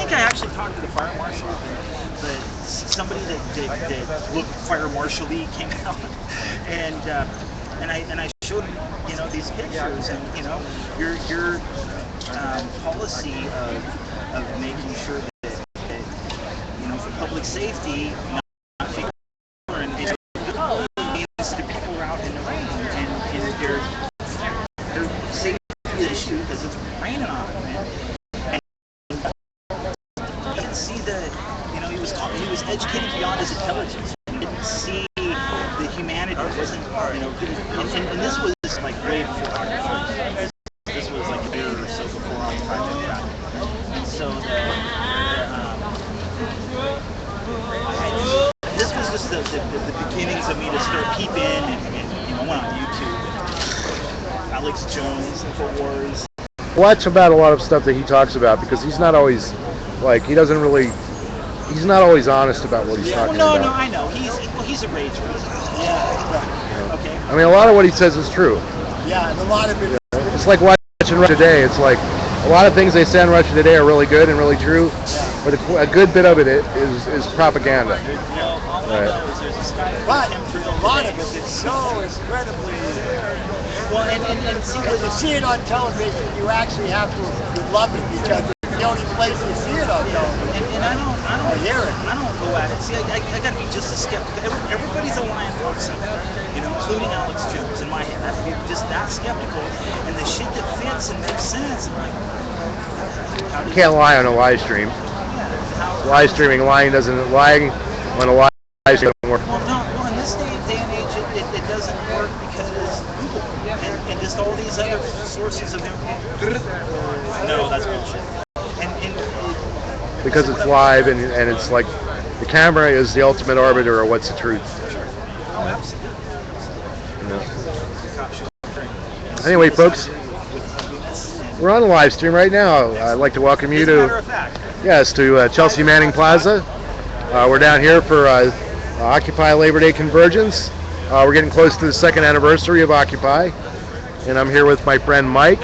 think I actually talked to the fire marshal, but somebody that looked fire marshal-y came out, and I showed him, these pictures, and your policy of making sure that for public safety, not being and means the people are out in the rain, and they're safety issue because it's raining on them, and you can see he was educated beyond his intelligence. He didn't see the humanity. It wasn't, and this was like way before Occupy. This was like a year or so before Occupy. And so this was just the beginnings of me to start peeping, and went on YouTube. Alex Jones, InfoWars. Watch about a lot of stuff that he talks about, because he's not always he's not always honest about what he's talking about. No, I know. He's a rage bait. Yeah. Okay. I mean, a lot of what he says is true. Yeah, and a lot of it. It's like watching Russia Today. It's like a lot of things they say on Russia Today are really good and really true, but a good bit of it is propaganda. Right. But a lot of it is so incredibly. Well, and see, when you see it on television, you actually have to love it, because it's the only place you see it on television. And I don't hear it. I don't go at it. See, I got to be just as skeptical. Everybody's a lion person, including Alex Jones. In my head, I have to be just that skeptical. And the shit that fits and makes sense, I'm like, you can't lie on a live stream. Live streaming, lying on a live stream doesn't work. Well, in this day and age, it doesn't work because Google and just all these other sources of information. No, that's bullshit. Because it's live, and it's like the camera is the ultimate arbiter of what's the truth. Oh, absolutely. Yeah. Anyway, folks, we're on a live stream right now. I'd like to welcome you to Chelsea Manning Plaza. We're down here for Occupy Labor Day Convergence. We're getting close to the 2nd anniversary of Occupy, and I'm here with my friend Mike,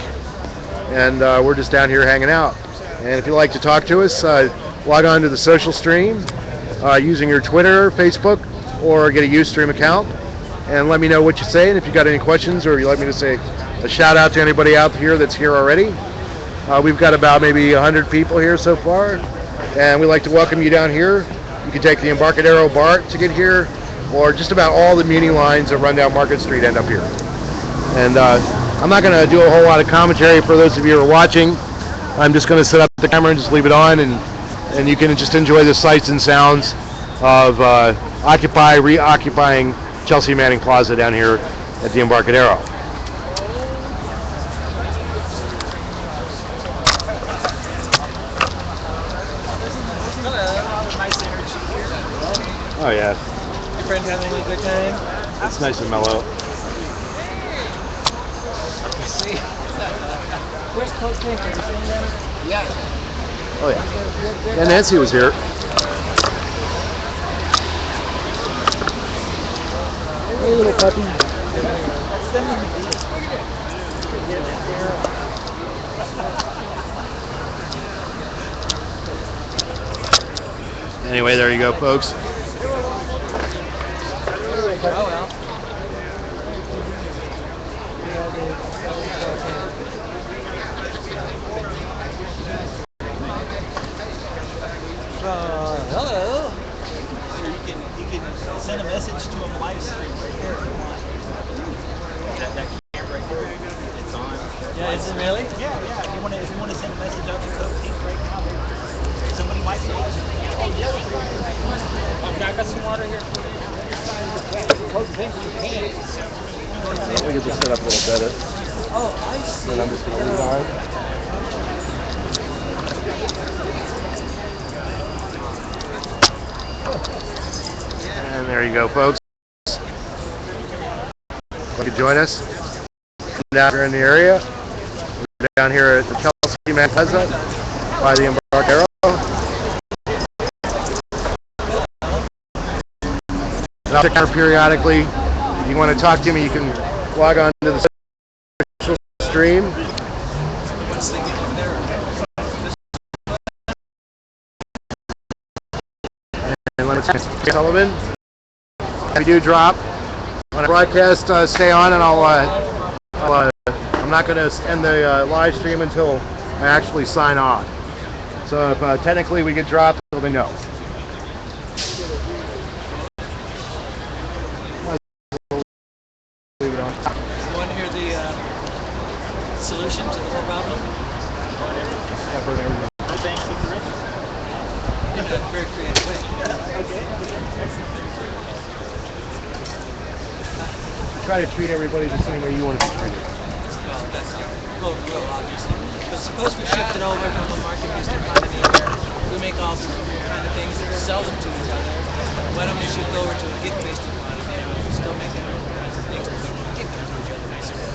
and we're just down here hanging out. And if you'd like to talk to us, log on to the social stream using your Twitter, Facebook, or get a Ustream account, and let me know what you say, and if you got any questions, or you'd like me to say a shout out to anybody out here that's here already. We've got about maybe 100 people here so far, and we'd like to welcome you down here. You can take the Embarcadero BART to get here, or just about all the meeting lines that run down Market Street end up here. And I'm not going to do a whole lot of commentary for those of you who are watching. I'm just going to set up the camera and just leave it on, and you can just enjoy the sights and sounds of Occupy reoccupying Chelsea Manning Plaza down here at the Embarcadero. Oh yeah. Your friend having a good time? It's nice and mellow. See? Where's Coach Nick? Are you seeing them? Yeah. Oh yeah. Yeah, Nancy was here. Hey, little puppy. Anyway, there you go, folks. Oh well. Hello. You can send a message to him live stream right here if you want. That camera right here, it's on. Yeah, is it really? Yeah. If you want to send a message out to Coach Pink right now, somebody might be watching. Oh, yeah. I got some water here. Coach Pink, you can. We can just set up a little better. Oh, I see. And I'm just going to leave on. And there you go, folks. You can join us down here in the area. We're down here at the Chelsea Manning Plaza by the Embarcadero. And I'll check out periodically. If you want to talk to me, you can log on to the social stream. Sullivan. If we do drop on a broadcast, stay on, and I'm not going to end the live stream until I actually sign off. So if technically we get dropped, let me know. You want to hear the solution to the whole problem? In a very creative way. Try to treat everybody the same way you want to be treated. Well, that's well, obviously. But suppose we shifted over from a market-based economy where we make all kind of things and sell them to each other. Why don't we shift over to a gift-based economy and we still make all kinds of things but give them to each other basically.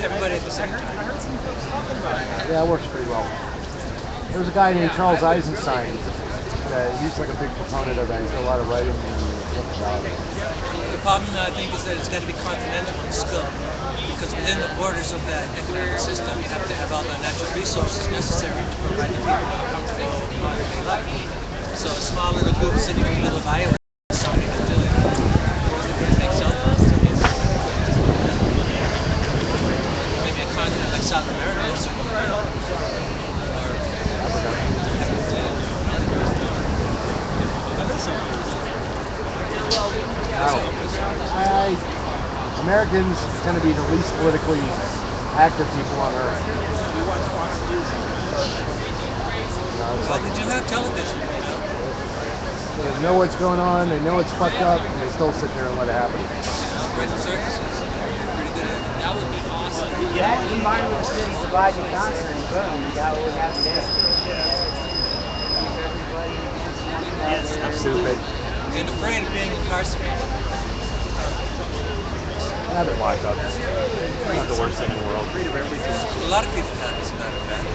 Everybody at the center. I heard some folks talking about it. Yeah, it works pretty well. There was a guy named Charles Eisenstein that he's like a big proponent of that. He's got a lot of writing and stuff about it. The problem, I think, is that it's got to be continental in scope. Because within the borders of that economic system, you have to have all the natural resources necessary to provide the people a comfortable modern-day life. So a small little group sitting in the middle of Iowa is something to do it. Make cell phones. Maybe a continent like South America is Americans tend to be the least politically active people on earth. Well, they do have television, you know. So they know what's going on, they know it's fucked up, and they still sit there and let it happen. Operating services. Pretty good at it. That would be awesome. Yeah, combined with the city dividing constantly, boom, you got what we have today. Yes, absolutely. And afraid of being incarcerated. I've been locked up. It's not the worst thing in the world. A lot of people have, as a matter of fact.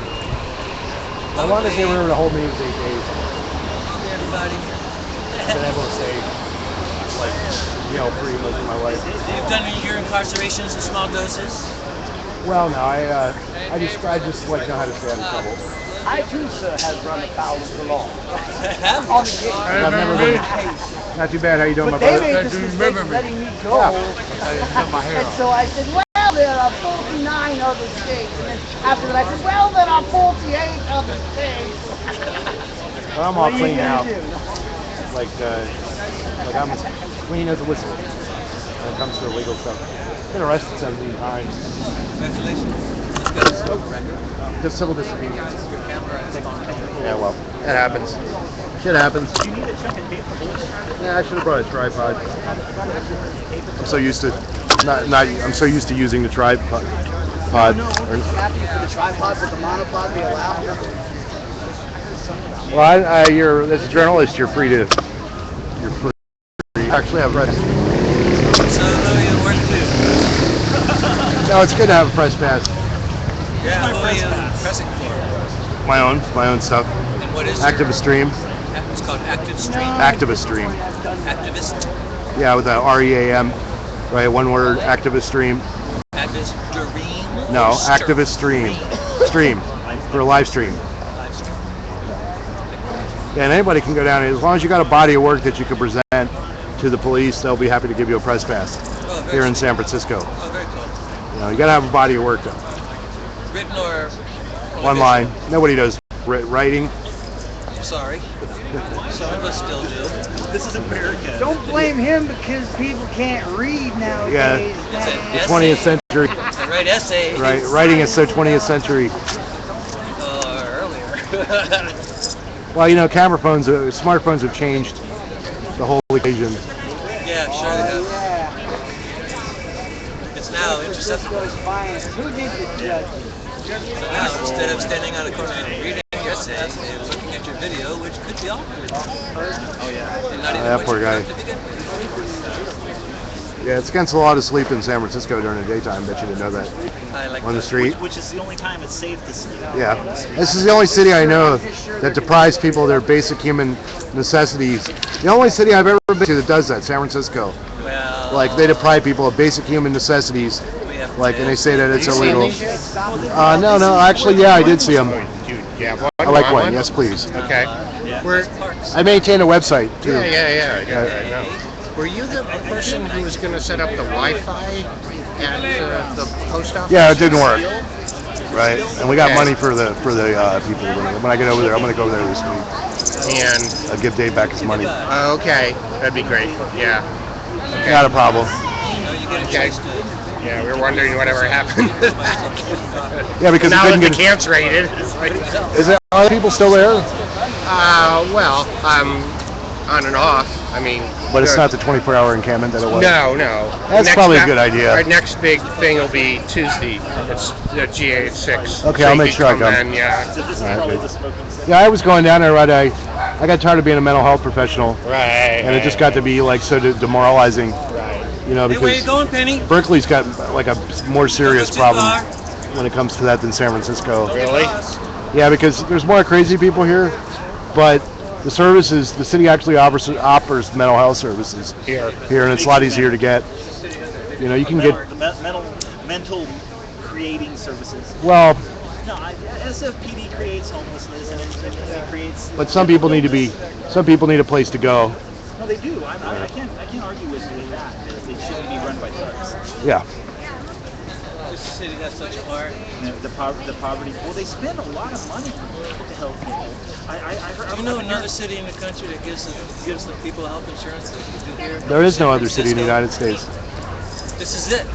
The longest they were able to hold me was 8 days. Everybody. I've been able to stay, like, free most of my life. You've done your incarcerations in small doses? Well, no, I just like know how to stay out of trouble. I too, sir, have run afoul of the law. Have On the gate. I've never been. Not too bad. How you doing, But my they brother? made this mistake of letting me go. And so I said, well, there are 49 other states. And then after that, I said, well, there are 48 other states. Well, I'm all What are you clean gonna now. do? Like I'm as clean as a whistle when it comes to illegal stuff. Been arrested 17 times. Congratulations. Let's go. Record. Just civil disobedience. Your camera is on. Yeah, well, it happens. Shit happens. Do you need a check and pay for the Yeah, I should have brought a tripod. I'm so used to I'm so used to using the tripod. Happy for the tripod, but the monopod be allowed? Well, you're as a journalist, you're free to. You actually have press. So, William, where to do? No, it's good to have a press pass. Yeah, William, pressing for. My own stuff. And what is Activist stream. It's called Active Stream. Activist stream. Activist. Yeah, with a REAM, right? One word. Activist stream. Activist Dream. No, activist stream. Stream for a live stream. Live stream. Yeah, and anybody can go down as long as you got a body of work that you can present to the police. They'll be happy to give you a press pass here in San Francisco. Oh, very cool. You know, you got to have a body of work though. Written or One line. Nobody does writing. I'm sorry. Some of us still do. This is America. Don't blame him because people can't read nowadays. Yeah. It's The 20th century. To write essays. Right, writing is so 20th century. Or earlier. Well, you know, smartphones have changed the whole occasion. Yeah, I'm sure they have. Yeah. It's now interceptable. Who needs to judge? So now, instead of standing on a corner and reading your essays, they're looking at your video, which could be awkward. Oh yeah. And not even that what poor you guy. thought to begin with. Yeah, it's against the law to sleep in San Francisco during the daytime. Bet you didn't know that. I like On the that. street. Which is the only time it's safe to sleep. Yeah. This is the only city I know that deprives people of their basic human necessities. The only city I've ever been to that does that, San Francisco. Well, Like, they deprive people of basic human necessities. we have Like, and they say that it's You see illegal. Alicia? No, actually, yeah, I did see them. Yeah, I like one. Yes, please. Okay. Yeah. I maintain a website too. Yeah. I know. Were you the person who was going to set up the Wi-Fi at the post office? Yeah, it didn't work. Right, and we got money for the people. When I get over there, I'm going to go over there this week. And I'll give Dave back his money. Okay, that'd be great. Yeah. Okay. Not a problem. Okay. Yeah, we were wondering whatever happened. Yeah, because now we that couldn't the camp's raided. Is there are people still there? Well, on and off. I mean, but it's not the 24-hour encampment that it was. No. That's probably a good idea. Our next big thing will be Tuesday. It's the GA6. Okay, I'll make sure I come. Then, yeah. Yeah, I was going down there right. I got tired of being a mental health professional. Right. And it just got to be like so demoralizing. Right. You know, because where you going, Penny? Berkeley's got like a more serious problem when it comes to that than San Francisco. Really? Yeah, because there's more crazy people here, but the services, the city actually offers mental health services here, and it's a lot easier to get. You know, you can get mental creating services. Well, no, SFPD creates homelessness, and it creates. But some people need a place to go. No, they do. I can't argue with that. They shouldn't be run by thugs. Yeah. This city has such a heart. The poverty. Well, they spend a lot of money to help people. I heard. You know another city in the country that gives the people health insurance that you do here? There is no other city in the United States. This is it.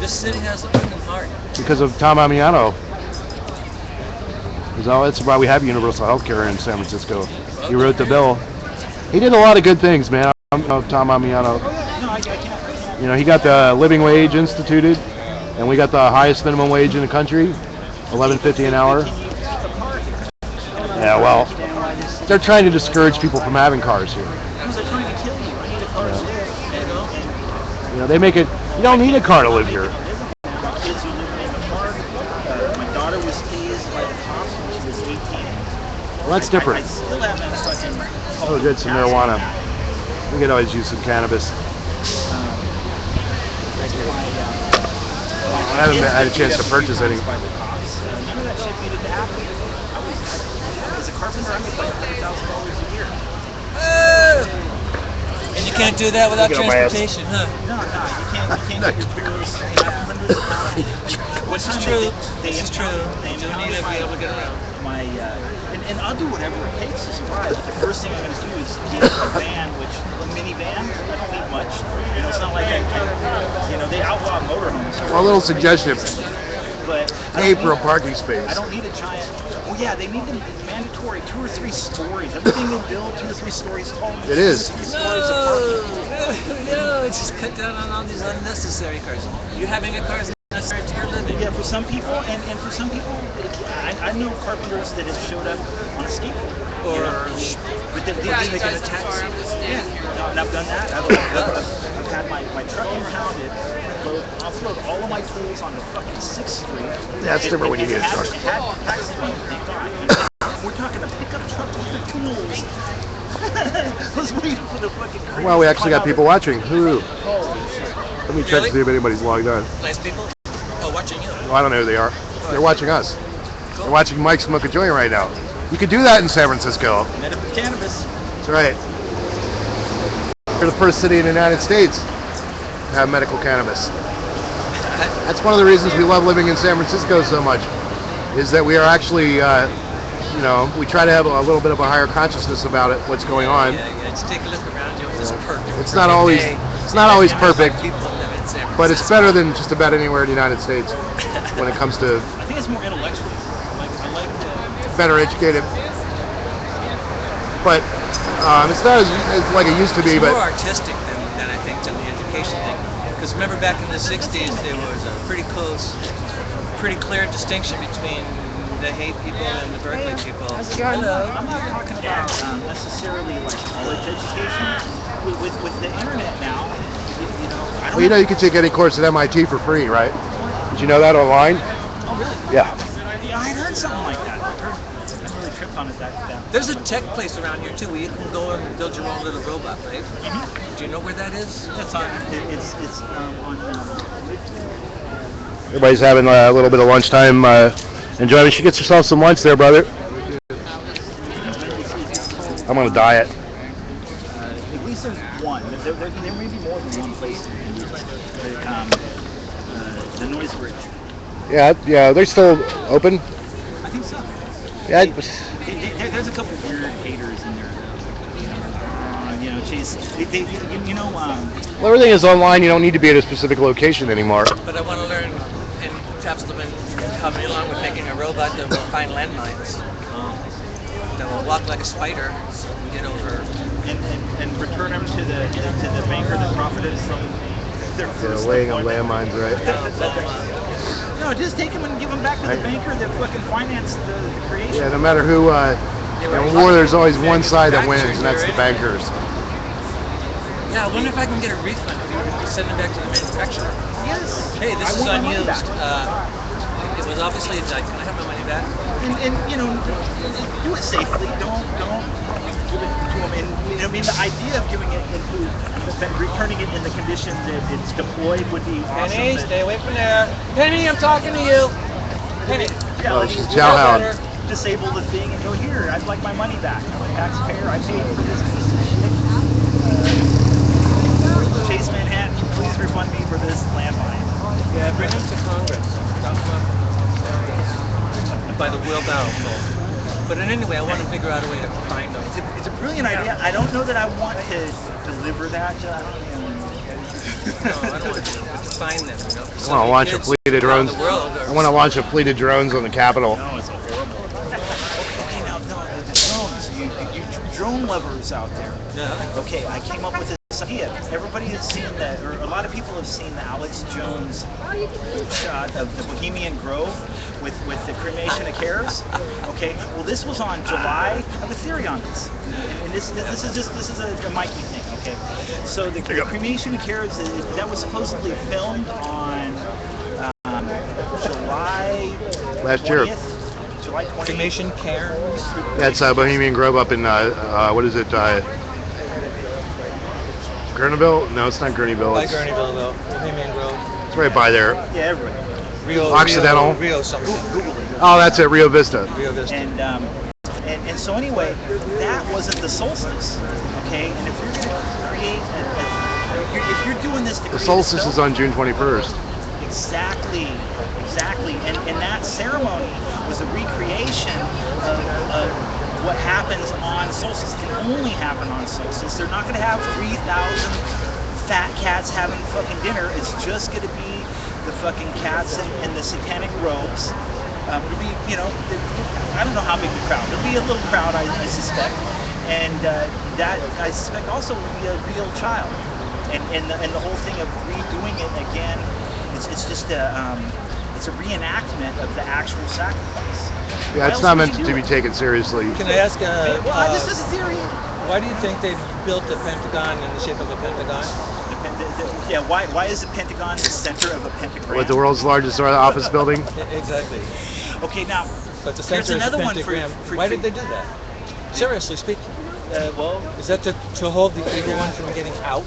This city has a fucking heart. Because of Tom Amiano. That's why we have universal health care in San Francisco. He wrote the bill. He did a lot of good things, man. Tom Amiano. No, I can't. You know, he got the living wage instituted, and we got the highest minimum wage in the country, $11.50 an hour. Yeah, well, they're trying to discourage people from having cars here. Because they're trying to kill you. I need a car to live. You know, they make it. You don't need a car to live here. Kids who live in the park. My daughter was tased by the cops when she was 18. Well, that's different. I still haven't fucking. Oh, good, some marijuana. We could always use some cannabis. I haven't had a chance to purchase any. None of that shit needed to happen. As a carpenter, I make like $100,000 a year. And you can't do that without transportation, huh? No, you can't get your tools. You have hundreds of pounds. This is true. This is true. You do need to be able to get around. And I'll do whatever it takes to survive. But the first thing I'm going to do is get a van, a minivan. I don't need much. You know, it's not like they outlaw motorhomes. Well, a little suggestion. But Pay for a parking space. I don't need a giant. Oh yeah, they need them mandatory 2 or 3 stories. Everything they build 2 or 3 stories tall. It is. 2 or 3 stories of parking. No, just cut down on all these unnecessary cars. You having a car is necessary to your living. Yeah, for some people, and for some people, I know carpenters that have showed up on a skateboard. But they've taken a taxi. Yeah, and I've done that. I've had my truck impounded, offload all of my tools onto fucking 6th Street. That's different when you get a truck. Had taxi money, thank God. We're talking a pickup truck with the tools. I was waiting for the fucking. Well, we actually got people watching. Holy shit. Let me check to see if anybody's logged on. Nice people? Oh, watching you. Well, I don't know who they are. They're watching us. Cool. They're watching Mike smoke a joint right now. You could do that in San Francisco. Medical cannabis. That's right. We're the first city in the United States to have medical cannabis. That's one of the reasons we love living in San Francisco so much, is that we are actually, we try to have a little bit of a higher consciousness about it, what's going on. Yeah. Just take a look around you. It's perfect. It's not always perfect, but it's better than just about anywhere in the United States when it comes to. I think it's more intellectual. I like better educated, but it's not as like it used to be. It's but more artistic than I think than the education thing. Because remember back in the '60s, there was a pretty clear distinction between the hate people and the Berkeley people. I'm not talking about necessarily like college education. With the internet now, you can take any course at MIT for free, right? Did you know that online? Oh, really? Yeah. Yeah, I heard something like that. I really tripped on it that. There's a tech place around here too where you can go and build your own little robot, right? Mm-hmm. Do you know where that is? It's on. Everybody's having a little bit of lunchtime enjoyment. She gets herself some lunch there, brother. I'm on a diet. At least there's one. There may be more than one place that you can use the noise bridge. Yeah, they're still open. I think so. Yeah, There's a couple weird haters in there. Geez, well, everything is online. You don't need to be at a specific location anymore. But I want to learn, and perhaps they've been helping me along with making a robot that will find landmines. That will walk like a spider and get over. and return them to the banker that profited from their first Laying on deployment. landmines, right? No, just take them and give them back to the banker that fucking financed the creation. Yeah, no matter who. In war, there's always one side that wins, and that's the bankers. Yeah, I wonder if I can get a refund if you send it back to the manufacturer. Yes. Hey, this I is want my money unused. back. It was obviously a die. Can I have my money back? And do it safely. Don't give it to them. And the idea of giving it into returning it in the condition that it's deployed would be awesome. Penny, stay away from there. Penny, I'm talking to you. Penny. Oh, she's chow hound. Disable the thing and go, here, I'd like my money back. I'm a taxpayer. I paid for this piece of shit. Chase Manhattan, please refund me for this landmine. Yeah, bring them to Congress. Drop them off by the wheelbarrow full. But anyway, I want to figure out a way to find them. It's a brilliant idea. I don't know that I want to deliver that. No, I don't want to find them. I want to launch a fleet of drones. I want to launch a fleet of drones on the Capitol. No, it's horrible. Okay, now, the drones. You drone lovers out there. Yeah. Okay, I came up with this idea. Everybody has seen that, or a lot of people have seen the Alex Jones shot of the Bohemian Grove with the cremation of Cares. Okay, well, this was on July. I have a theory on this, and this is a Mikey thing. Okay, so the cremation of Cares that was supposedly filmed on July Last year. 20th, July 20th. Cremation care. That's Bohemian Grove up in what is it? Gurneyville? No, it's not Gurneyville. By It's, Gurneyville, though. Bohemian Grove. it's right by there. Yeah, everybody. Occidental. Rio something. Google it. Oh, that's it, Rio Vista. Rio Vista. And so anyway, that wasn't the solstice, okay? And if you're going to create, if you're doing this to The create solstice is on June 21st. Exactly. And that ceremony was a recreation of what happens on solstice. It can only happen on solstice. They're not going to have 3,000 fat cats having fucking dinner. It's just going to be the fucking cats in the satanic robes. It'll be, I don't know how big the crowd. It'll be a little crowd, I suspect. And that, I suspect, also will be a real child. And the whole thing of redoing it again, it's just it's a reenactment of the actual sacrifice. Yeah, it's not meant to be taken seriously. Can I ask? This is a theory. Why do you think they built the Pentagon in the shape of a pentagon? Yeah, why is the Pentagon the center of a pentagram? What, the world's largest office building? Exactly. Okay, now, But the here's center is a another one pentagram. for Why did they do that? Seriously speaking. Well, Is that to hold the evil one from getting out?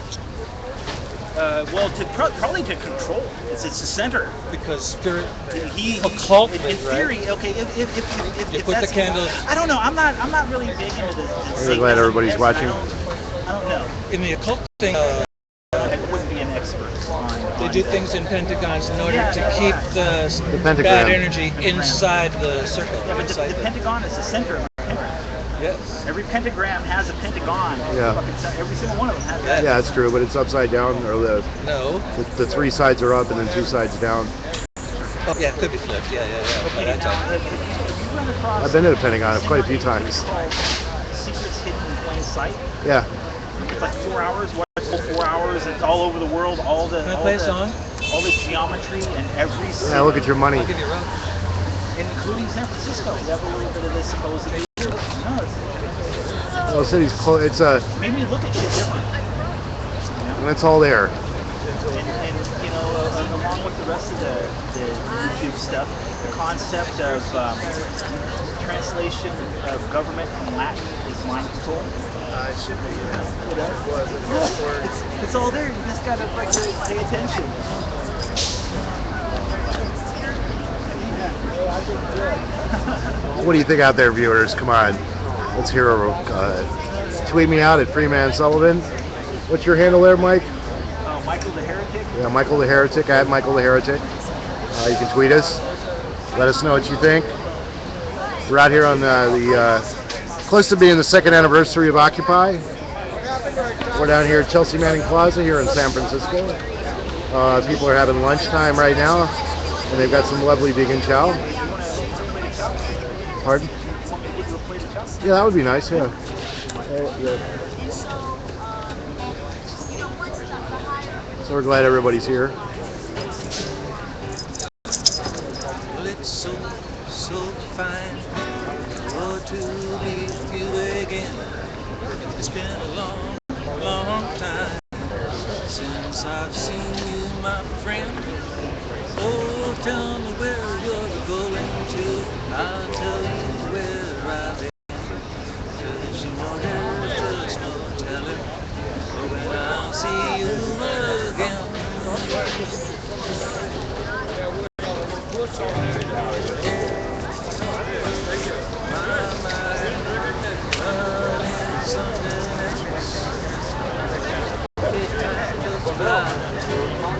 Probably to control. It's the center. Because spirit, He occult, in right? theory, okay. If You put the that's, candles. I don't know. I'm not really big into the We're glad everybody's watching. I don't know. In the occult thing, I wouldn't be an expert on. they do things in pentagons in order to keep the pentagram. bad energy inside the circle. Yeah, but inside the Pentagon is the center of a pentagram. Yes. Every pentagram has a pentagon. Yeah. Every single one of them has that. Yeah, it's true, but it's upside down, or No. the three sides are up and then two sides down. Oh, yeah, it could be flipped. Yeah. Okay, That's now, right. have you run across I've been to the Pentagon quite a few times. Secrets Hidden in Plain Sight? Yeah. It's like 4 hours. Watch the whole 4 hours. It's all over the world. Can I play a song? All the geometry and every Yeah, single, look at your money. I'll give you a rope. including San Francisco. You have a little bit of this supposedly. No, Well, the city's close. It's made me look at shit different. and it's all there. And along with the rest of the YouTube stuff, the concept of translation of government from Latin is mind control. It should be. It's all there. You just gotta pay attention. What do you think out there, viewers? Come on, let's hear a tweet me out at Freeman Sullivan. What's your handle there, Mike? Michael the Heretic. Yeah, Michael the Heretic, at Michael the Heretic. You can tweet us. Let us know what you think. We're out here on close to being the 2nd anniversary of Occupy. We're down here at Chelsea Manning Plaza here in San Francisco. People are having lunchtime right now, and they've got some lovely vegan chow. Pardon? Yeah, that would be nice, yeah. So we're glad everybody's here. Well, it's so fine to be with you again. It's been a long time since I've seen you, my friend. Oh, tell me where you're going to. I'll tell you where I've been. 'Cause you know there's just no telling when I'll see you again.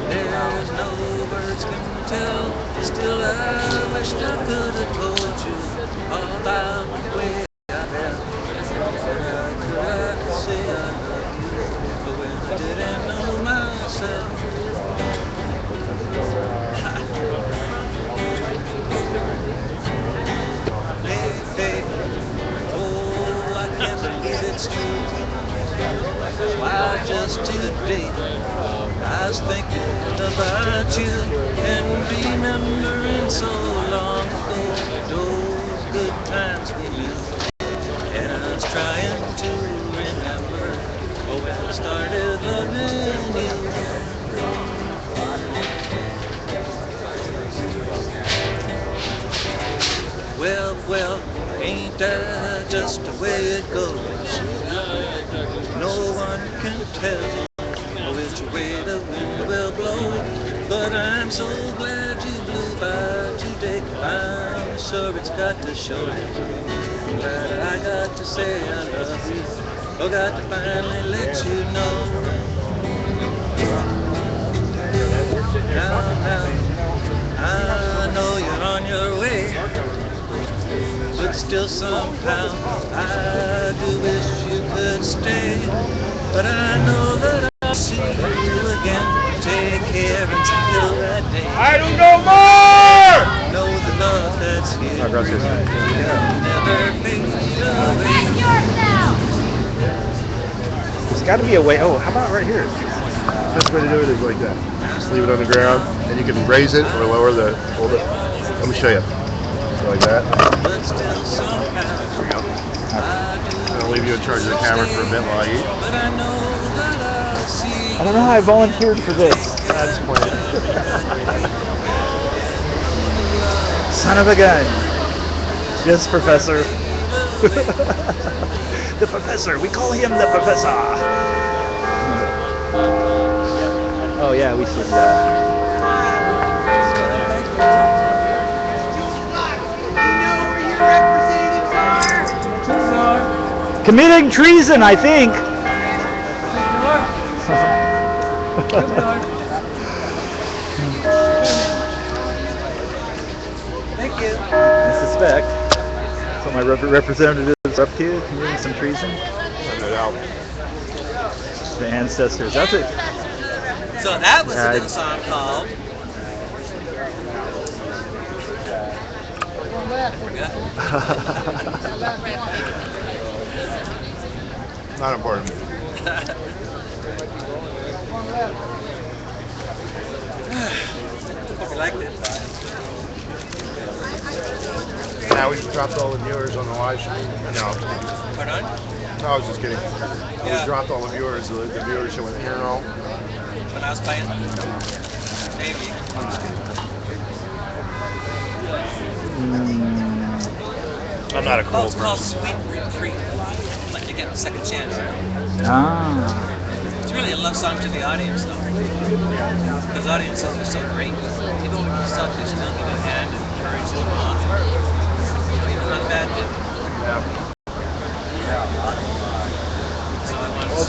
There's no words can tell. Still, I wish I could have told you all about the way I've been. I could say I love you, but when I didn't know myself. Hey, oh, I can't believe it's true. Why, just today I was thinking about you and remembering so long ago those good times we knew. And I was trying to remember when I started loving you. Well, ain't that just the way it goes? No one can tell which way the wind will blow, but I'm so glad you blew by today. I'm sure it's got to show that I got to say I love you. Oh, got to finally let you know. Now, I know you're on your way, but still somehow I do wish you could stay. But I know that I'll see you again. Take care until that day. I don't know more! Know the love that's here will never fade away. There's got to be a way. Oh, how about right here? Best way to do it is like that. Just leave it on the ground, and you can raise it or lower the. Hold it. Let me show you. So like that. But still somehow I'll leave you in charge of the camera for a bit while I eat. But I know that I'll see. I don't know how I volunteered for this. That's plenty. Son of a gun. Yes, Professor. The Professor. We call him the Professor. Oh yeah, we should. Committing treason, I think. Thank you. I suspect. So my representatives are up to committing some treason. The ancestors. That's it. So that was a little song called. Not important. Hope you liked it. Now we dropped all the viewers on the live stream. No. Pardon? No, I was just kidding. Yeah. We dropped all the viewers. The viewership went here and all. When I was playing? Maybe. I'm just kidding. I'm not a Oh, cold it's called person. Sweet Retreat. Like you get a second chance. Ah. It's really a love song to the audience, though. Because audiences are so great. People will be selfish, they'll give you a hand and encourage them on. Even on bad days. Yeah.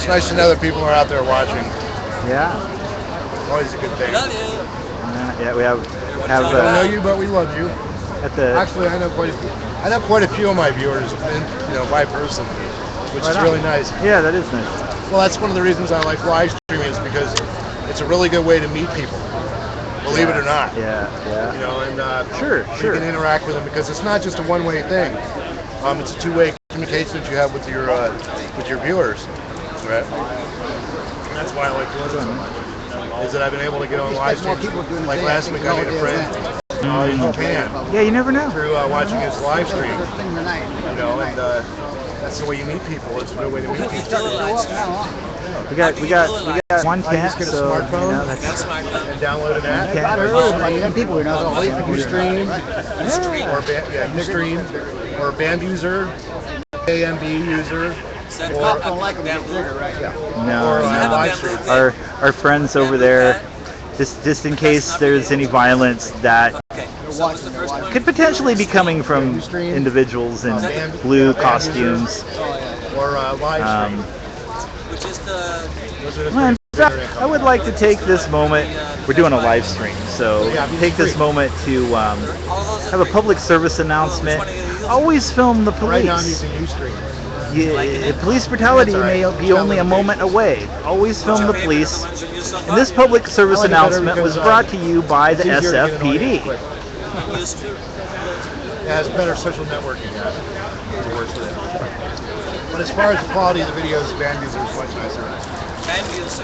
It's nice to know that people are out there watching. Yeah. Always a good thing. Love you. Yeah, we have I don't know you, but we love you. at the Actually, I know quite a few. I know quite a few of my viewers, by person, which is really nice. Yeah, that is nice. Well, that's one of the reasons I like live streaming, is because it's a really good way to meet people. Believe it or not. Yeah, yeah. And Sure. you can interact with them, because it's not just a one-way thing. It's a two-way communication that you have with your viewers. Right. And that's why I like doing it so much. Is that I've been able to get on live streams. Like last week, I made a friend in Japan Yeah, you never know. through watching his live stream. And that's the way you meet people. It's a good way to meet people. We got one I tent, just get a so smartphone that's and download an app. People, You stream, you stream, or a band user, AMB user, or no. live stream. Our friends over there, just in case there's any violence that could potentially be coming from individuals in blue costumes. Or live stream. Which is the Well, in fact, I would like to take this moment. We're doing a live stream, so take this moment to have a public service announcement. Always film the Right now I'm police. using Ustream. Police brutality may be only a moment away. Always film the police. And this public service announcement was brought to you by the SFPD. It has better social networking. It works for that. But as far as the quality of the videos, band user is much nicer. band user.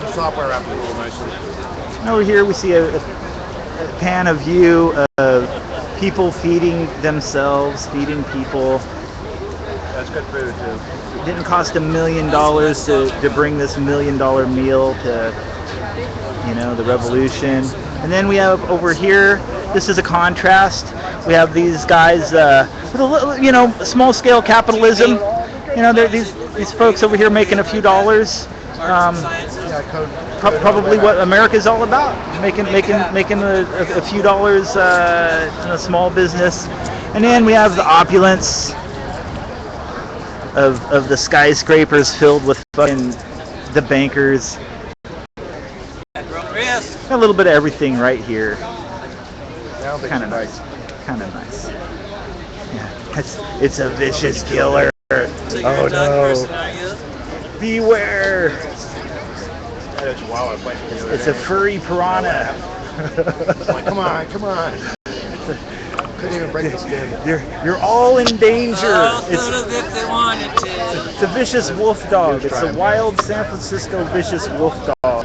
The software app is a little nicer. And over here we see a pan of view of people feeding themselves, feeding people. That's good food too. It didn't cost $1 million to bring this $1 million meal to, the revolution. And then we have over here, this is a contrast. We have these guys with a little, small scale capitalism. These folks over here making a few dollars. Probably what America's all about, making a few dollars in a small business. And then we have the opulence of the skyscrapers filled with fucking the bankers. A little bit of everything right here. Kind of nice. Yeah, it's a vicious killer. Oh no! Beware! It's a furry piranha. Come on. Couldn't even break the skin. You're all in danger. It's a vicious wolf dog. It's a wild San Francisco vicious wolf dog.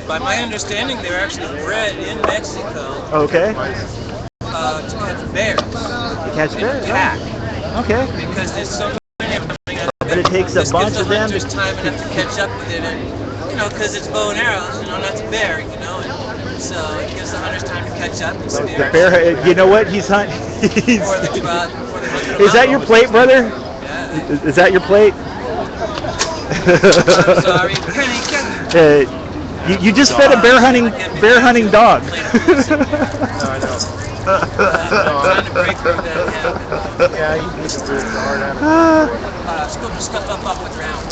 By my understanding, they're actually bred in Mexico Okay. to catch bears. To catch bears. Pack. Okay. Because there's so many of them. But it takes a bunch of them. There's time enough to catch up with it, and because it's bow and arrows, not a bear, and so it gives the hunters time to catch up and The spear. bear. You know what? He's hunting. Is that your plate, brother? Yeah. Is that your plate? I'm sorry. You just fed a bear hunting dog. No, I know. I'm trying to break through that. Yeah, you need to do it hard at it. Scoop the stuff up off the ground.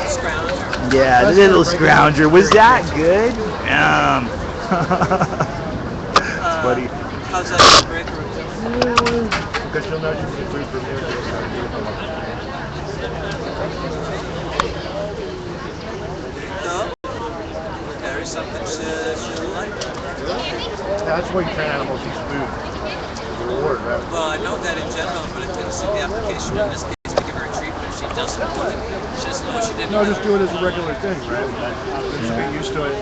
Scrounger. Yeah, the little scrounger. Was that good? Buddy. How's that break through? Because you'll know you can food from here. No. There's something she like. That's why you train animals to eat food. Reward, right? Well, I know that in general, but it didn't see the application. In this case, we give her a treatment if she doesn't want it. She doesn't know what she did. No, just do it as a regular thing, right? Then she'll get used to it.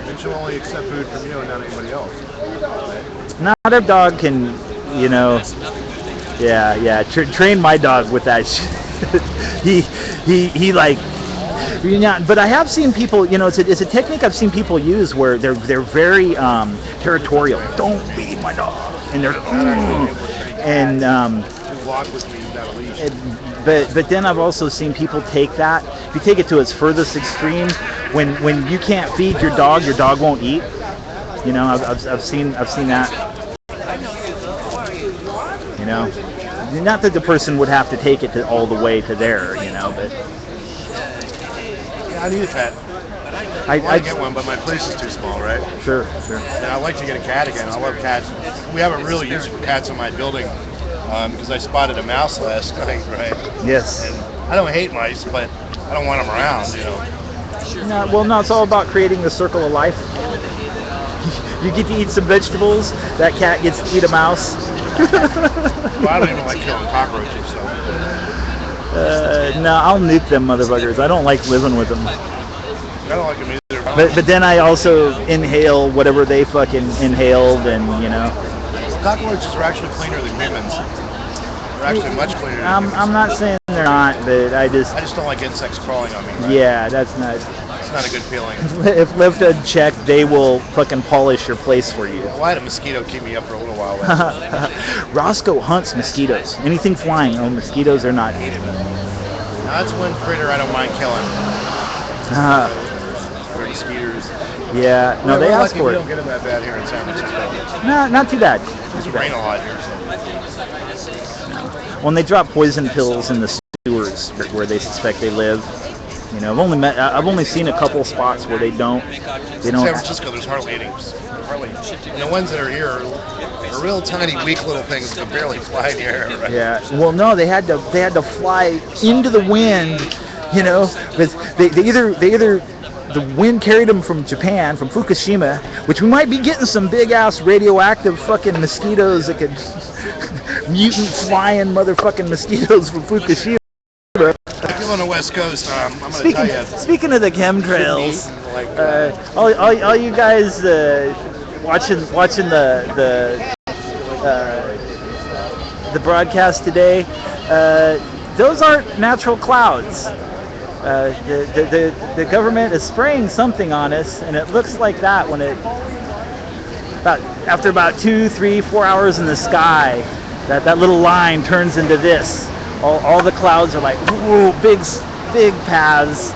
Then she'll only accept food from you and not anybody else. Right? Not a dog can, Yeah. Train my dog with that shit. he like. But I have seen people, it's a technique I've seen people use where they're very territorial. Don't beat my dog, and they're Walk with me without a leash. but then I've also seen people take that. If you take it to its furthest extreme, when you can't feed your dog won't eat. I've seen that. not that the person would have to take it to all the way to there, you know, but Yeah, I need a pet. I want to get one, but my place is too small, right? Sure. And I'd like to get a cat again. I love cats. We haven't really used cats in my building because I spotted a mouse last night, right? Yes. And I don't hate mice, but I don't want them around, you know. No, it's all about creating the circle of life. You get to eat some vegetables, that cat gets to eat a mouse. Well, I don't even like killing cockroaches, so. No, I'll nuke them motherfuckers. I don't like living with them. I don't like them either. But then I also inhale whatever they fucking inhaled, and you know. Cockroaches are actually cleaner than humans. They're actually much cleaner than humans. I'm not saying they're not, but I just don't like insects crawling on me. Right? Yeah, that's not. It's not a good feeling. If left unchecked, they will fucking polish your place for you. Well, I had a mosquito keep me up for a little while. Roscoe hunts mosquitoes. Anything flying, mosquitoes are not. Now, that's one critter I don't mind killing. For mosquitoes. Yeah, no, they ask for We it. don't get them that bad here in San Francisco. No, not too bad. It's rain a lot here. When they drop poison pills in the sewers where they suspect they live, you know, I've only seen a couple spots where they don't. In San Francisco, there's hardly any. And the ones that are here are real tiny, weak little things that can barely fly in the air. Right? Yeah. Well, no, they had to fly into the wind, you know, because they either the wind carried them from Japan, from Fukushima, which we might be getting some big ass radioactive fucking mosquitoes that could mutant flying motherfucking mosquitoes from Fukushima. People on the West Coast, I'm going to tell you. Speaking of the chemtrails, all you guys watching the broadcast today, those aren't natural clouds. The government is spraying something on us, and it looks like that when after about 2, 3, 4 hours in the sky, that little line turns into this. All the clouds are like whoa, big paths.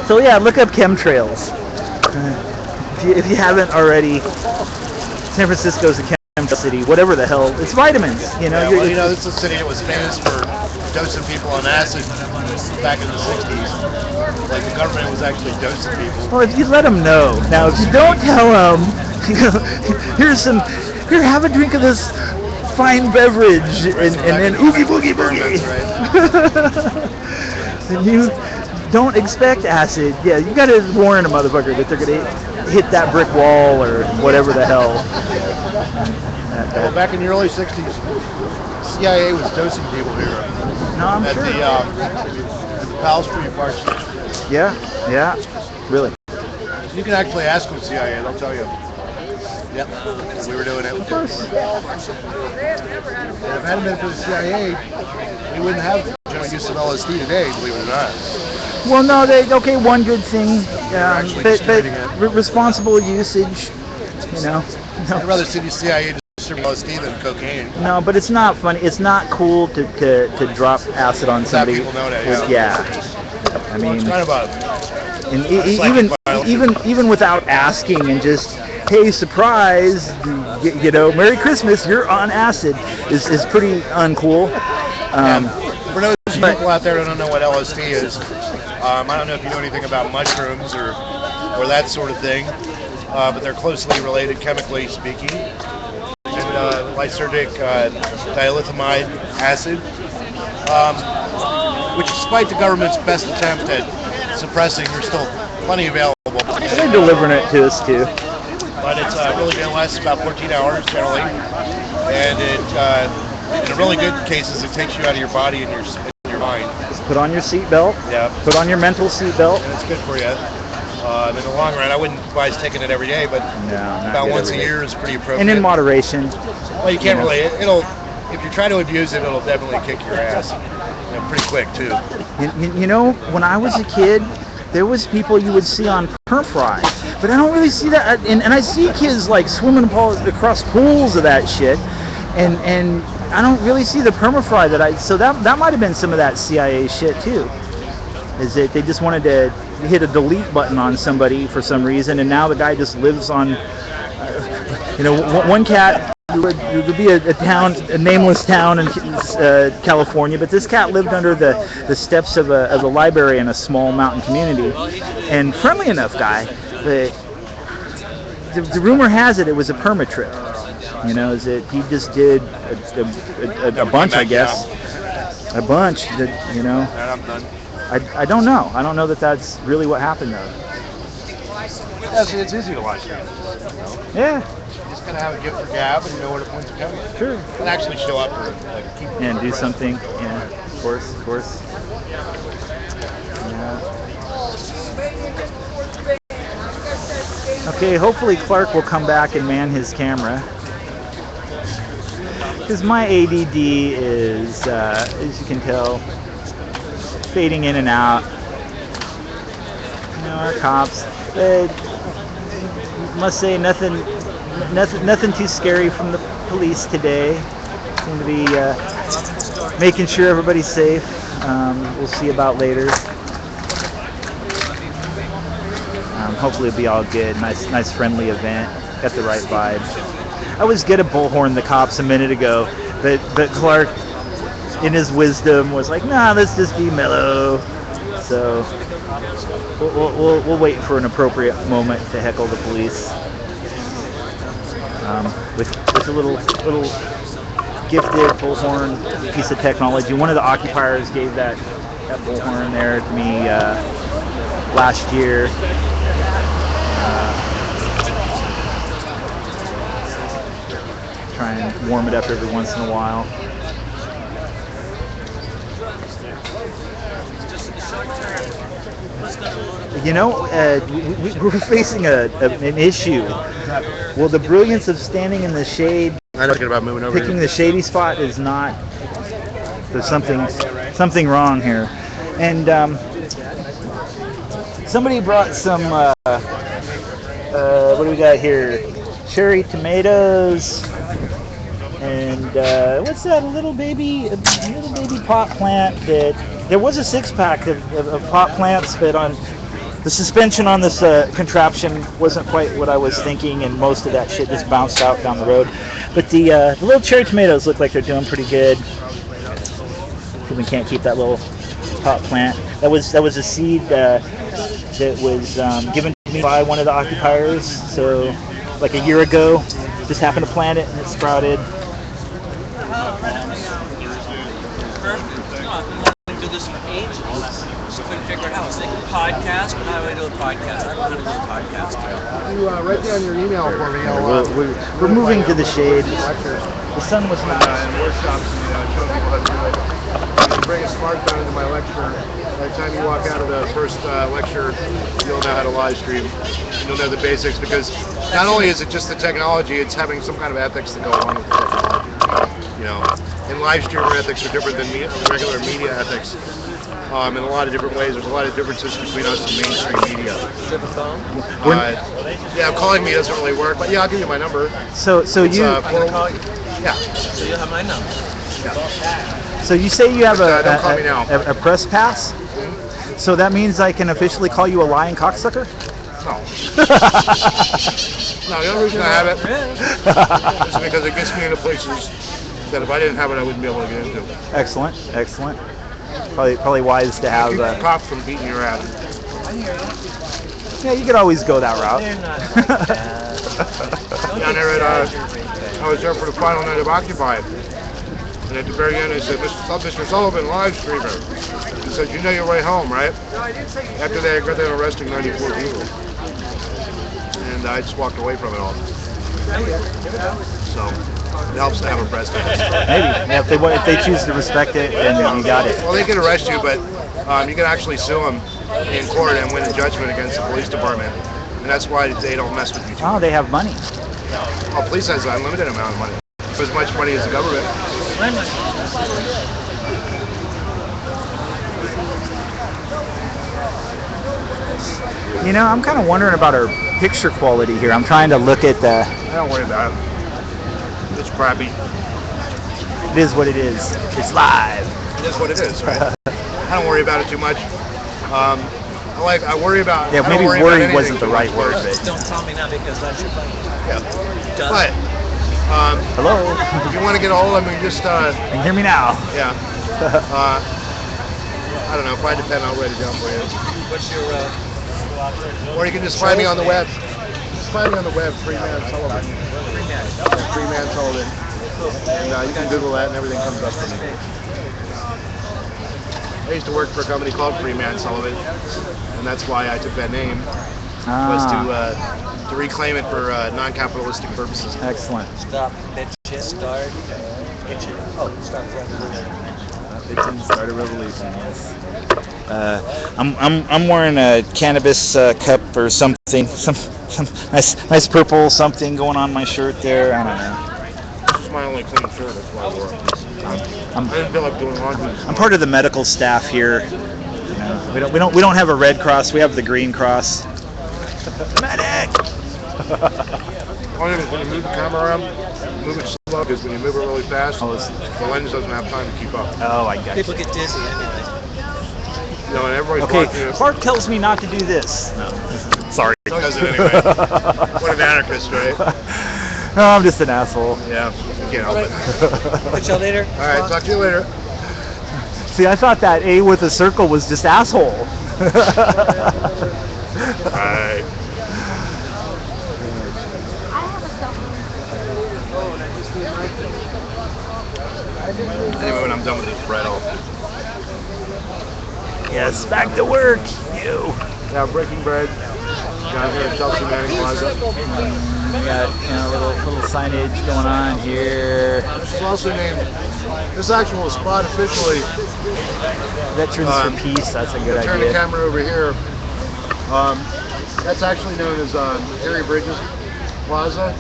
So yeah, look up chemtrails if you haven't already. San Francisco's a chemtrail city. Whatever the hell, it's vitamins. You know. Yeah, well, it's a city that was famous for dosing people on acid back in the 60s. Like the government was actually dosing people. Well, if you let them know. Now, if you don't tell them, here, have a drink of this fine beverage, and then oogie boogie boogie. And you don't expect acid. Yeah, you gotta warn a motherfucker that they're gonna hit that brick wall or whatever the hell. Well, back in the early 60s, CIA was dosing people here. No, I'm at sure. The Powell Street Park. Yeah, really. You can actually ask them CIA, they'll tell you. Yep, we were doing it. Of course. And if it hadn't been for the CIA, we wouldn't have general use of LSD today, believe it or not. Well, no, one good thing, but responsible usage, you know. No. I'd rather see the CIA distribute LSD than cocaine. No, but it's not funny. It's not cool to drop acid on somebody. People know that, yeah. I mean, it's kind of and even without asking and just, hey, surprise, you know, Merry Christmas, you're on acid is pretty uncool. For those people out there who don't know what LSD is, I don't know if you know anything about mushrooms or that sort of thing, but they're closely related chemically speaking. And lysergic dilithiumide acid, which despite the government's best attempt at suppressing, there's still plenty available. They're delivering it to us too. But it's really going to last about 14 hours generally, and it in really good cases it takes you out of your body and your mind. Put on your seatbelt. Yeah. Put on your mental seatbelt. And it's good for you. In the long run, I wouldn't advise taking it every day, but about once a year is pretty appropriate. And in moderation. Well, you can't really. If you try to abuse it, it'll definitely kick your ass. Pretty quick too. You know, when I was a kid, there was people you would see on perm fry, but I don't really see that. And I see kids like swimming across pools of that shit, and I don't really see the permafry so that might have been some of that CIA shit too. Is that they just wanted to hit a delete button on somebody for some reason, and now the guy just lives on. One cat there would be a town, a nameless town in California, but this cat lived under the steps of a library in a small mountain community, and friendly enough guy. The rumor has it was a perma trip. You know, is that he just did a bunch, I guess, a bunch. That, you know, I don't know. I don't know that that's really what happened though. Yeah, see, it's easy to live stream. Yeah. You just gotta have a gift for gab and know where the points are coming. Sure. And actually show up or keep. And do something. Yeah. Of course. Of course. Yeah. Okay. Hopefully Clark will come back and man his camera. Because my ADD is, as you can tell, fading in and out. You know, our cops. Must say nothing too scary from the police today. Seem to be making sure everybody's safe. We'll see about later. Hopefully it'll be all good. Nice friendly event. Got the right vibe. I was gonna bullhorn the cops a minute ago, but Clark, in his wisdom, was like, "Nah, let's just be mellow." So we'll wait for an appropriate moment to heckle the police with a little gifted bullhorn piece of technology. One of the occupiers gave that bullhorn there to me last year. Try and warm it up every once in a while. You know, we're facing an issue. Well, the brilliance of standing in the shade, I'm thinking about moving over. picking the shady spot is not. There's something wrong here, and somebody brought some. What do we got here? Cherry tomatoes. And what's that? A little baby pot plant that there was a 6-pack of pot plants, but on the suspension on this contraption wasn't quite what I was thinking, and most of that shit just bounced out down the road. But the little cherry tomatoes look like they're doing pretty good. We can't keep that little pot plant. That was a seed that was given to me by one of the occupiers. So like a year ago, just happened to plant it and it sprouted. Do this for ages. Just couldn't figure it out. I was thinking podcast, but how do I do a podcast? I don't know how to do a podcast. You write down your email for me. We're moving to the shade. The sun was not. In workshops, show people how to do it. You bring a smartphone into my lecture. By the time you walk out of the first lecture, you'll know how to live stream. You'll know the basics, because not only is it just the technology, it's having some kind of ethics that go along with the technology. And live streamer ethics are different than regular media ethics. In a lot of different ways. There's a lot of differences between us and mainstream media. Yeah, calling me doesn't really work, but yeah, I'll give you my number. So you. I can call you. Yeah. So you have my number. Yeah. So you say you have don't call me now. a press pass? Mm-hmm. So that means I can officially call you a lying cocksucker? No. No, the only reason I have it is because it gets me into places that if I didn't have it, I wouldn't be able to get into. Excellent. Probably wise to have. Keep the cops from beating your ass. Yeah, you could always go that route. They're not bad. Down there I was there for the final night of Occupy. And at the very end, they said, Mr. Sullivan, live streamer. He said, you know your way home, right? After they got there arresting 94 people. And I just walked away from it all. So it helps to have a press pass. Maybe. Yeah, if they choose to respect it, then you got it. Well, they can arrest you, but you can actually sue them in court and win a judgment against the police department. And that's why they don't mess with you too much. Oh, they have money. Oh, police has an unlimited amount of money. As much money as the government. I'm kind of wondering about our picture quality here. I'm trying to look at the. Don't worry about it. It's crappy. It is what it is. It's live. It is what it is, right? I don't worry about it too much. I worry about. Yeah, maybe worry wasn't the right word. Don't tell me now because that's your yeah. But Hello. If you want to get a hold of me, just You can hear me now. yeah. I don't know. Find a pen, I'll write it down for you. What's your Or you can just find me on the web. Just find me on the web, Freeman Sullivan. Freeman Sullivan. And you can Google that and everything comes up for me. I used to work for a company called Freeman Sullivan, and that's why I took that name, was to reclaim it for non-capitalistic purposes. Excellent. stop bitching, start itching? Oh, stop revolution. Bitchin', start a revolution. Yes. I'm wearing a cannabis cup or something. Some nice purple something going on my shirt there. I don't know. This is my only clean shirt, that's why I wore it. I didn't feel like doing laundry. I'm part of the medical staff here. You know, we don't have a Red Cross. We have the Green Cross. Medic. When you move the camera around, move it slow, because when you move it really fast, the lens doesn't have time to keep up. Oh, I got People you. get dizzy anyway. You know, and everybody's Okay, watching it. Bart tells me not to do this. No, sorry. He does it anyway. What an anarchist, right? No, I'm just an asshole. Yeah, you can't help it. Catch y'all later. All right, talk to you later. See, I thought that A with a circle was just asshole. All right. Anyway, when I'm done with this bread, I'll... Yes, back to work, you. Now, breaking bread down here at Chelsea Manning Plaza. We got little signage going on here. It's also named, this actual spot officially, Veterans for Peace. That's a good turn the idea. camera over here. That's actually known as Harry Bridges Plaza.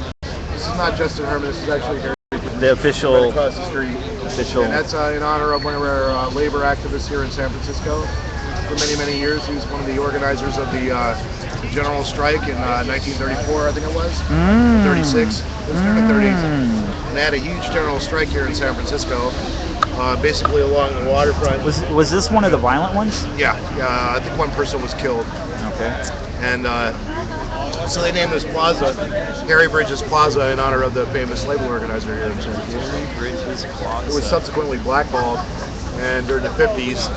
This is not Justin Herman, this is actually Harry Bridges. The official. Right across the street. Official. And that's in honor of one of our labor activists here in San Francisco. For many, many years, he was one of the organizers of the general strike in 1934, I think it was. 36. It was during the 30s. And they had a huge general strike here in San Francisco, basically along the waterfront. Was this one of the violent ones? Yeah, I think one person was killed. Okay. And so they named this plaza Harry Bridges Plaza in honor of the famous labor organizer here in San Francisco. Harry Bridges Plaza. It was subsequently blackballed, and during the 50s,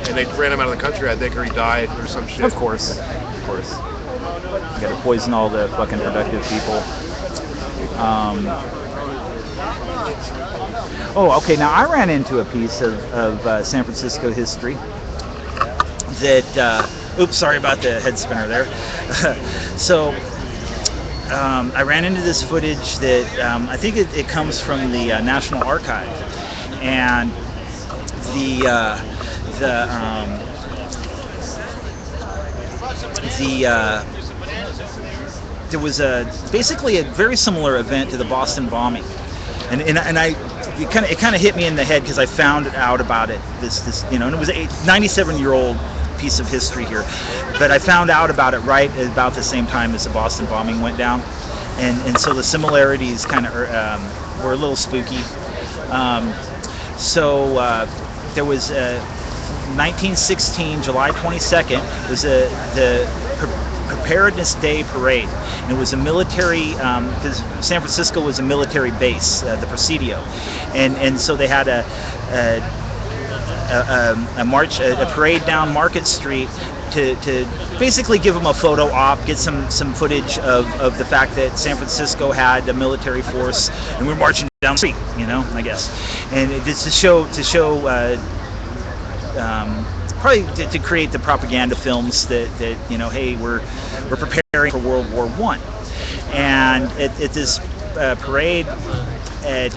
and they ran him out of the country, I think, or he died or some shit. Of course. You gotta poison all the fucking productive people. Oh, okay. Now I ran into a piece of San Francisco history that. Oops, sorry about the head spinner there. So I ran into this footage that I think it comes from the National Archive, and there was basically a very similar event to the Boston bombing, and it kind of hit me in the head because I found out about it and it was a 97-year-old piece of history here, but I found out about it right about the same time as the Boston bombing went down, and so the similarities kind of were a little spooky. There was 1916, July 22nd, was the Preparedness Day parade, and it was a military, because San Francisco was a military base, the Presidio, and so they had a parade down Market Street to basically give them a photo op, get some footage of the fact that San Francisco had a military force and we're marching down the street, I guess, and it's to show probably to create the propaganda films that hey, we're preparing for World War I. And at this parade it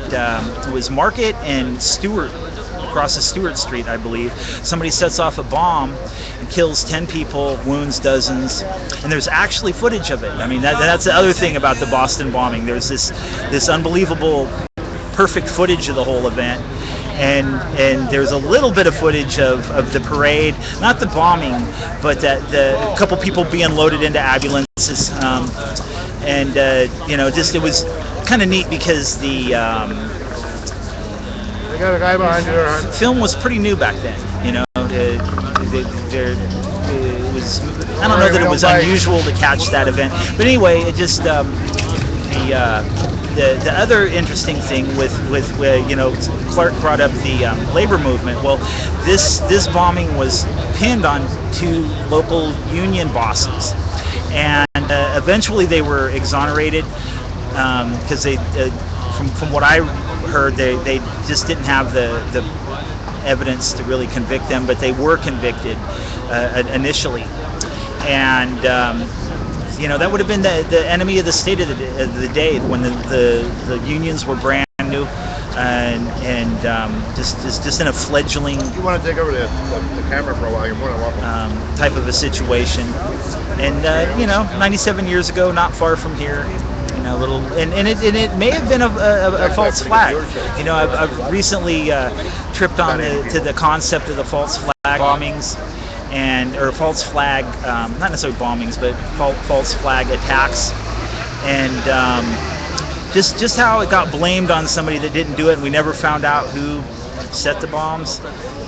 was Market and Stewart, across the Stewart Street, I believe, somebody sets off a bomb and kills 10 people, wounds dozens, and there's actually footage of it. I mean, that's the other thing about the Boston bombing. There's this unbelievable perfect footage of the whole event, and there's a little bit of footage of the parade, not the bombing, but the couple people being loaded into ambulances, just it was kind of neat because the I got a guy behind you there, hon. film was pretty new back then. It was, I don't know that it was unusual to catch that event, but anyway, it just the the other interesting thing with you know, Clark brought up the labor movement. Well, this bombing was pinned on 2 local union bosses, and eventually they were exonerated because they from what I heard, they just didn't have the evidence to really convict them, but they were convicted initially. And you know, that would have been the enemy of the state of the day when the unions were brand new and just in a fledgling. You want to take over the camera for a while? You're more than welcome. Type of a situation, and you know, 97 years ago, not far from here. You know, little, and it may have been a false flag. You know, I've recently tripped on to the concept of the false flag bombings, or false flag, not necessarily bombings, but false flag attacks, and just how it got blamed on somebody that didn't do it, and we never found out who set the bombs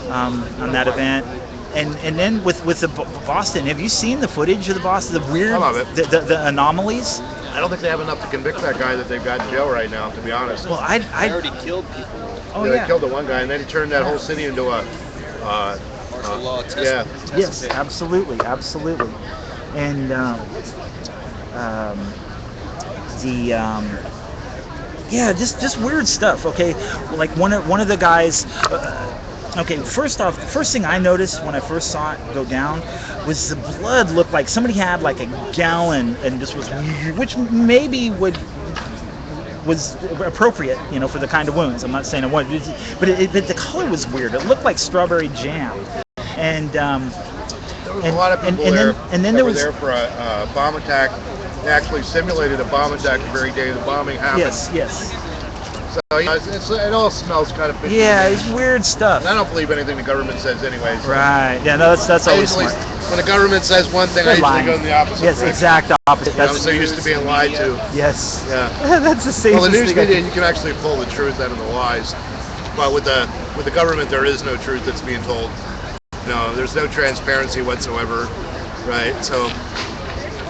on that event. And then with the Boston, have you seen the footage of the Boston? The weird, I love it. The anomalies. I don't think they have enough to convict that guy that they've got in jail right now, to be honest. Well, They already killed people. Oh They yeah. killed the one guy, and then he turned that whole city into a Martial law test. yeah. Yes, absolutely. And yeah, just weird stuff. Okay, like one of the guys. Okay, first off, the first thing I noticed when I first saw it go down was the blood looked like somebody had like a gallon, and this was, which maybe was appropriate, you know, for the kind of wounds. I'm not saying it was, but the color was weird. It looked like strawberry jam, and There was a lot of people there. and then that there were was there for a bomb attack. They actually simulated a bomb attack the very day the bombing happened. yes. So you know, it all smells kind of fishy. Yeah, to me. it's weird stuff. And I don't believe anything the government says anyways. Right. Yeah, no, that's I always usually, smart. when the government says one thing, I They're usually lying. go in the opposite Yes, direction. exact opposite. You know, I'm That's so used to being lied to. yes. Yeah. That's the same. Well, the news media, you can actually pull the truth out of the lies, but with the government, there is no truth that's being told. No, there's no transparency whatsoever, right? So,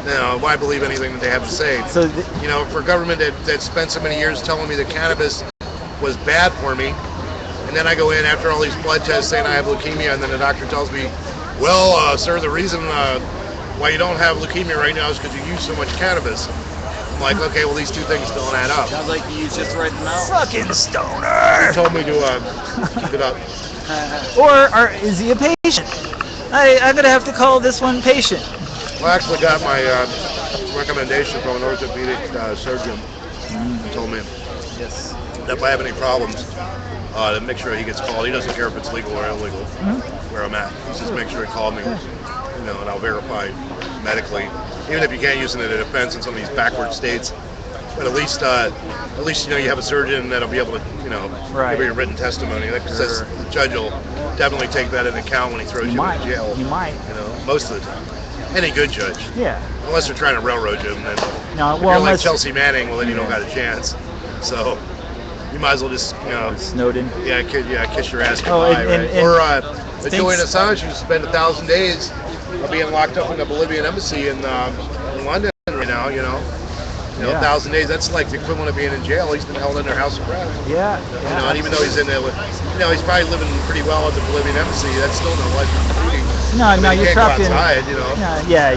you know, why believe anything that they have to say? So You know, for government that spent so many years telling me that cannabis was bad for me, and then I go in after all these blood tests saying I have leukemia, and then the doctor tells me, well, sir, the reason why you don't have leukemia right now is because you use so much cannabis. I'm like, okay, well, these two things don't add up. Sounds like you use just the right amount. fucking stoner. He told me to keep it up. Or is he a patient? I'm gonna have to call this one patient. Well, I actually got my recommendation from an orthopedic surgeon. He told me Yes. that if I have any problems, to make sure he gets called. He doesn't care if it's legal or illegal where I'm at. He says make sure he called me, you know, and I'll verify medically. Even if you can't use it in a defense in some of these backward states, but at least you know you have a surgeon that'll be able to, you know, Right. give you a written testimony. That says the judge will definitely take that into account when he throws He you might. in jail. He might. You know, most of the time. Any good judge, Yeah. unless they're trying to railroad you, and then No. if Well, you're like unless Chelsea Manning, well then you don't Yeah. got a chance. So you might as well just, you know, Snowden. kiss your ass Oh, goodbye, and- right? and Or things- Julian Assange, who spent 1,000 days being locked up in the Bolivian embassy in London right now. You know, Yeah. 1,000 days. That's like the equivalent of being in jail. He's been held under house arrest. Yeah. You know, and even though he's in there, you know, he's probably living pretty well at the Bolivian embassy. That's still no life of duty. No, I mean, no, you you're can't trapped go in. outside, you know. Yeah,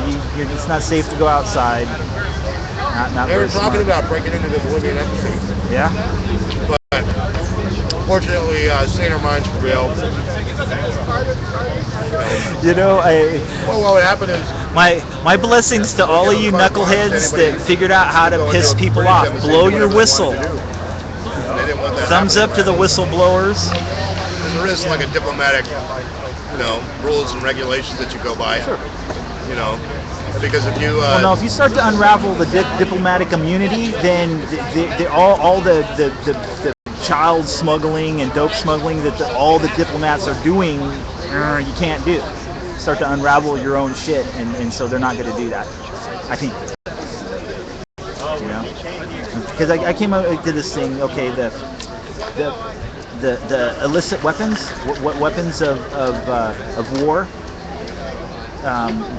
it's not safe to go outside. Not They were very talking smart. about breaking into the Bolivian embassy, Yeah. but fortunately, saner minds prevailed. You know, Well, what would happen is my blessings to all of you knuckleheads that figured out how to piss people off. Blow your whistle. They didn't want that Thumbs up to the whistleblowers. There is like a diplomatic, you know, rules and regulations that you go by. You know, because if you Well, no, if you start to unravel the diplomatic immunity, then all the child smuggling and dope smuggling that all the diplomats are doing, you can't do. Start to unravel your own shit, and so they're not going to do that. I think. You know, because I came out to this thing. Okay, the illicit weapons, what weapons of war.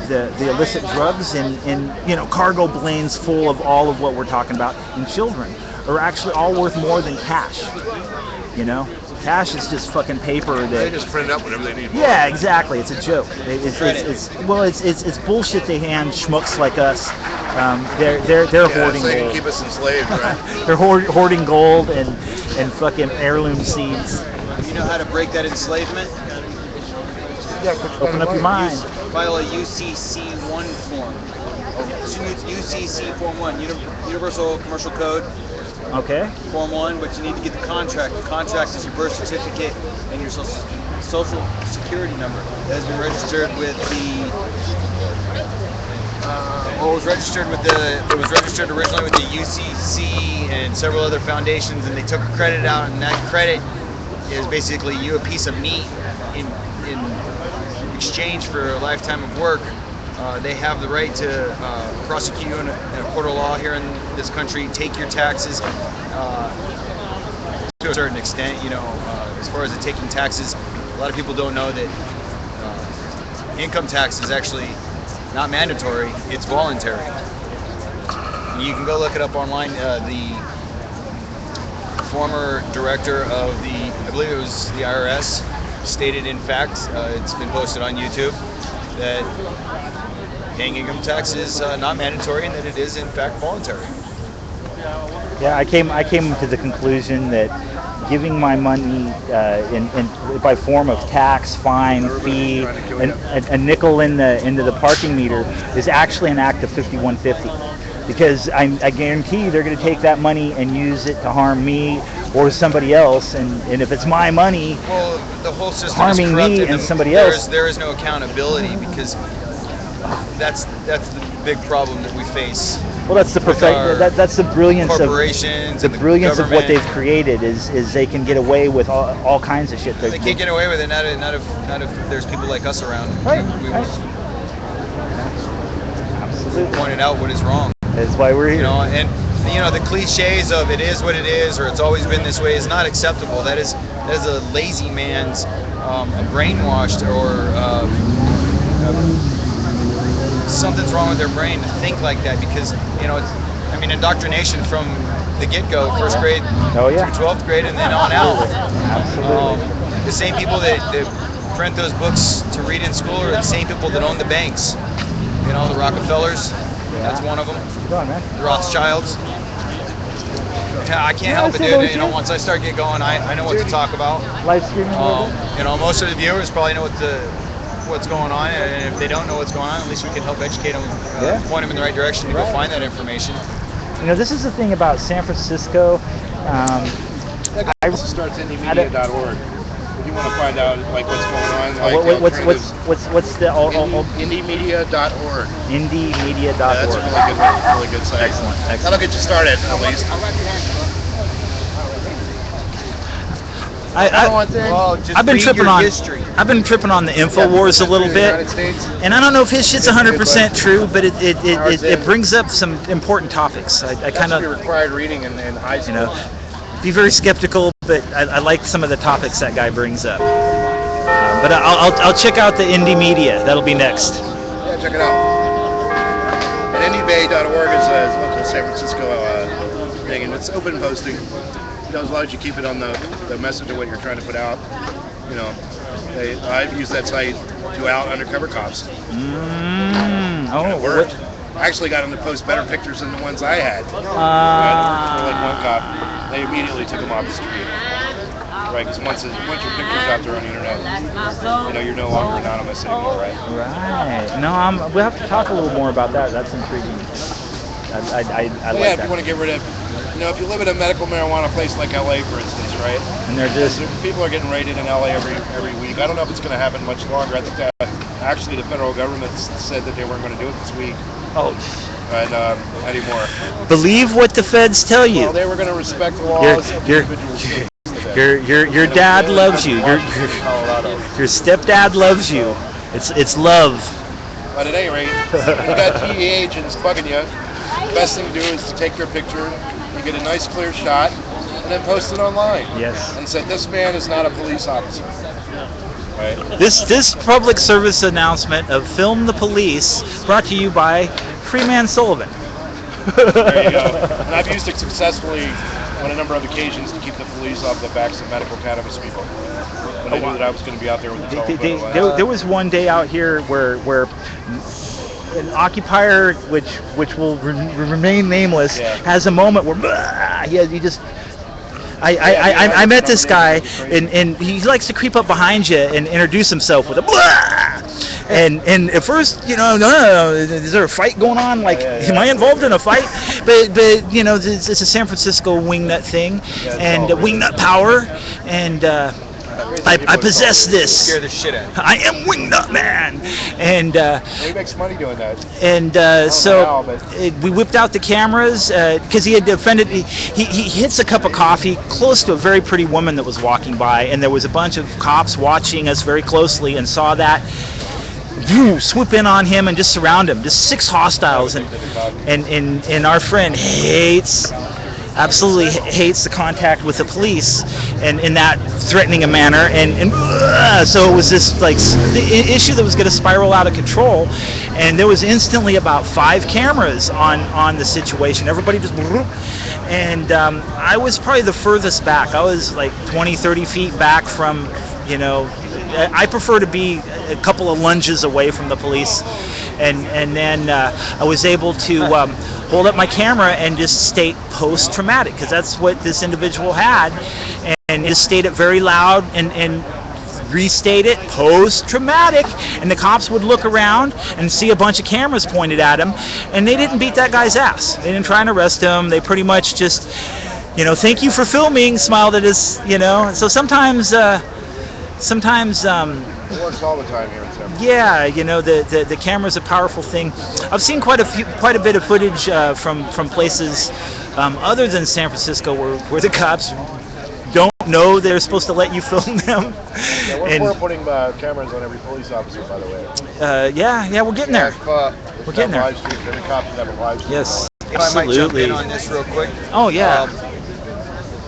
The illicit drugs and you know, cargo planes full of all of what we're talking about, and children are actually all worth more than cash. You know, cash is just fucking paper that They just print it up whenever they need more. yeah, exactly. It's a joke. It's bullshit. They hand schmucks like us. They're Yeah, hoarding so they can gold. keep us enslaved, right? They're hoarding gold and fucking heirloom seeds. You know how to break that enslavement? Open up your mind. File a UCC1 form. UCC Form 1, Universal Commercial Code, Okay. Form 1, but you need to get the contract. The contract is your birth certificate and your social security number. That has been registered with the it was registered originally with the UCC and several other foundations, and they took a credit out, and that credit is basically you a piece of meat in exchange for a lifetime of work. They have the right to prosecute you in a court of law here in this country, take your taxes to a certain extent. You know, as far as the taking taxes, a lot of people don't know that income tax is actually not mandatory, it's voluntary. You can go look it up online. The former director of I believe it was the IRS, stated in fact, it's been posted on YouTube, that paying income tax is not mandatory and that it is in fact voluntary. Yeah, I came to the conclusion that giving my money in by form of tax, fine, fee, and a nickel into the parking meter is actually an act of 5150, because I guarantee they're going to take that money and use it to harm me or somebody else, and if it's my money, well, the whole system harming is corrupted, me and somebody else. There is no accountability, because that's the big problem that we face. Well, that's the that's the brilliance corporations of and brilliance of what government. they've created is they can get away with all kinds of shit. They can't get away with it, not if there's people like us around. Right, We right. Absolutely. pointed out what is wrong. That's why we're here. You know, and the cliches of it is what it is, or it's always been this way, is not acceptable. That is a lazy man's, a brainwashed, or something's wrong with their brain to think like that, because indoctrination from the get-go, first grade Oh, yeah. through 12th grade and then on out. Absolutely. The same people that print those books to read in school are the same people that own the banks. The Rockefellers, that's one of them. Keep going, man. The Rothschilds. I can't help it, dude. Once I start get going, I know what to talk about. Live streaming. Most of the viewers probably know what's going on, and if they don't know what's going on, at least we can help educate them, point them in the right direction to go find that information. This is the thing about San Francisco. That also starts indiemedia.org. If you want to find out what's going on, what's the indiemedia.org. Indiemedia.org. Yeah, that's a really good site. Excellent. That'll get you started at least. I've been tripping on the InfoWars a little bit, and I don't know if his shit's 100% true, but it brings up some important topics. I kind of required reading in high school. Be very skeptical, but I like some of the topics that guy brings up. But I'll check out the Indie Media. That'll be next. Yeah, check it out. And indiebay.org is a local San Francisco thing, and it's open posting. As long as you keep it on the message of what you're trying to put out. I've used that site to out undercover cops. It worked. I actually got them to post better pictures than the ones I had. For one cop, they immediately took them off the street. Right, because once your picture's out there on the internet, you're no longer anonymous anymore, right? Right. No, we'll have to talk a little more about that. That's intriguing. I like that. If you want to get rid of, if you live in a medical marijuana place like LA, for instance, right? And they're just people are getting raided in LA every week. I don't know if it's going to happen much longer. I think that actually the federal government said that they weren't going to do it this week. Anymore. Believe what the feds tell you. Well, they were going to respect the laws of individual states. Your dad loves you. Your stepdad loves you. It's love. But at any rate, when you got DEA agents bugging you, the best thing to do is to take your picture, you get a nice clear shot, and then post it online. Yes. And say, this man is not a police officer. Right. This public service announcement of Film the Police brought to you by Freeman Sullivan. There you go. And I've used it successfully on a number of occasions to keep the police off the backs of medical cannabis people. When I knew that I was going to be out there with the telephone. There was one day out here where an occupier, which will remain nameless, has a moment where he just. I met this guy, and he likes to creep up behind you and introduce himself with a blah. And at first, no, is there a fight going on? Like, am I involved in a fight? But it's a San Francisco wingnut thing, and wingnut power, and I possess this. Scare the shit out of you. I am wingnut man, and He makes money doing that. and we whipped out the cameras because he had offended. He hits a cup of coffee close to a very pretty woman that was walking by, and there was a bunch of cops watching us very closely and saw that. Swoop in on him and just surround him. Just 6 hostiles, and our friend absolutely hates the contact with the police and in that threatening a manner, and so it was this the issue that was going to spiral out of control, and there was instantly about 5 cameras on the situation. Everybody just and I was probably the furthest back. I was like 20-30 feet back from, I prefer to be a couple of lunges away from the police, and then I was able to hold up my camera and just state post-traumatic, because that's what this individual had, and just state it very loud and restate it, post-traumatic, and the cops would look around and see a bunch of cameras pointed at him, and they didn't beat that guy's ass. They didn't try and arrest him. They pretty much just, thank you for filming, smiled at us, So sometimes It works all the time here in San Francisco. yeah, the camera's a powerful thing. I've seen quite a bit of footage from places other than San Francisco where the cops don't know they're supposed to let you film them. Yeah, we're putting cameras on every police officer, by the way. Yeah, we're getting there. We're getting there. Live streams, every cop should have a live stream. Yes, If I might jump absolutely. in on this real quick. Oh yeah.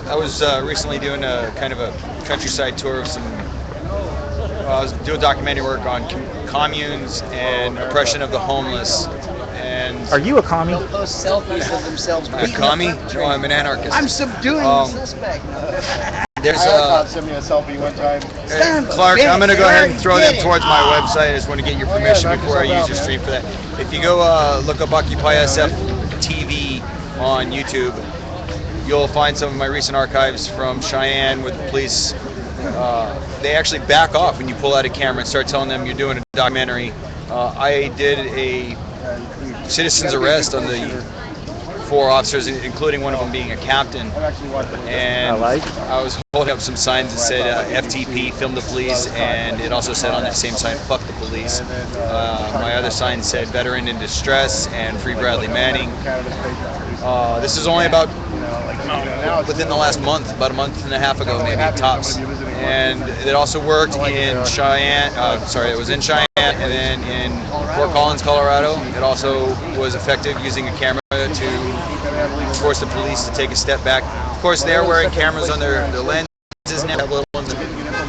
I was recently doing a kind of a countryside tour of some. I was doing documentary work on communes and oppression of the homeless. And Are you a commie? They'll post selfies of themselves. a commie? No, I'm an anarchist. I'm subduing the suspect. There's sent me a selfie one time. Clark, I'm going to go ahead and throw them towards my website. I just want to get your permission before I use your stream for that. If you go look up OccupySF TV on YouTube, you'll find some of my recent archives from Cheyenne with the police. They actually back off when you pull out a camera and start telling them you're doing a documentary. I did a citizen's arrest on the 4 officers, including one of them being a captain, and I was holding up some signs that said FTP, film the police, and it also said on that same sign, fuck the police. My other sign said veteran in distress and free Bradley Manning. This is only about within the last month, about a month and a half ago, maybe tops. And it also worked in Cheyenne. It was in Cheyenne, and then in Fort Collins, Colorado. It also was effective using a camera to force the police to take a step back. Of course, they're wearing cameras on their lenses now, little in the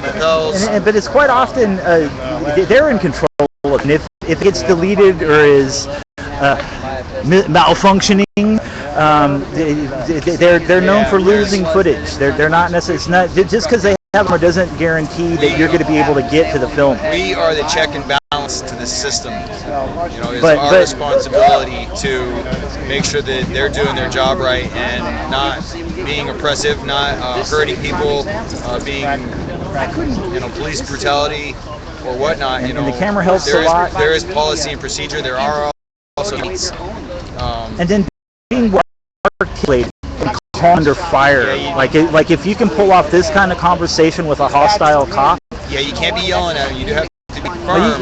lapels. But it's quite often they're in control, and if it gets deleted or is malfunctioning, they're known for losing footage. They're not necessarily. It's not just because they have them doesn't guarantee that you're going to be able to get to the film. We are the check and balance to the system. It's our responsibility to make sure that they're doing their job right and not being oppressive, not hurting people, being police brutality or whatnot. And the camera helps a lot. There is policy and procedure. There are also needs. And then being articulated and calm under fire. Like if you can pull off this kind of conversation with a hostile cop. Yeah, you can't be yelling at them. You do have to be firm.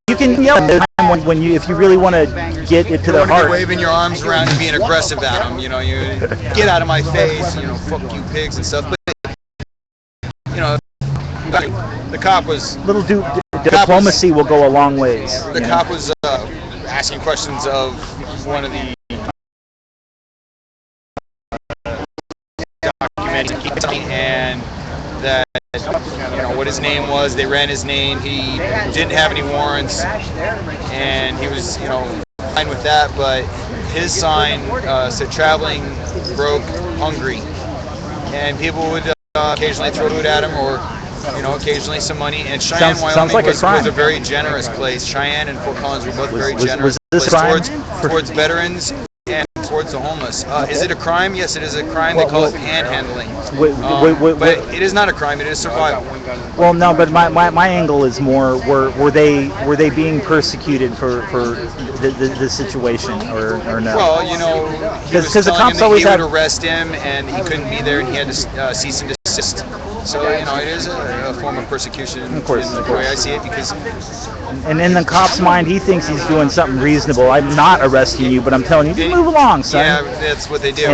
You can yell at them when if you really want to get it to their heart. You're waving your arms around and being aggressive at them. You get out of my face. Fuck you pigs and stuff. But the cop was diplomacy will go a long ways. The cop was asking questions of one of the documentary, and that what his name was. They ran his name. He didn't have any warrants, and he was fine with that. But his sign said "Traveling Broke Hungry," and people would occasionally throw food at him, or occasionally some money. And Cheyenne, Wyoming like was a a very generous place. Cheyenne and Fort Collins were both very was generous this places crime? towards veterans and towards the homeless. Is it a crime? Yes, it is a crime. They call it panhandling. But it is not a crime. It is survival. Well, no, but my angle is more were they being persecuted for the situation or no? Well, because the cops always he have would arrest him and he couldn't be there and he had to cease and desist. So it is a form of persecution in the way I see it, because. And in the cop's mind, he thinks he's doing something reasonable. I'm not arresting you, but I'm telling you to move along, son. Yeah, that's what they do.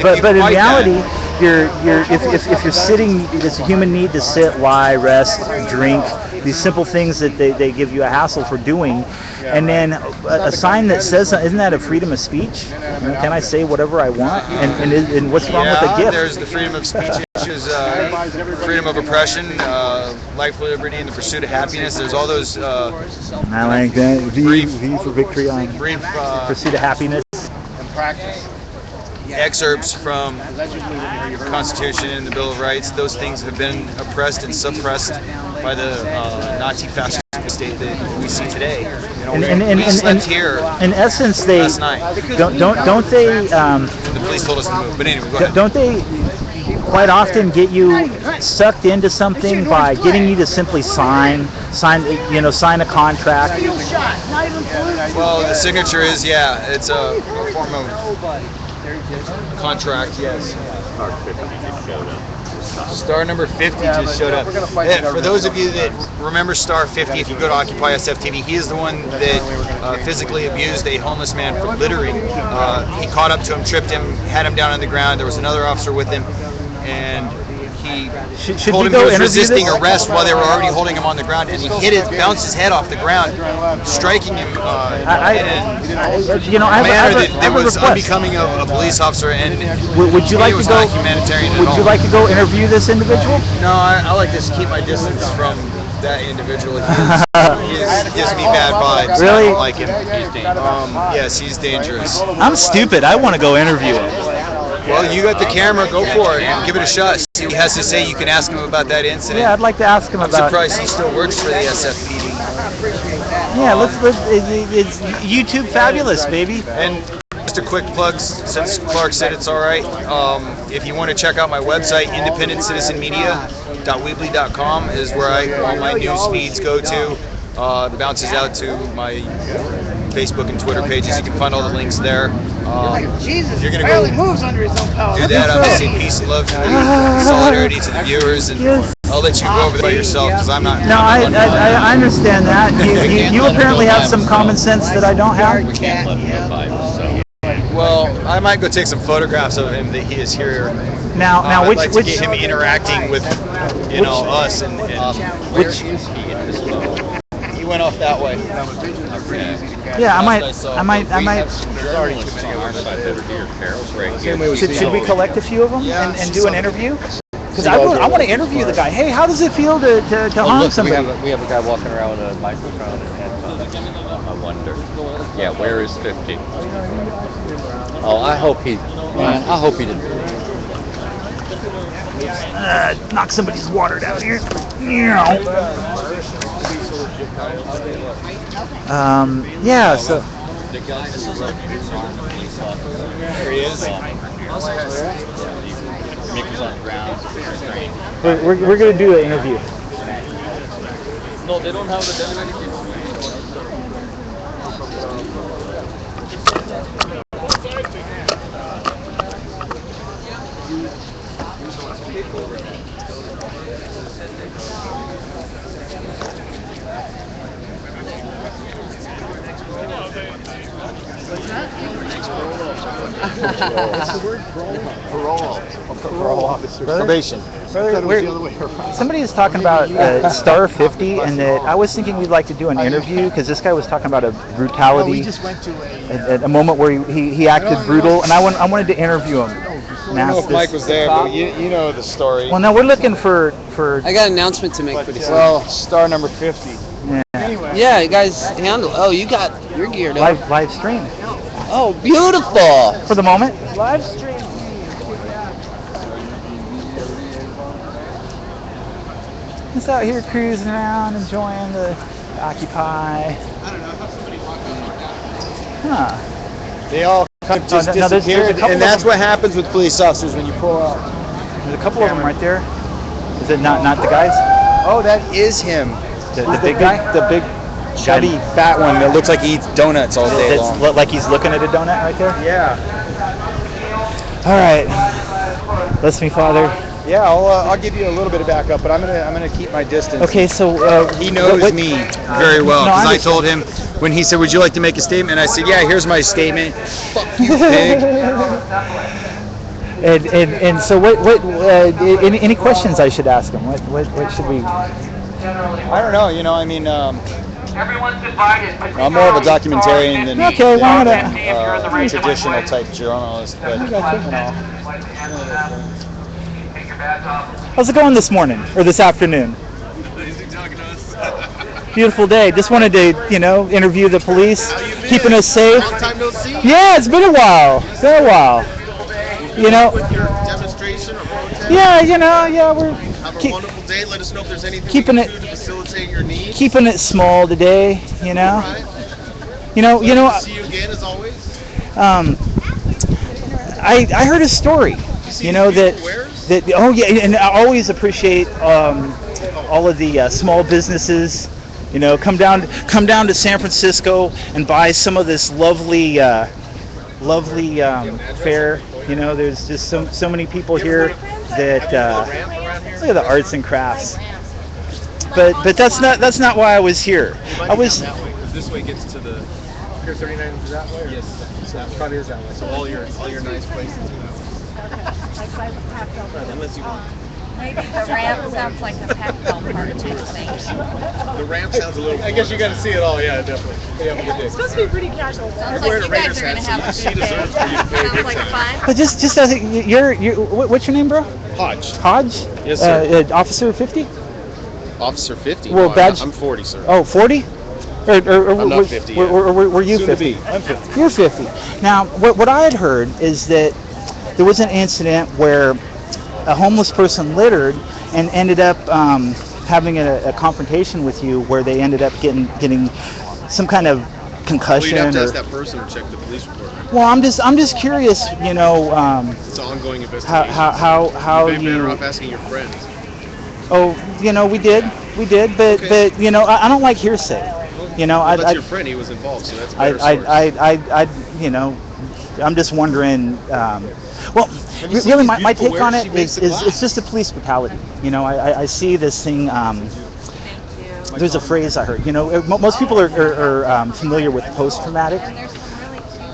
But in reality, if you're sitting, it's a human need to sit, lie, rest, drink, these simple things that they give you a hassle for doing. And then a sign that says, isn't that a freedom of speech? Can I say whatever I want? And what's wrong with the gift? There's the freedom of speech issues, freedom of oppression, life, liberty, and the pursuit of happiness. There's all those. I like that. V for victory on pursuit of happiness. And practice. Excerpts from the Constitution and the Bill of Rights. Those things have been oppressed and suppressed by the Nazi fascist state that we see today. We slept here. In essence, they last night. Don't they? The police told us to move. But anyway, go ahead. Don't they quite often get you sucked into something by getting you to simply sign a contract? Well, the signature is, it's a form of contract, yes. Star number 50 just showed up. For those of you that remember Star 50, if you go to OccupySF TV, he is the one that physically abused a homeless man for littering. He caught up to him, tripped him, had him down on the ground. There was another officer with him, and he told him he was resisting arrest while they were already holding him on the ground, and he bounced his head off the ground, striking him in a manner that was unbecoming of a police officer, and would you like to go? Would you like to go interview this individual? No, I like to keep my distance from that individual. He gives me bad vibes. Really? I don't like him. He's dangerous. Yes, he's dangerous. I'm stupid. I want to go interview him. Well, you got the camera. Go for it. Give it a shot. See what he has to say. You can ask him about that incident. Yeah, I'd like to ask him about. I'm surprised he still works for the SFPD. Yeah, let's. It's YouTube fabulous, baby. And just a quick plug, since Clark said it's all right. If you want to check out my website, independentcitizenmedia.weebly.com is where all my news feeds go to. It bounces out to my Facebook and Twitter pages. You can find all the links there. Jesus, you're gonna barely go moves under his own power. do that. I'm gonna say peace and love to the solidarity to the viewers, and I'll let you go over there by yourself because I'm not. No, I understand that. You apparently have some common sense that I don't have. Well, I might go take some photographs of him that he is here. Now, I'd like to get him interacting with, us and which. He went off that way. Yeah, I might. Should we collect a few of them and do an interview? Because I want to interview the guy. Hey, how does it feel to harm somebody? We have a guy walking around with a microphone and headphones. I wonder. Yeah, where is 50? Oh, I hope he didn't. Knock somebody's water down here. Yeah, so. There he is. We're going to do an interview. No, they don't have the delivery. Parole officer. Probation. Somebody is talking about Star 50, and that I was thinking we'd like to do an interview because this guy was talking about a brutality at a moment where he acted brutal, and I wanted to interview him. I don't know if Mike was there, but you know the story. Well, no, we're looking for. I got an announcement to make pretty soon. Well, star number 50. Yeah, you guys handle. Oh, you got your geared up. Live stream. Oh, beautiful. for the moment. Live stream. Just out here cruising around, enjoying the Occupy. Huh. They all kind of just there's a disappeared, couple and of that's them. what happens with police officers when you pull out. There's a couple of them right there. Is it not the guys? Oh, that is him. The big guy? The big, chubby, fat one that looks like he eats donuts all day long. Like he's looking at a donut right there? Yeah. All right. Bless me, Father. Yeah, I'll give you a little bit of backup, but I'm gonna keep my distance. Okay, so He knows me very well No, because I understand. told him when he said, "Would you like to make a statement?" I said, "Yeah, here's my statement." Fuck you, pig. And so what any questions I should ask him? What should we? I don't know. I mean, I'm more of a documentarian than Okay, well, a traditional type journalist, but How's it going this morning or this afternoon? Beautiful day. Just wanted to, interview the police, keeping us safe. Long time no see. Yeah, it's been a while. With your demonstration or protest. Yeah, we're Have a wonderful day. Let us know if there's anything keeping we can it- do to facilitate your needs. keeping it small today. Right. See you again as always. I heard a story. And I always appreciate all of the small businesses. Come down to San Francisco and buy some of this lovely fare. There's just so many people here that look at the arts and crafts. But that's not why I was here. I was. This way gets to the. Pier 39 is that way? Yes. So that probably is that way. So all your nice places. Unless you want. Maybe the ramp sounds like a Pac-Man part of things. The ramp sounds a little. I guess you got to see it all. Yeah, definitely. You have a good day. It's supposed to be pretty casual. Sounds We're like wearing you a guys Raiders are going to hat, have a so good she deserves for you to pay a Sounds big like time. fun. But just as you're what's your name, bro? Hodge. Hodge? Yes, sir. Officer 50? Officer 50. Well, No, badge- I'm 40, sir. Oh, 40? Or I'm not 50 yet. were you Soon to 50? be. I'm 50. You're 50. Now, what I had heard is that there was an incident where a homeless person littered and ended up having a confrontation with you, where they ended up getting some kind of Well, concussion. you'd have to or, ask that person or check the police report. well, I'm just curious, It's an ongoing investigation. how You'd be better you. off asking your friends. Oh, we did, but Okay. I don't like hearsay. Well, that's your friend. He was involved, so that's a better source. I'm just wondering. Well, you seen really, these my beautiful take on wares it she makes is of glass? it's just a police brutality. I see this thing. There's a phrase I heard. Most people are familiar with post-traumatic.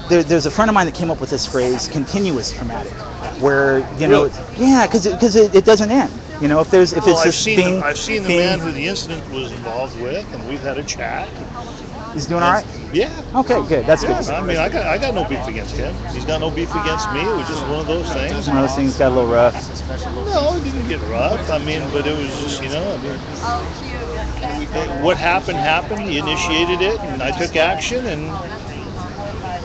There's a friend of mine that came up with this phrase, continuous traumatic, where Really? yeah, because it doesn't end. If it's I've this seen thing, I've seen the man who the incident was involved with, and we've had a chat. He's doing all right. Yeah. Okay, good. That's Yeah, good. I mean, I got no beef against him. He's got no beef against me. It was just one of those things. One of those things got a little rough. No, it didn't get rough. I mean, but it was just, what happened. He initiated it, and I took action, and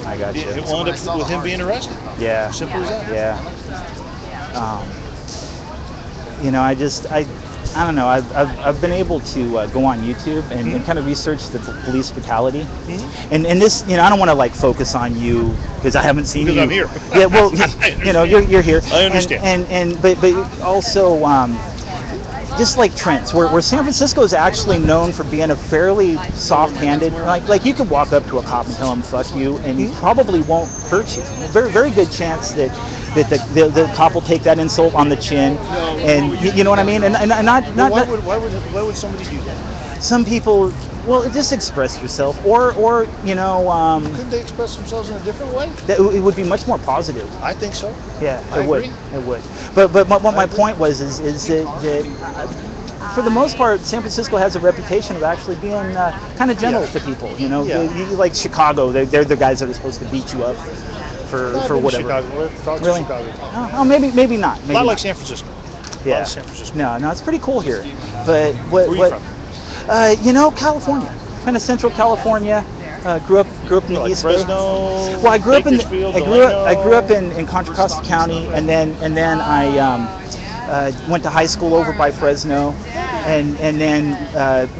I got you. it wound up with him being arrested. Yeah. Simple as that. Yeah. I don't know. I've been able to go on YouTube and kind of research the police brutality, and this, I don't want to like focus on you because I haven't seen Because you. I'm here. Yeah, well, you're here. I understand. But also just like Trent's, where San Francisco is actually known for being a fairly soft-handed, like you could walk up to a cop and tell him "fuck you," and he probably won't hurt you. Very very good chance that the cop will take that insult on the chin, and you know what I mean. And not Why would somebody do that? some people. Well, just express yourself, or Couldn't they express themselves in a different way? that it would be much more positive. I think so. Yeah, I it would. agree. It would. But what my point was is that for the most part, San Francisco has a reputation of actually being kind of gentle to people. Yeah. Like Chicago, they're the guys that are supposed to beat you up for whatever. Chicago. We're talking Really? Chicago. Oh, maybe not. Maybe Not not. like San Francisco. Yeah. San Francisco. No, it's pretty cool here. But what? Where are you from? California, kind of central California, Grew up in the Like East Bay. Fresno. Well, I grew up in Bakersfield, I grew up in Contra Costa County, and then I went to high school over by Fresno, and then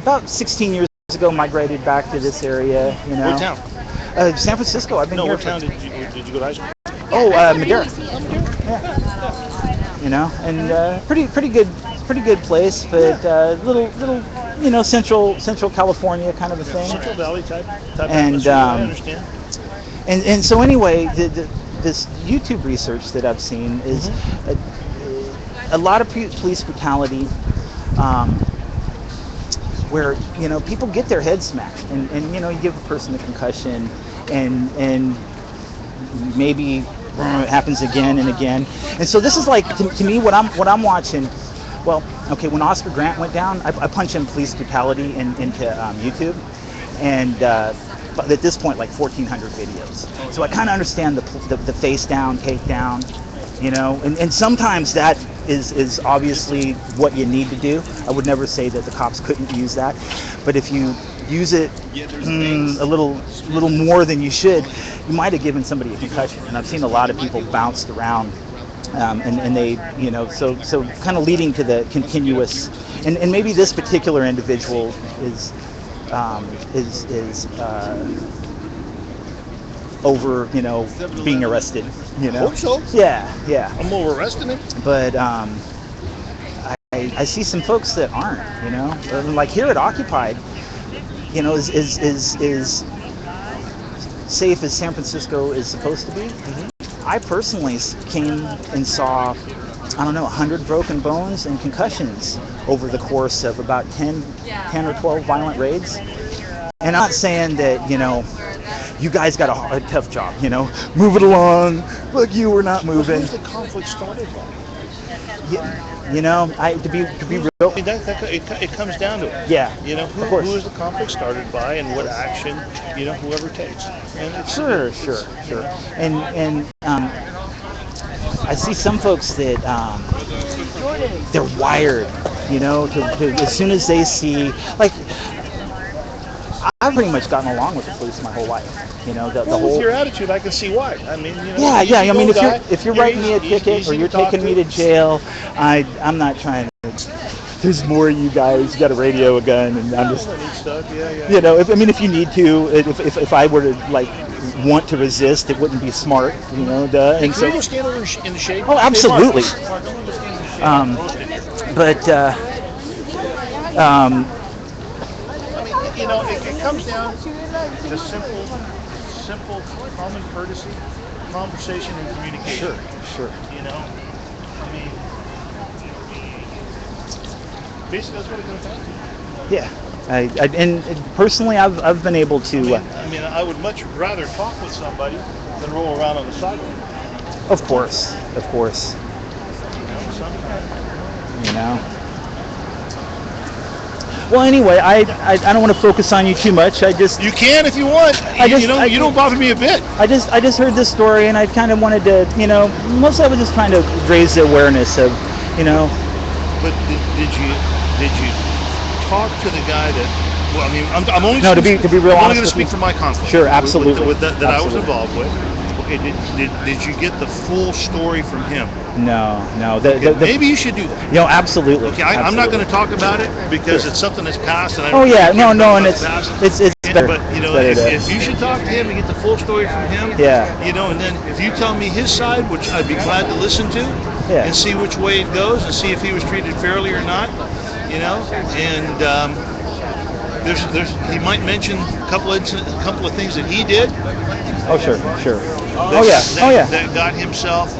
about 16 years ago migrated back to this area. You know. What town? San Francisco. I've been No, here. what town did you go to high school? Oh, Madera. Yeah. You know, and pretty good place, but little central California kind of a thing. Central Valley type And atmosphere, I understand. and so anyway, this YouTube research that I've seen is a lot of police brutality, where people get their heads smacked, and you give a person a concussion, and maybe it happens again and again. And so this is like to me what I'm watching. Well, okay, when Oscar Grant went down, I punched in police brutality into YouTube, and but at this point, like 1,400 videos. So I kind of understand the face down, take down, and sometimes that is obviously what you need to do. I would never say that the cops couldn't use that, but if you use it a little more than you should, you might have given somebody a concussion. And I've seen a lot of people bounced around, and they, so kind of leading to the continuous, and maybe this particular individual is over, being arrested. Hope so. Yeah. I'm over arresting him. But I see some folks that aren't, like here at Occupied, is safe as San Francisco is supposed to be. I personally came and saw, 100 broken bones and concussions over the course of about 10 or 12 violent raids. And I'm not saying that, you guys got a tough job, move it along. Look, you were not moving. Who's the conflict started by? To be real. I mean, it comes down to it. Yeah. Who is the conflict started by, and what action, whoever takes. And it's, Sure. And I see some folks that they're wired, to as soon as they see, like, I've pretty much gotten along with the police my whole life. The whole. With your attitude, I can see why. I mean, Yeah. I mean, if you're writing me a ticket or you're taking me to jail, I'm not trying to. There's more of you guys. You got a radio, a gun, and I'm just. If you need to, if I were to want to resist, it wouldn't be smart. And so. Can you stand over in the shade? Oh, absolutely. It comes down to simple, common courtesy, conversation, and communication. Sure. I mean, basically that's what it comes down to. Yeah. And personally, I've been able to. I would much rather talk with somebody than roll around on the sidewalk. Of course. Well, anyway, I don't want to focus on you too much. You can if you want. You don't bother me a bit. I just heard this story, and I kind of wanted to, mostly I was just trying to raise the awareness of, But did you talk to the guy that? Well, I mean, I'm only. No, to be real honest. I'm only going to speak from my conflict. Sure, absolutely. With that I was involved with. Okay, did you get the full story from him? No. Maybe you should do that. Absolutely. Okay, I'm not going to talk about it because it's something that's passed. And and it's better. But if you should talk to him and get the full story from him, and then if you tell me his side, which I'd be glad to listen to, and see which way it goes, and see if he was treated fairly or not, and he might mention a couple of things that he did. Oh, sure. That got himself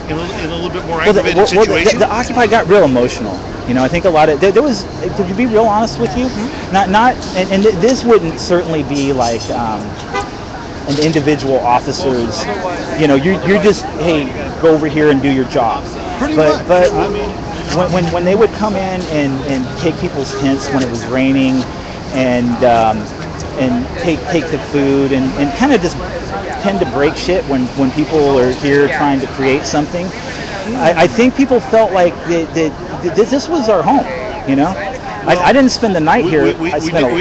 in a little bit more aggravated situation. The Occupy got real emotional. I think a lot of there was. To be real honest with you, and this wouldn't certainly be like an individual officer's. You're just, hey, go over here and do your job. But when they would come in and take people's tents when it was raining, and take the food and kind of just tend to break shit when people are here trying to create something. I think people felt like that this was our home. I didn't spend the night here. We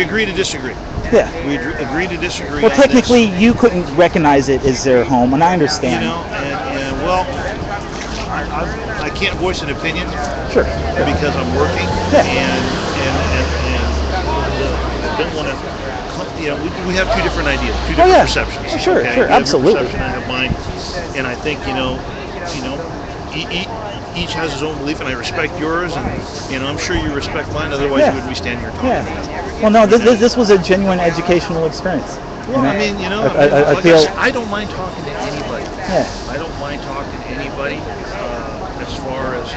agree to disagree. Yeah. We agree to disagree. Well, on technically, this. you couldn't recognize it as their home, and I understand. You know, and well, I can't voice an opinion. Sure. Because I'm working. Yeah. And I don't want to. You know, we have two different ideas, two different perceptions. Oh, sure, okay? sure, You have your absolutely. perception, I have mine, and I think each has his own belief, and I respect yours, and I'm sure you respect mine. Otherwise, you wouldn't be standing here talking. Yeah. Well, no, this was a genuine educational experience. Well, I mean, I feel. I don't mind talking to anybody. Yeah. I don't mind talking to anybody as far as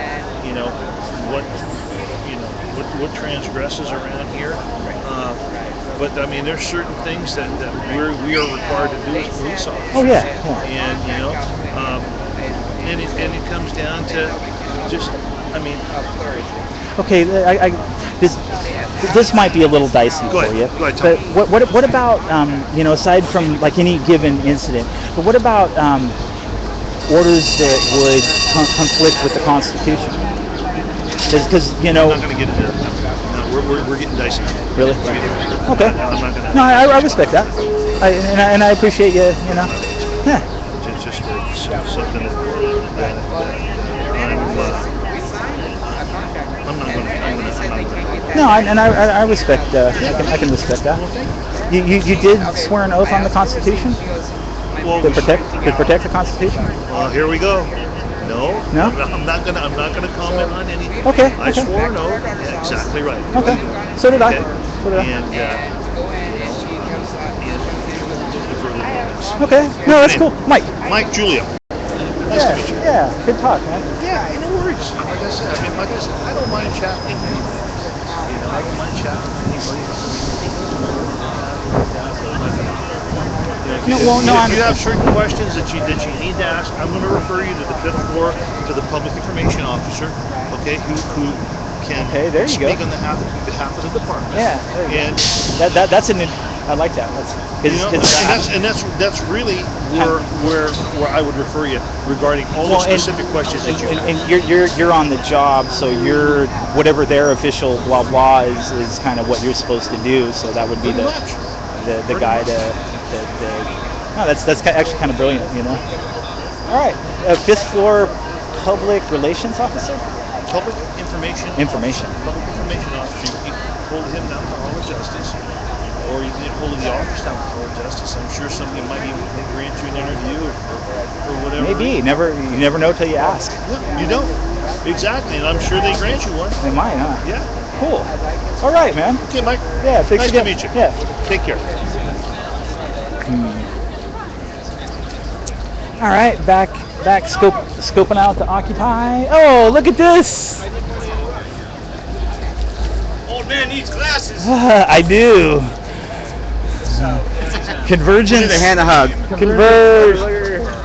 what transgresses around here. But I mean, there's certain things that we are required to do as police officers. Oh yeah. And and it comes down to just, I mean. Okay, this might be a little dicey for you. Go ahead, but what about aside from like any given incident, but what about orders that would conflict with the Constitution? Because I'm not going to get into that. No, we're getting dicey. Really? Okay. I'm not going to. No, I respect that. And I appreciate you. Yeah. It's just something that I'm not going to. No, I respect. I can respect that. You did swear an oath on the Constitution to protect the Constitution. Well, here we go. No. I'm not gonna comment on anything. Okay. I swore an oath. Yeah, exactly right. Okay. So did I. And okay. No, that's cool. Mike Julia. Nice to meet you. Yeah. Good talk, man. Yeah, no worries. Like I said, I don't mind chatting with anybody. I don't mind chatting with anybody. If you have certain questions that you need to ask, I'm going to refer you to the 5th floor to the public information officer, okay, who can speak on behalf of the department. Yeah, and that's I like that. That's really where I would refer you regarding all the specific questions that you have. And you're on the job, so you're whatever their official blah blah is kind of what you're supposed to do. So that would be the guy no, that's actually kind of brilliant, All right, 5th floor public relations officer. Public information. Public information officer. You can hold him down for Hall of Justice, or you can get hold of the office down for Hall of Justice. I'm sure somebody might even grant you an interview or whatever. Maybe. You never know till you ask. Yeah, you don't. Exactly, and I'm sure they grant you one. They might, huh? Yeah. Cool. All right, man. Okay, Mike. Yeah. Nice to meet you. Yeah. Take care. All right, back scoping out the Occupy. Oh, look at this. Old man needs glasses. I do. Convergence. Give a hand a hug. Converge.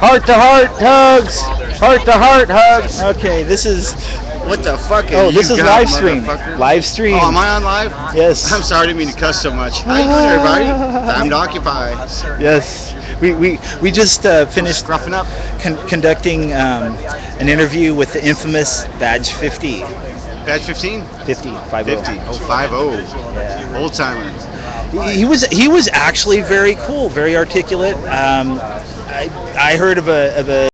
Heart to heart hugs. Heart to heart hugs. Okay, this is. What the fuck? This is live stream. Live stream. Oh, am I on live? Yes. I'm sorry, I didn't mean to cuss so much. How you doing, everybody? Time to occupy. Yes. We just finished scruffing up, conducting an interview with the infamous Badge 50. Badge 15? 50. 50. Oh, 50. Yeah. Old timer. He was actually very cool, very articulate. I heard of a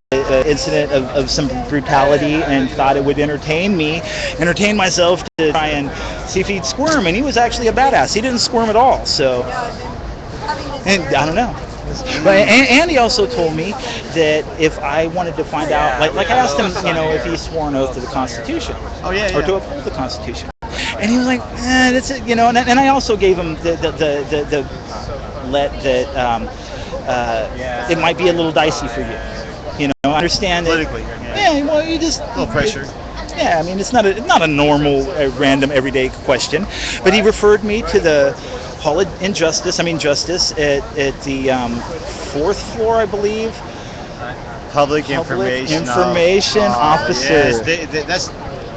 incident of some brutality and thought it would entertain myself to try and see if he'd squirm, and he was actually a badass. He didn't squirm at all. So, and I don't know. But and he also told me that if I wanted to find out, like I asked him, if he swore an oath to the Constitution, or to uphold the Constitution, and he was like, that's it, and I also gave him the it might be a little dicey for you, I understand politically. Yeah, well, you just a little pressure. Yeah, I mean, it's not a normal, random, everyday question, but he referred me to the Hall of Justice at the 4th floor, I believe. Public information officer. Yes, that's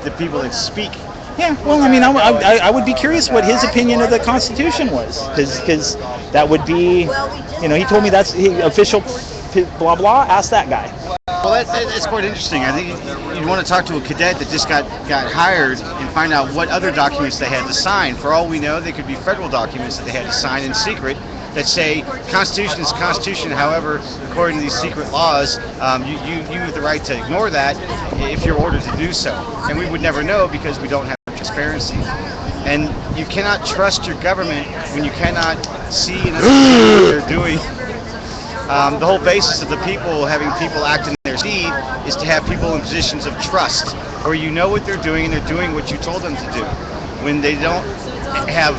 the people that speak. Yeah, well, I mean, I would be curious what his opinion of the Constitution was, because that would be, he told me that's official, blah blah. Ask that guy. Well, that's quite interesting. I think you'd want to talk to a cadet that just got hired and find out what other documents they had to sign. For all we know, they could be federal documents that they had to sign in secret that say Constitution is Constitution. However, according to these secret laws, you have the right to ignore that if you're ordered to do so. And we would never know because we don't have transparency. And you cannot trust your government when you cannot see and understand what they're doing. The whole basis of the people having people act in their stead is to have people in positions of trust, where you know what they're doing and they're doing what you told them to do. When they don't have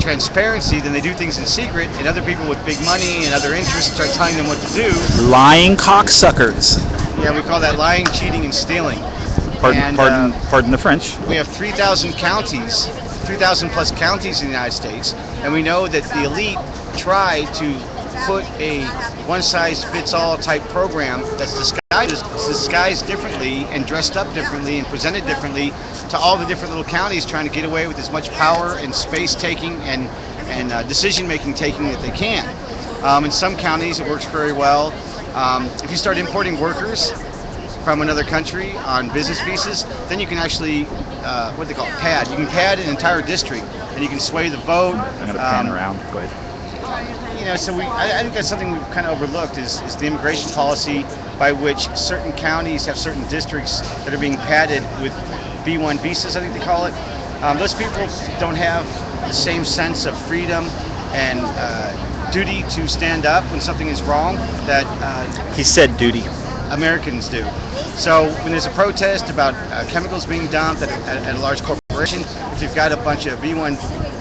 transparency, then they do things in secret, and other people with big money and other interests start telling them what to do. Lying cocksuckers. Yeah, we call that lying, cheating, and stealing. Pardon the French. We have 3,000 counties, 3,000 plus counties in the United States, and we know that the elite try to put a one-size-fits-all type program that's disguised differently and dressed up differently and presented differently to all the different little counties, trying to get away with as much power and space-taking and decision-making taking that they can. In some counties, it works very well. If you start importing workers from another country on business visas, then you can actually, what they call pad. You can pad an entire district, and you can sway the vote. I'm going to pan around. Go ahead. You know, so I think that's something we've kind of overlooked is the immigration policy by which certain counties have certain districts that are being padded with B1 visas, I think they call it. Those people don't have the same sense of freedom and duty to stand up when something is wrong that he said duty. Americans do. So when there's a protest about chemicals being dumped at a large corporation, if you've got a bunch of B1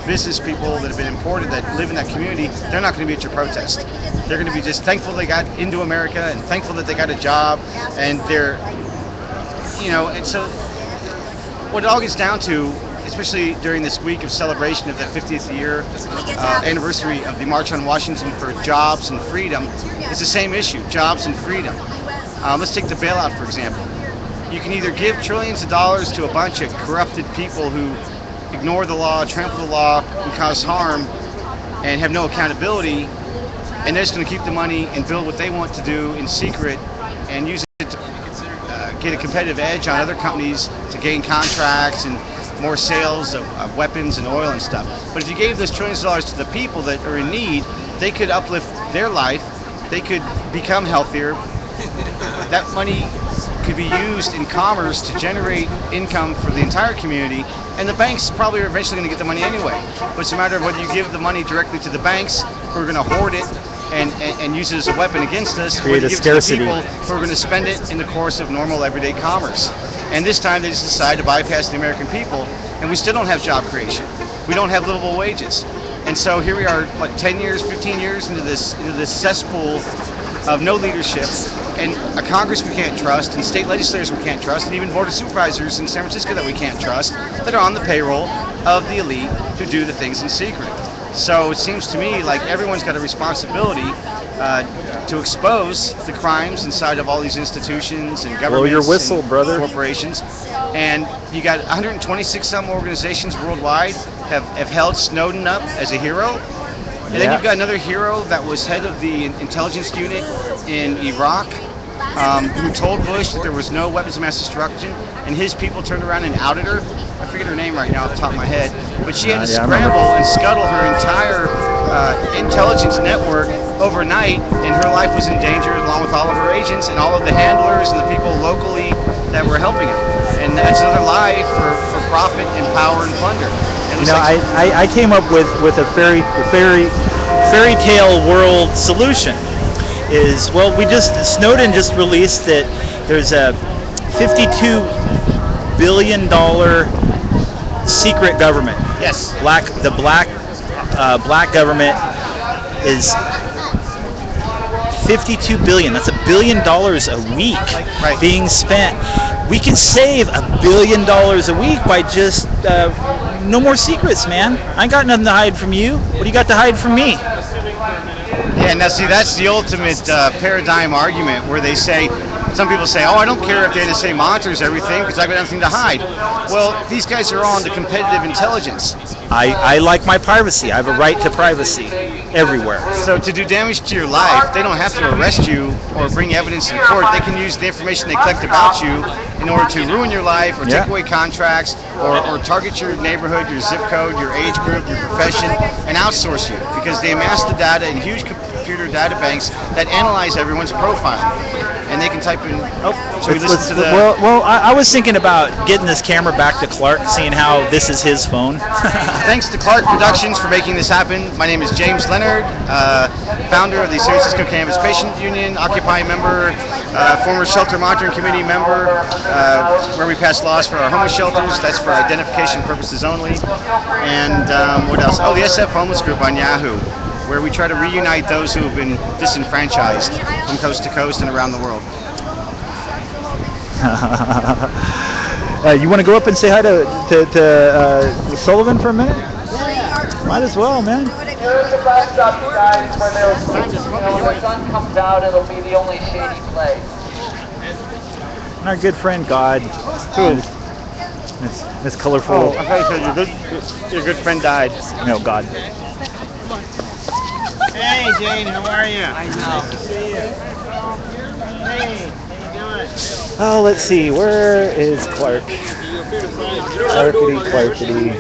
business people that have been imported that live in that community, they're not going to be at your protest. They're going to be just thankful they got into America and thankful that they got a job, and they're, you know, and so what it all gets down to, especially during this week of celebration of the 50th year anniversary of the March on Washington for Jobs and Freedom, it's the same issue, jobs and freedom. Let's take the bailout, for example. You can either give trillions of dollars to a bunch of corrupted people who ignore the law, trample the law, and cause harm, and have no accountability, and they're just going to keep the money and build what they want to do in secret and use it to get a competitive edge on other companies to gain contracts and more sales of weapons and oil and stuff. But if you gave those trillions of dollars to the people that are in need, they could uplift their life, they could become healthier. That money could be used in commerce to generate income for the entire community, and the banks probably are eventually going to get the money anyway. But it's a matter of whether you give the money directly to the banks who are going to hoard it and use it as a weapon against us, or you give it to the people who are going to spend it in the course of normal everyday commerce. And this time they just decide to bypass the American people, and we still don't have job creation. We don't have livable wages. And so here we are, what, 10 years, 15 years into this cesspool of no leadership, and a Congress we can't trust, and state legislators we can't trust, and even Board of Supervisors in San Francisco that we can't trust, that are on the payroll of the elite who do the things in secret. So it seems to me like everyone's got a responsibility to expose the crimes inside of all these institutions and governments. Blow your whistle, and brother. Corporations. And you got 126 some organizations worldwide have held Snowden up as a hero. And then you've got another hero that was head of the intelligence unit in Iraq, who told Bush that there was no weapons of mass destruction, and his people turned around and outed her. I forget her name right now off the top of my head, but she had to scramble and scuttle her entire intelligence network overnight, and her life was in danger along with all of her agents and all of the handlers and the people locally that were helping her. And that's another lie for profit and power and plunder. You know, I came up with a fairy tale world solution. Is, well, Snowden just released that there's a $52 billion secret government. Yes. The black government is 52 billion. That's $1 billion a week being spent. We can save $1 billion a week by just no more secrets, man. I ain't got nothing to hide from you. What do you got to hide from me? Yeah, now see, that's the ultimate paradigm argument where they say, some people say, oh, I don't care if the NSA monitors everything because I've got nothing to hide. Well, these guys are on the competitive intelligence. I like my privacy. I have a right to privacy. everywhere. So to do damage to your life, they don't have to arrest you or bring evidence in court. They can use the information they collect about you in order to ruin your life or take away contracts or target your neighborhood, your zip code, your age group, your profession, and outsource you because they amass the data in huge computer data banks that analyze everyone's profile. And they can type in, so we listen to the... Well, I was thinking about getting this camera back to Clark, seeing how this is his phone. Thanks to Clark Productions for making this happen. My name is James Leonard, founder of the San Francisco Cannabis Patient Union, Occupy member, former Shelter Monitoring Committee member, where we pass laws for our homeless shelters. That's for identification purposes only. And what else? Oh, the SF Homeless Group on Yahoo, where we try to reunite those who have been disenfranchised from coast to coast and around the world. You want to go up and say hi to Sullivan for a minute? Might as well, man. Here's the backdrop, you guys, where when the sun comes out, it'll be the only shady place. And our good friend God. It's colorful. Oh, I thought you said your good friend died. No, God. Hey, Jane, how are you? I know. Good to see you. Hey, how you doing? Oh, let's see. Where is Clark? Clarkity.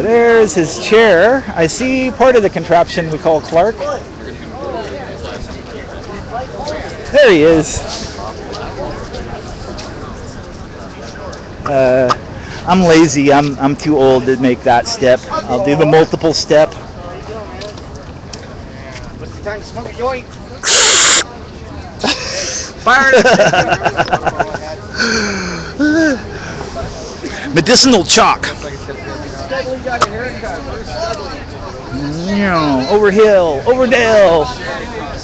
There's his chair. I see part of the contraption we call Clark. There he is. I'm lazy. I'm too old to make that step. I'll do the multiple step. What's the time to smoke a joint? Fired. Medicinal chalk. Over hill, over dale.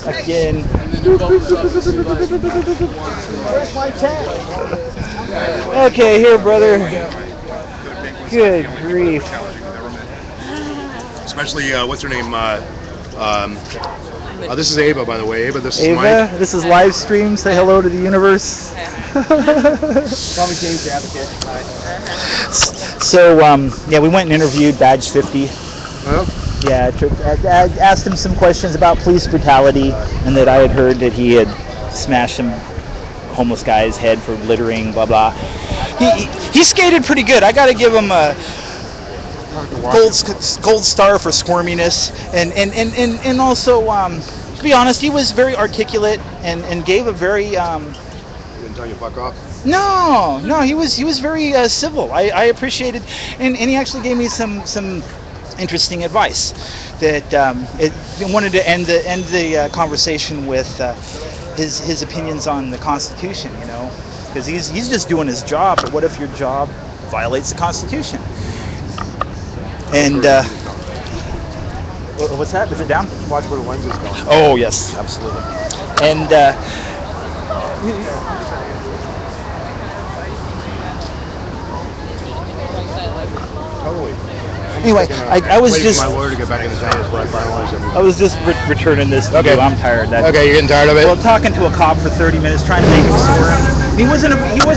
Again. Where's my tent? Okay, here, brother. Good grief. Especially, what's her name? This is Ava, by the way. Ava, this is Ava, Mike. this is live stream. Say hello to the universe. Call me James Advocate. So, yeah, we went and interviewed Badge 50. Well, Yeah, I asked him some questions about police brutality, and that I had heard that he had smashed some homeless guy's head for littering, blah blah. He skated pretty good. I got to give him a gold star for squirminess, and also, to be honest, he was very articulate and gave a very. He didn't tell you to fuck off? No, he was very civil. I appreciated, and he actually gave me some interesting advice. That wanted to end the conversation with his opinions on the Constitution. You know, because he's just doing his job. But what if your job violates the Constitution? And what's that? Is it down? Watch where the lens is going. Oh yes, absolutely. And Totally. anyway, I was waiting just for my lawyer to get back in his hands before I finalize everything. I was just returning this to Okay. you. I'm tired. Okay, you're getting tired of it? Well, talking to a cop for 30 minutes, trying to make him swear. He was good. He really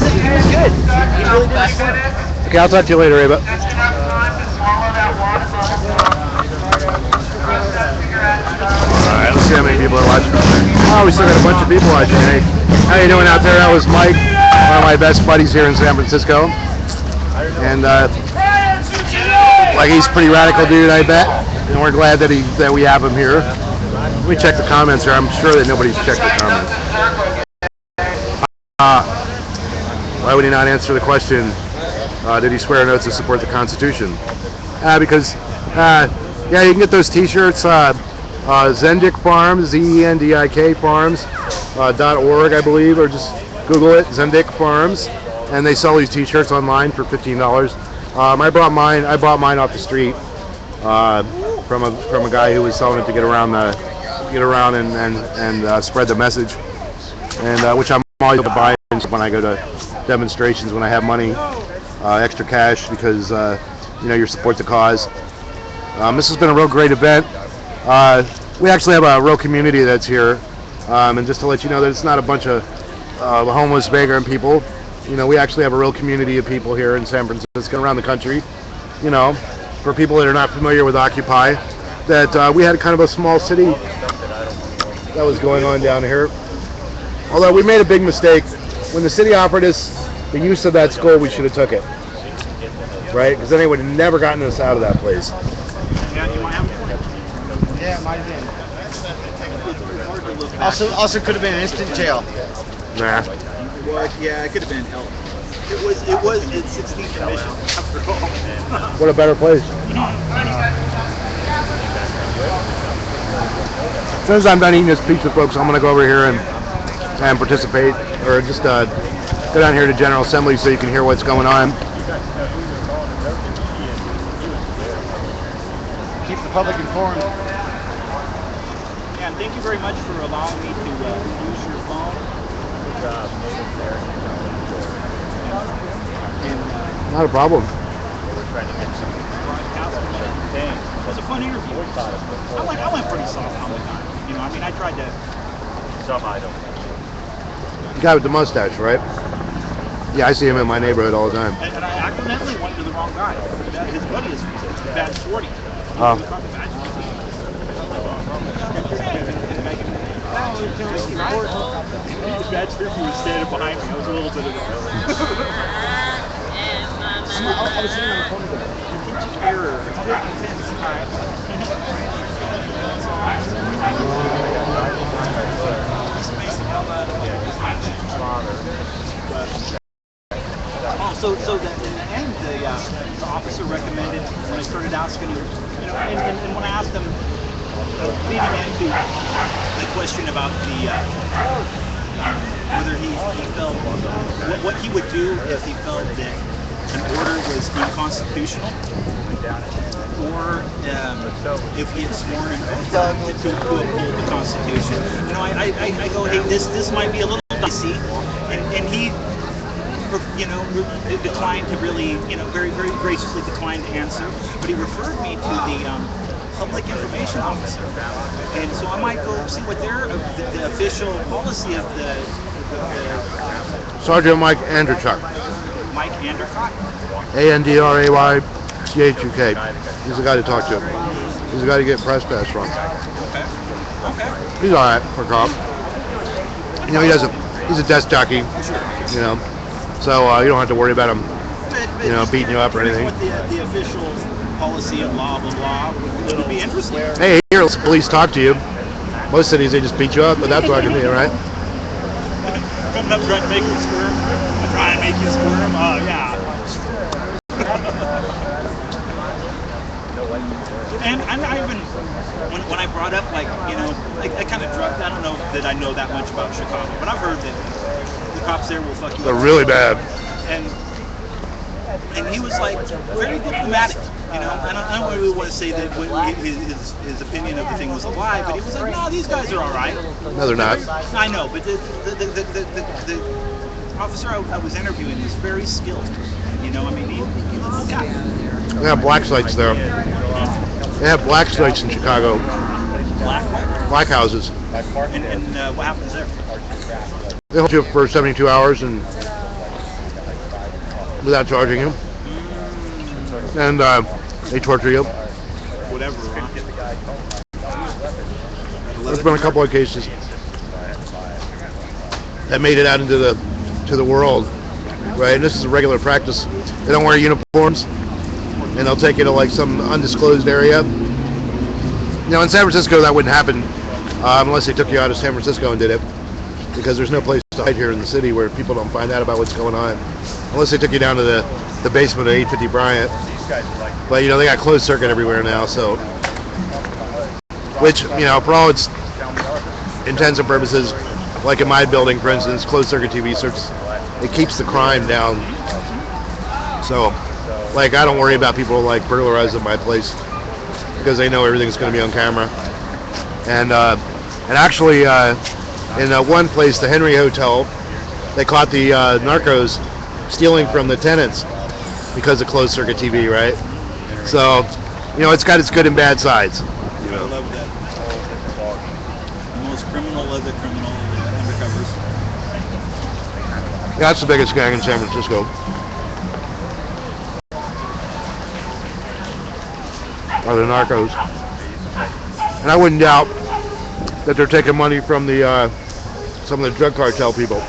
did swear. Okay, I'll talk to you later, Ava. Alright, let's see how many people are watching. Oh, we still got a bunch of people watching. Hey, how you doing out there? That was Mike, one of my best buddies here in San Francisco. And like he's a pretty radical dude, I bet. And we're glad that we have him here. Let me check the comments here. I'm sure that nobody's checked the comments. Why would he not answer the question? Did he swear an oath to support the Constitution? Because yeah, you can get those T-shirts. Zendik Farms, ZENDIK Farms .org, I believe, or just Google it, Zendik Farms, and they sell these T-shirts online for $15. I bought mine off the street from a guy who was selling it to get around and spread the message, and which I'm always buying when I go to demonstrations when I have money, extra cash, because you support the cause. This has been a real great event. We actually have a real community that's here, and just to let you know that it's not a bunch of homeless vagrant people. We actually have a real community of people here in San Francisco, around the country. For people that are not familiar with Occupy, that we had kind of a small city that was going on down here. Although we made a big mistake. When the city offered us the use of that school, we should have took it. Right? Because then they would have never gotten us out of that place. Yeah, might have been. Also could have been instant jail. Nah. Well, yeah, it could have been hell. It was its 16th mission after all. What a better place. As soon as I'm done eating this pizza, folks, I'm going to go over here and participate, or just go down here to General Assembly so you can hear what's going on. Keep the public informed. Yeah, and thank you very much for allowing me to use your phone. Not a problem. It was a fun interview. I went pretty soft on the guy. You know, I mean, I tried to. The guy with the mustache, right? Yeah, I see him in my neighborhood all the time. And I accidentally went to the wrong guy. His buddy is Bad Shorty. Oh. Bad Shorty was standing behind me. It was a little bit of I was sitting on the phone with him. error. So that in the end, the officer recommended when I started asking him, you know, and when I asked him, leading into the question about the whether he felt what he would do if he felt that an order was unconstitutional, or if he had sworn an oath to uphold the Constitution. You know, I go, hey, this might be a little dicey, and he, you know, declined to really, you know, very, very graciously declined to answer, but he referred me to the public information officer, and so I might go see what their the official policy of the Sergeant Mike Andrchuk. Mike Andercock? Andraychuk. He's the guy to talk to. He's the guy to get press pass from. Okay. He's all right for a cop. You know, he's a desk jockey. You know, so you don't have to worry about him, you know, beating you up or anything. What the official policy of blah blah blah would be interesting. Hey, here, let's police talk to you. Most cities they just beat you up, but that's talking to you, right? Coming up trying to make you squirm. Trying to make you squirm. Oh yeah. And I even when I brought up, like, you know, I kind of drugged. I don't know that I know that much about Chicago, but I've heard that the cops there will fuck you up. They're really bad. And he was like very diplomatic, you know. I don't really want to say that his opinion of the thing was a lie, but he was like, no, these guys are all right. No, they're not. I know, but the officer I was interviewing is very skilled. You know, I mean, he's a cool guy. They have black sites there. They have black sites in Chicago. Black houses. And what happens there? They hold you for 72 hours and without charging you. And they torture you. Whatever. There's been a couple of cases that made it out into the world, right? And this is a regular practice. They don't wear uniforms, and they'll take you to like some undisclosed area. You know, in San Francisco that wouldn't happen unless they took you out of San Francisco and did it, because there's no place to hide here in the city where people don't find out about what's going on, unless they took you down to the basement of 850 Bryant. But you know, they got closed circuit everywhere now, so, which, you know, for all its intents and purposes, like in my building, for instance, closed circuit TV search, it keeps the crime down. So, like, I don't worry about people like burglarizing my place because they know everything's going to be on camera. And actually, in one place, the Henry Hotel, they caught the narcos stealing from the tenants because of closed circuit TV, right? So, you know, it's got its good and bad sides. You know? I love that. The most criminal of the criminal undercovers. That's the biggest gang in San Francisco. Are the narcos. And I wouldn't doubt that they're taking money from the some of the drug cartel people.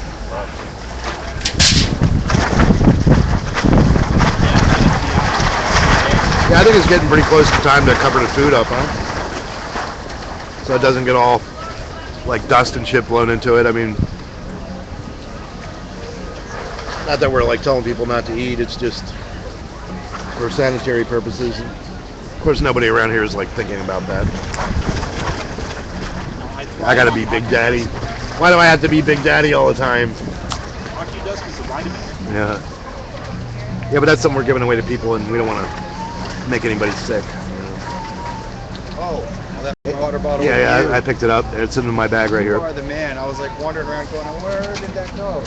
Yeah, I think it's getting pretty close to time to cover the food up, huh? So it doesn't get all like dust and shit blown into it. I mean, not that we're like telling people not to eat. It's just for sanitary purposes. Of course, nobody around here is like thinking about that. I gotta be Big Daddy. Why do I have to be Big Daddy all the time? Yeah. Yeah, but that's something we're giving away to people, and we don't want to make anybody sick. Oh, well, that water bottle. Yeah, I picked it up. It's in my bag right here. You are the man. I was like wandering around going, where did that go?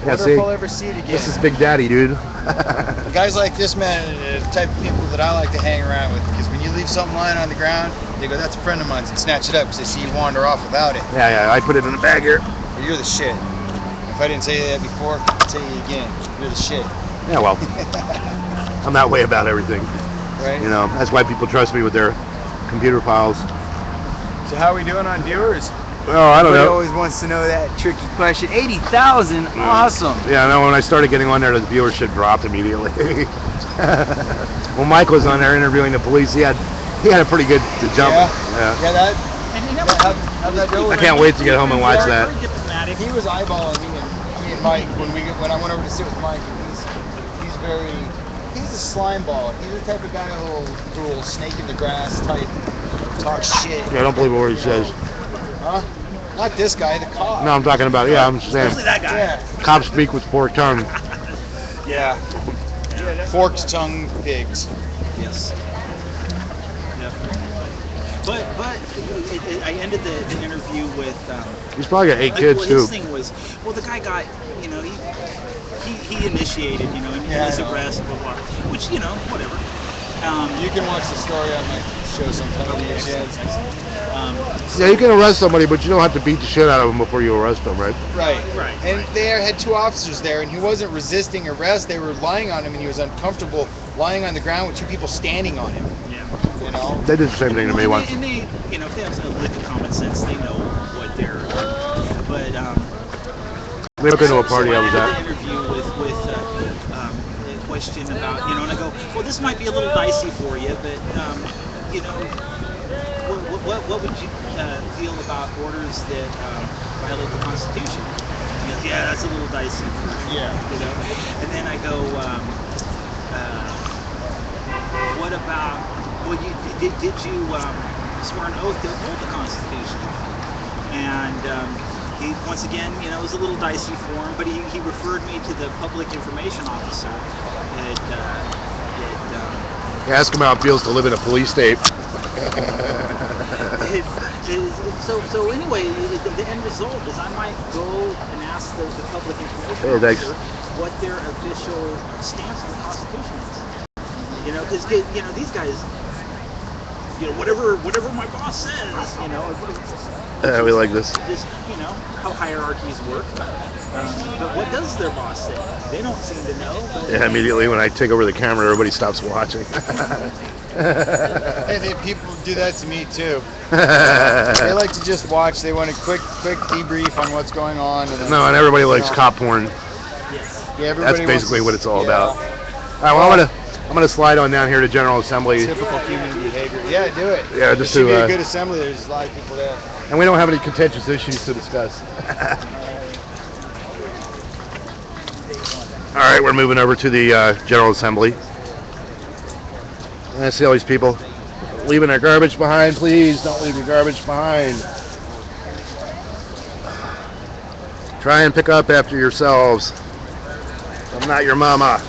Yeah, Wonder if I'll ever see it again. This is Big Daddy, dude. Guys like this, man, are the type of people that I like to hang around with, because when you leave something lying on the ground, they go, that's a friend of mine's, and snatch it up because they see you wander off without it. Yeah, I put it in the bag here. Well, you're the shit. If I didn't say that before, I'd say it again. You're the shit. Yeah, well, I'm that way about everything. Right. You know, that's why people trust me with their computer files. So how are we doing on viewers? Oh, I don't Everybody know. always wants to know that tricky question. 80,000, awesome. Yeah, I know. When I started getting on there, the viewership dropped immediately. When Mike was on there interviewing the police, he had a pretty good jump. Yeah, Yeah. how'd that go? I can't wait to get home and watch that. He was eyeballing me and Mike when I went over to sit with Mike. He's a slime ball. He's the type of guy who will snake in the grass type, talk shit. Yeah, I don't believe a word he says. Huh? Not this guy, the cop. No, I'm talking about, yeah, I'm saying. Especially that guy. Yeah. Cops speak with forked tongue. Yeah. Forked tongue pigs. Yes. Yep. But I ended the interview with. He's probably got 8 kids well, too. His thing was, well, the guy got, you know, he initiated, you know, and his arrest, blah blah, which, you know, whatever. You can watch the story on my show sometime when you get a chance. Yeah, you can arrest somebody, but you don't have to beat the shit out of them before you arrest them, right? Right. And they had 2 officers there, and he wasn't resisting arrest. They were lying on him, and he was uncomfortable lying on the ground with 2 people standing on him. Yeah. You know. They did the same thing to me once. And they, you know, if they have a lick of common sense, they know what they're. But we were going to a party I was I at. had an interview with a question about, you know, and I go, well, this might be a little dicey for you, but you know, what would you feel about orders that violate the Constitution? He goes, yeah, that's a little dicey for sure. Yeah. You know, and then I go, what about? Well, did you swear an oath to uphold the Constitution? And he, once again, you know, it was a little dicey for him, but he referred me to the public information officer. Ask him how it feels to live in a police state. So anyway, the end result is I might go and ask the public information officer what their official stance on the Constitution is. You know, because you know these guys, you know, whatever my boss says, you know. We like this. Just, you know, how hierarchies work. But what does their boss say? They don't seem to know. But Yeah, immediately when I take over the camera, everybody stops watching. Hey, people do that to me too. They like to just watch. They want a quick debrief on what's going on. And then, No, and everybody likes cop porn. Yeah, That's basically what it's all about. All right, well, I'm gonna slide on down here to General Assembly. Typical human behavior. Yeah, do it. Yeah, It just should to. be a good assembly. There's a lot of people there. And we don't have any contentious issues to discuss. All right, we're moving over to the General Assembly. And I see all these people leaving their garbage behind. Please don't leave your garbage behind. Try and pick up after yourselves. I'm not your mama.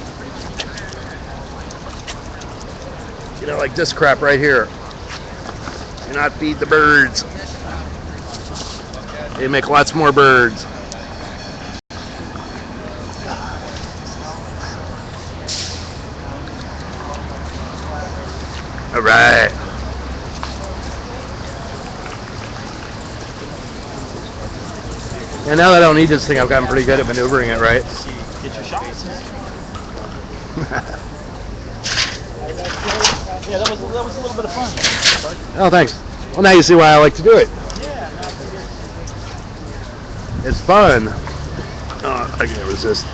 You know, like this crap right here. Do not feed the birds. They make lots more birds. All right. And now that I don't need this thing, I've gotten pretty good at maneuvering it, right? Get your shots. Yeah, that was a little bit of fun. Oh, thanks. Well, now you see why I like to do it. It's fun. Oh, I can't resist.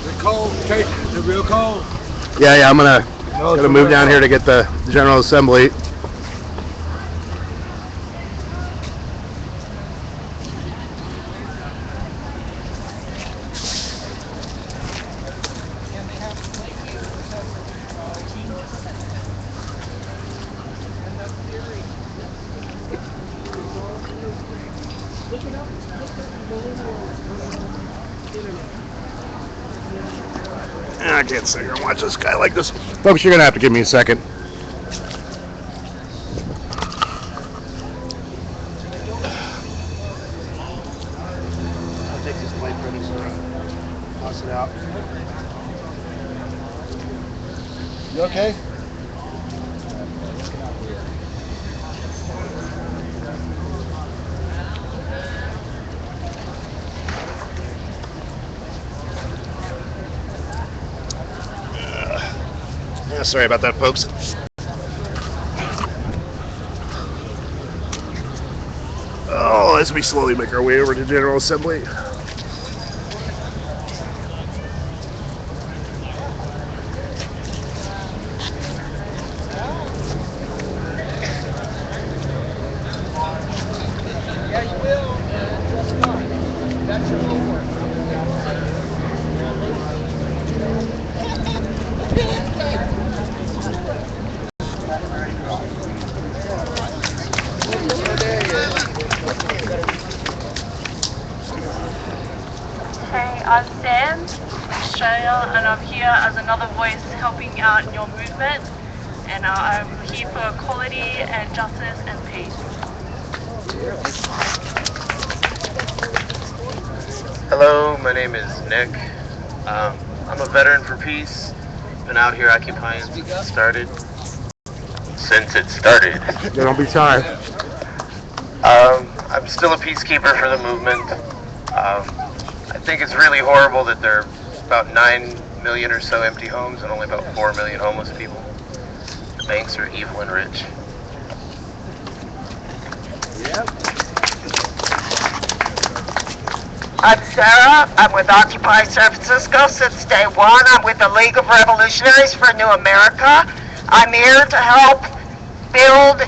The cold, okay, the real cold. Yeah, I'm gonna move down here to get the General Assembly. I can't sit here and watch this guy like this. Folks, you're going to have to give me a second. I'll take this white bread and toss it out. You okay? Yeah, sorry about that, folks. Oh, as we slowly make our way over to General Assembly. Hey, I'm Sam, Australia, and I'm here as another voice helping out in your movement. And I'm here for equality and justice and peace. Hello, my name is Nick. I'm a veteran for peace. Been out here occupying since it started. Don't be shy. I'm still a peacekeeper for the movement. I think it's really horrible that there are about 9 million or so empty homes and only about 4 million homeless people. The banks are evil and rich. I'm Sarah. I'm with Occupy San Francisco since day one. I'm with the League of Revolutionaries for New America. I'm here to help build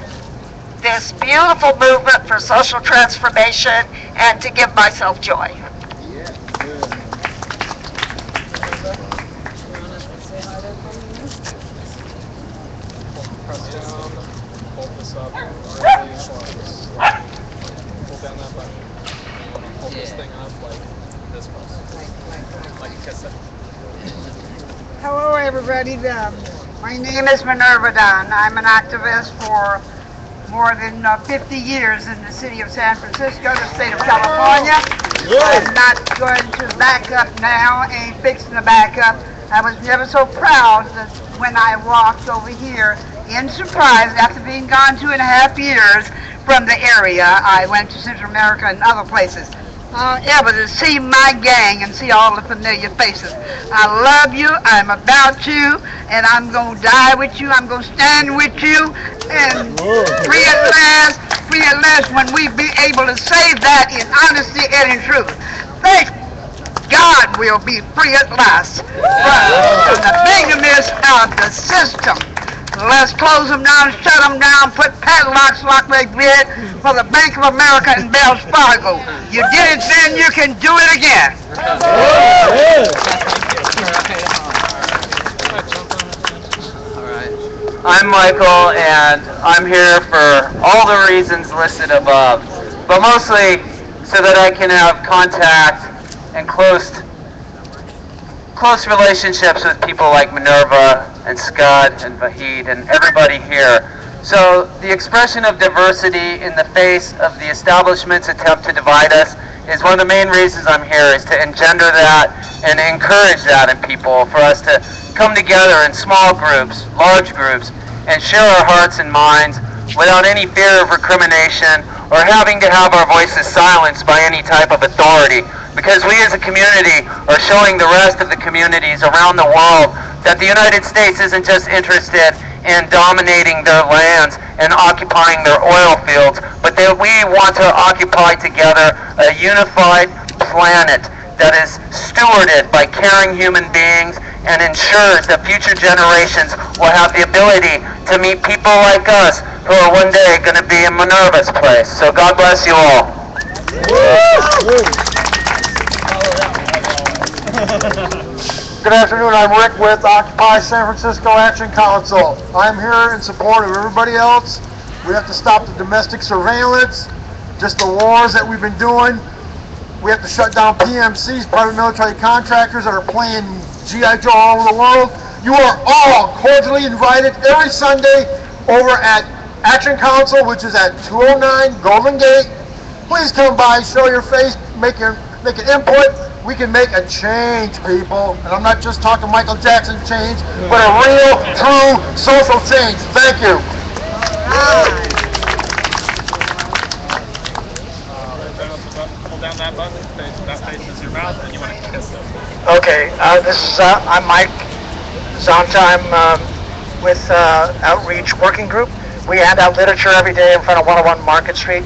this beautiful movement for social transformation and to give myself joy. Press down, hold this up, pull down that button, and hold this thing up like this close, like a cassette. Hello, everybody. My name is Minerva Dunn. I'm an activist for more than 50 years in the city of San Francisco, the state of California. I'm not going to back up now, ain't fixing to back up. I was never so proud that when I walked over here in surprise after being gone 2.5 years from the area. I went to Central America and other places. Ever to see my gang and see all the familiar faces. I love you, I'm about you, and I'm going to die with you, I'm going to stand with you, and free at last, when we be able to say that in honesty and in truth. Thank God we'll be free at last from the bigness of the system. Let's close them down, shut them down, put padlocks like they did for the Bank of America and Wells Fargo. You did it then, you can do it again. I'm Michael, and I'm here for all the reasons listed above, but mostly so that I can have contact and close relationships with people like Minerva and Scott and Vahid and everybody here. So the expression of diversity in the face of the establishment's attempt to divide us is one of the main reasons I'm here, is to engender that and encourage that in people, for us to come together in small groups, large groups, and share our hearts and minds without any fear of recrimination or having to have our voices silenced by any type of authority. Because we as a community are showing the rest of the communities around the world that the United States isn't just interested and dominating their lands and occupying their oil fields, but that we want to occupy together a unified planet that is stewarded by caring human beings and ensures that future generations will have the ability to meet people like us who are one day going to be in Minerva's place. So God bless you all. Good afternoon, I'm Rick with Occupy San Francisco Action Council. I'm here in support of everybody else. We have to stop the domestic surveillance, just the wars that we've been doing. We have to shut down PMCs, private military contractors that are playing G.I. Joe all over the world. You are all cordially invited every Sunday over at Action Council, which is at 209 Golden Gate. Please come by, show your face, make an input. We can make a change, people. And I'm not just talking Michael Jackson change, but a real, true social change. Thank you. Hold down that button, that faces your mouth, and you want to kiss them. Okay, I'm Mike Zonta. I'm with Outreach Working Group. We hand out literature every day in front of 101 Market Street.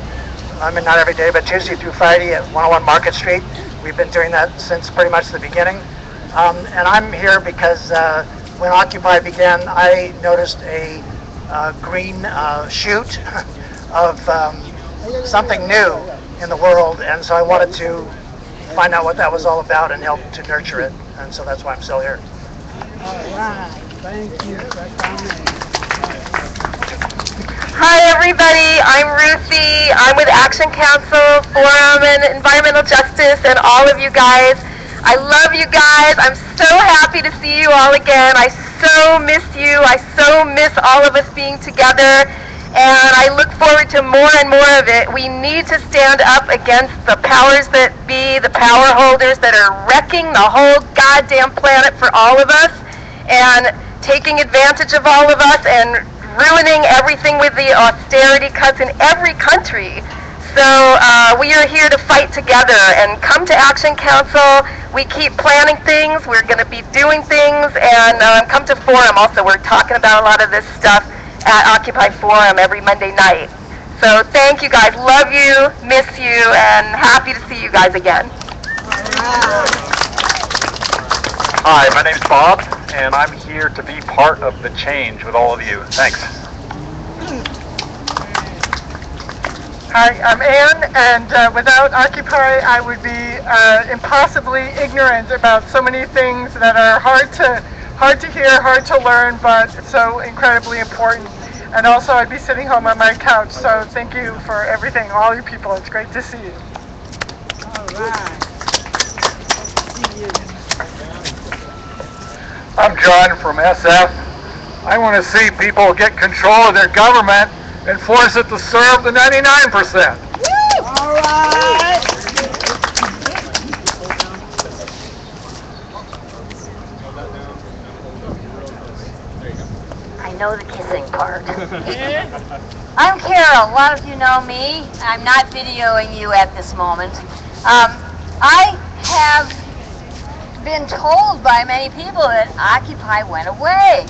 I mean, not every day, but Tuesday through Friday at 101 Market Street. We've been doing that since pretty much the beginning. And I'm here because when Occupy began, I noticed a green shoot of something new in the world, and so I wanted to find out what that was all about and help to nurture it. And so that's why I'm still here. All right. Thank you for coming. Hi everybody, I'm Ruthie. I'm with Action Council, Forum, and Environmental Justice, and all of you guys. I love you guys. I'm so happy to see you all again. I so miss you. I so miss all of us being together, and I look forward to more and more of it. We need to stand up against the powers that be, the power holders that are wrecking the whole goddamn planet for all of us, and taking advantage of all of us, and ruining everything with the austerity cuts in every country. So we are here to fight together, and come to Action Council. We keep planning things, we're going to be doing things, and come to Forum also. We're talking about a lot of this stuff at Occupy Forum every Monday night. So thank you guys, love you, miss you, and happy to see you guys again. Hi, my name's Bob, and I'm here to be part of the change with all of you. Thanks. Hi, I'm Ann, and without Occupy, I would be impossibly ignorant about so many things that are hard to hear, hard to learn, but so incredibly important. And also, I'd be sitting home on my couch. So thank you for everything, all you people. It's great to see you. All right. See you. I'm John from SF. I want to see people get control of their government and force it to serve the 99%. All right. I know the kissing part. I'm Carol. A lot of you know me. I'm not videoing you at this moment. I have been told by many people that Occupy went away,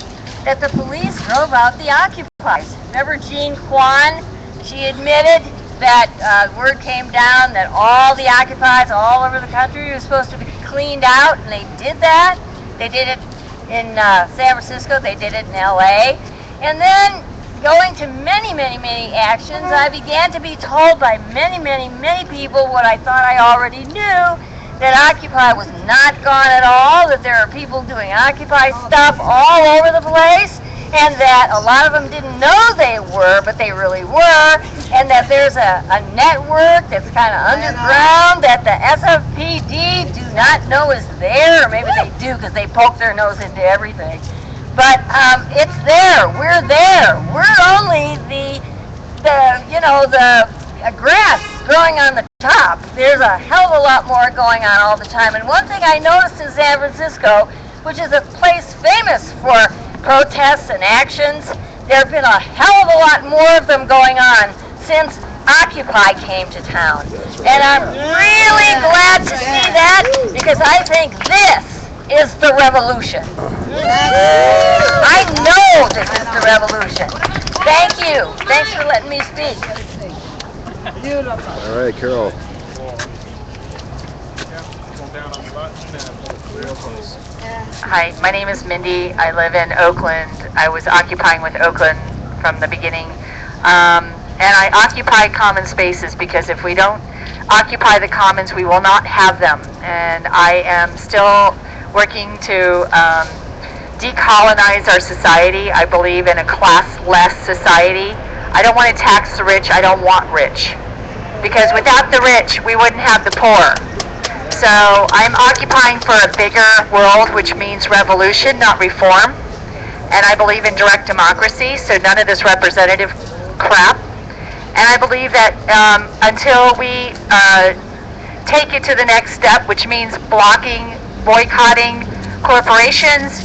that the police drove out the occupiers. Remember Jean Kwan? She admitted that word came down that all the occupies all over the country were supposed to be cleaned out, and they did that. They did it in San Francisco, they did it in LA. And then going to many actions, I began to be told by many people what I thought I already knew, that Occupy was not gone at all, that there are people doing Occupy stuff all over the place, and that a lot of them didn't know they were, but they really were, and that there's a network that's kind of underground that the SFPD do not know is there, or maybe they do because they poke their nose into everything. But it's there. We're there. We're only the grass growing on the top. There's a hell of a lot more going on all the time. And one thing I noticed in San Francisco, which is a place famous for protests and actions, there have been a hell of a lot more of them going on since Occupy came to town. And I'm really glad to see that, because I think this is the revolution. I know this is the revolution. Thank you. Thanks for letting me speak. All right, Carol. Hi, my name is Mindy. I live in Oakland. I was occupying with Oakland from the beginning. And I occupy common spaces because if we don't occupy the commons, we will not have them. And I am still working to decolonize our society. I believe in a class-less society. I don't want to tax the rich. I don't want rich. Because without the rich, we wouldn't have the poor. So I'm occupying for a bigger world, which means revolution, not reform. And I believe in direct democracy, so none of this representative crap. And I believe that until we take it to the next step, which means blocking, boycotting corporations,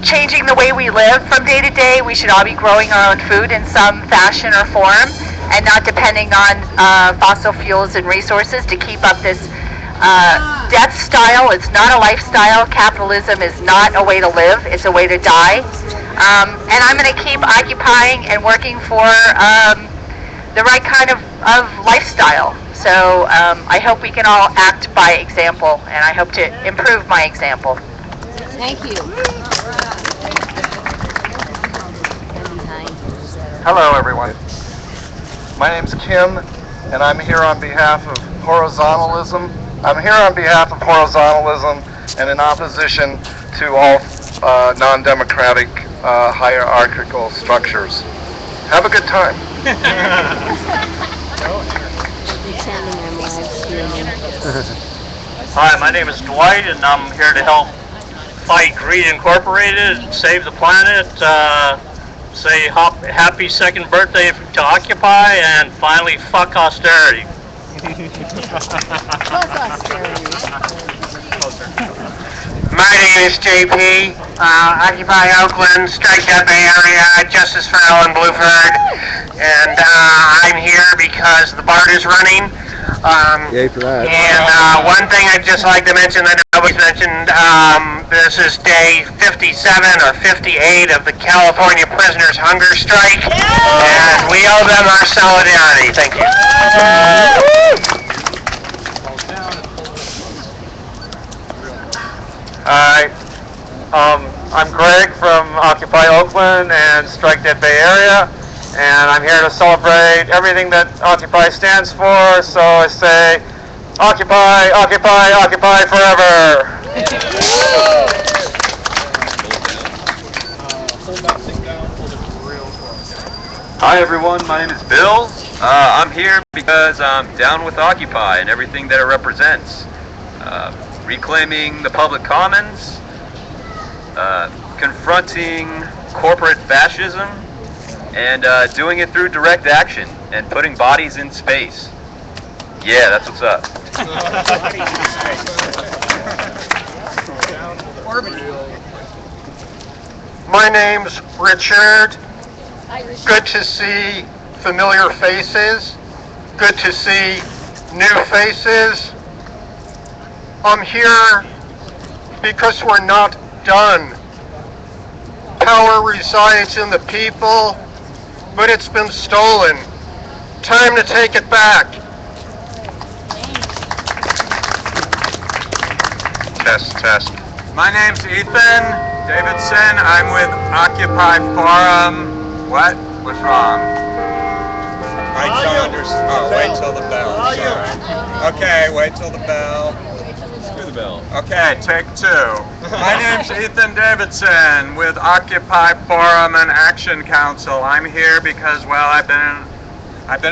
changing the way we live from day to day, we should all be growing our own food in some fashion or form, and not depending on fossil fuels and resources to keep up this death style. It's not a lifestyle. Capitalism is not a way to live. It's a way to die. And I'm going to keep occupying and working for the right kind of lifestyle. So I hope we can all act by example, and I hope to improve my example. Thank you. Hello, everyone. My name's Kim, and I'm here on behalf of horizontalism. I'm here on behalf of horizontalism and in opposition to all non-democratic hierarchical structures. Have a good time. Hi, my name is Dwight, and I'm here to help fight Greed Incorporated, save the planet, say happy second birthday to Occupy, and finally fuck austerity. Fuck austerity. My name is JP, Occupy Oakland, Strike That Bay Area, Justice for Ellen Bluford, and I'm here because the BART is running. Yay for that. And one thing I'd just like to mention that nobody's mentioned, this is day 57 or 58 of the California Prisoners Hunger Strike, and we owe them our solidarity. Thank you. Hi, I'm Greg from Occupy Oakland and Strike That Bay Area, and I'm here to celebrate everything that Occupy stands for, so I say, Occupy, Occupy, Occupy forever! Hi everyone, my name is Bill. I'm here because I'm down with Occupy and everything that it represents. Reclaiming the public commons, confronting corporate fascism, and doing it through direct action and putting bodies in space. Yeah, that's what's up. My name's Richard. Good to see familiar faces. Good to see new faces. I'm here because we're not done. Power resides in the people, but it's been stolen. Time to take it back. Test, test. My name's Ethan Davidson. I'm with Occupy Forum. What? What's wrong? I don't understand. Oh, wait till the bell. Sorry. Okay, wait till the bell. Screw the bell. Okay, take two. My name's Ethan Davidson with Occupy Forum and Action Council. I'm here because, well, I've been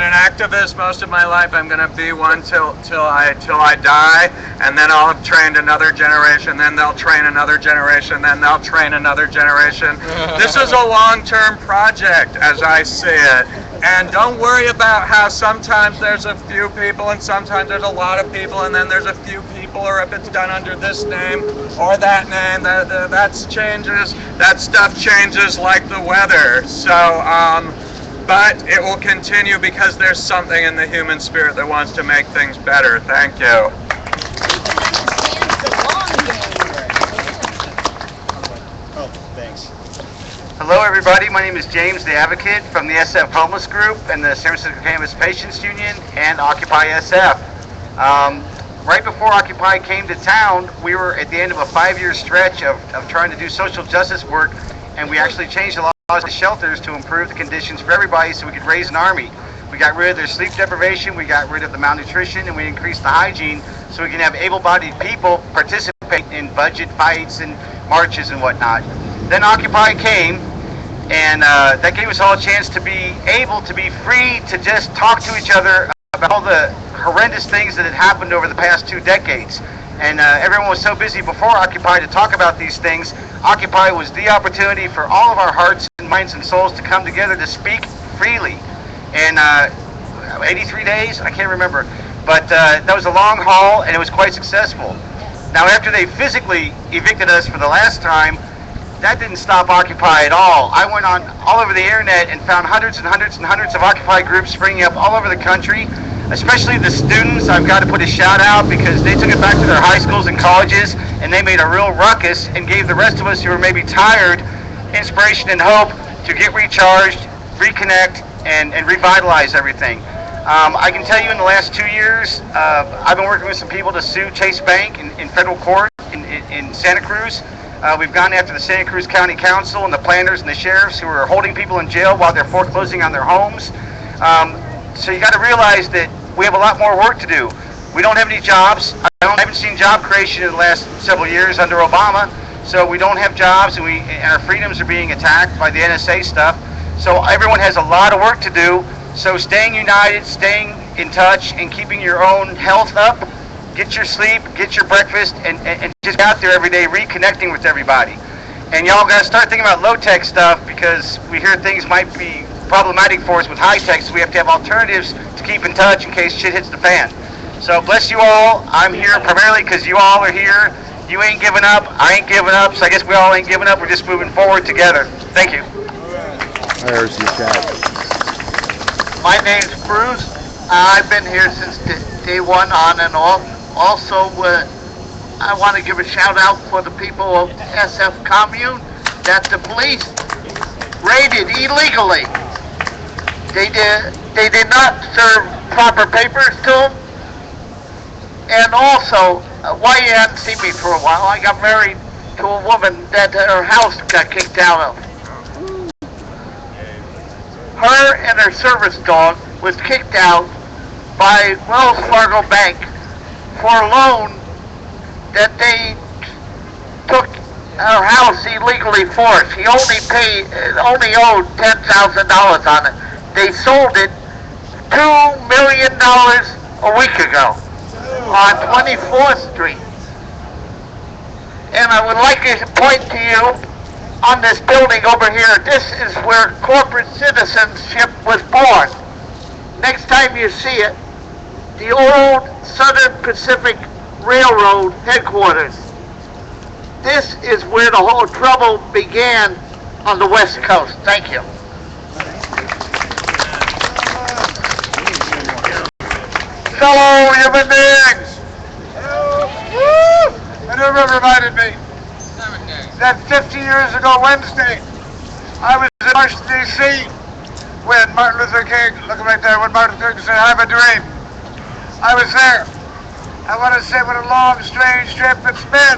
an activist most of my life. I'm going to be one till I die, and then I'll have trained another generation, then they'll train another generation, then they'll train another generation. This is a long-term project, as I see it. And don't worry about how sometimes there's a few people and sometimes there's a lot of people and then there's a few people, or if it's done under this name or that name, that stuff changes like the weather. So, but it will continue because there's something in the human spirit that wants to make things better. Thank you. Hello everybody, my name is James the Advocate from the SF Homeless Group and the San Francisco Cannabis Patients Union and OccupySF. Right before Occupy came to town, we were at the end of a 5-year stretch of trying to do social justice work, and we actually changed the laws of the shelters to improve the conditions for everybody so we could raise an army. We got rid of their sleep deprivation, we got rid of the malnutrition, and we increased the hygiene so we can have able-bodied people participate in budget fights and marches and whatnot. Then Occupy came, and that gave us all a chance to be able to be free to just talk to each other about all the horrendous things that had happened over the past 2 decades. And everyone was so busy before Occupy to talk about these things. Occupy was the opportunity for all of our hearts and minds and souls to come together to speak freely. And 83 days, I can't remember, but that was a long haul and it was quite successful. Now after they physically evicted us for the last time, that didn't stop Occupy at all. I went on all over the internet and found hundreds and hundreds and hundreds of Occupy groups springing up all over the country, especially the students. I've got to put a shout out because they took it back to their high schools and colleges and they made a real ruckus and gave the rest of us who were maybe tired inspiration and hope to get recharged, reconnect, and revitalize everything. I can tell you in the last 2 years, I've been working with some people to sue Chase Bank in federal court in Santa Cruz. We've gone after the Santa Cruz County Council and the planners and the sheriffs who are holding people in jail while they're foreclosing on their homes. So you got to realize that we have a lot more work to do. We don't have any jobs. I haven't seen job creation in the last several years under Obama. So we don't have jobs, and our freedoms are being attacked by the NSA stuff. So everyone has a lot of work to do. So staying united, staying in touch, and keeping your own health up. Get your sleep, get your breakfast, and just out there every day reconnecting with everybody. And y'all got to start thinking about low-tech stuff because we hear things might be problematic for us with high-tech, so we have to have alternatives to keep in touch in case shit hits the fan. So bless you all. I'm here primarily because you all are here. You ain't giving up. I ain't giving up. So I guess we all ain't giving up. We're just moving forward together. Thank you. There's your chat. My name's Bruce. I've been here since day one on and off. Also, I want to give a shout out for the people of SF Commune that the police raided illegally. They did not serve proper papers to them. And also, why you hadn't seen me for a while, I got married to a woman that her house got kicked out of. Her and her service dog was kicked out by Wells Fargo Bank for a loan that they took our house illegally for us. He only owed $10,000 on it. They sold it $2 million a week ago on 24th Street. And I would like to point to you on this building over here. This is where corporate citizenship was born. Next time you see it, the old Southern Pacific Railroad headquarters. This is where the whole trouble began on the West Coast. Thank you. Fellow human beings! And it reminded me that 50 years ago Wednesday, I was in Washington, D.C. when Martin Luther King, look right there, when Martin Luther King said, I have a dream. I was there. I want to say what a long, strange trip it's been.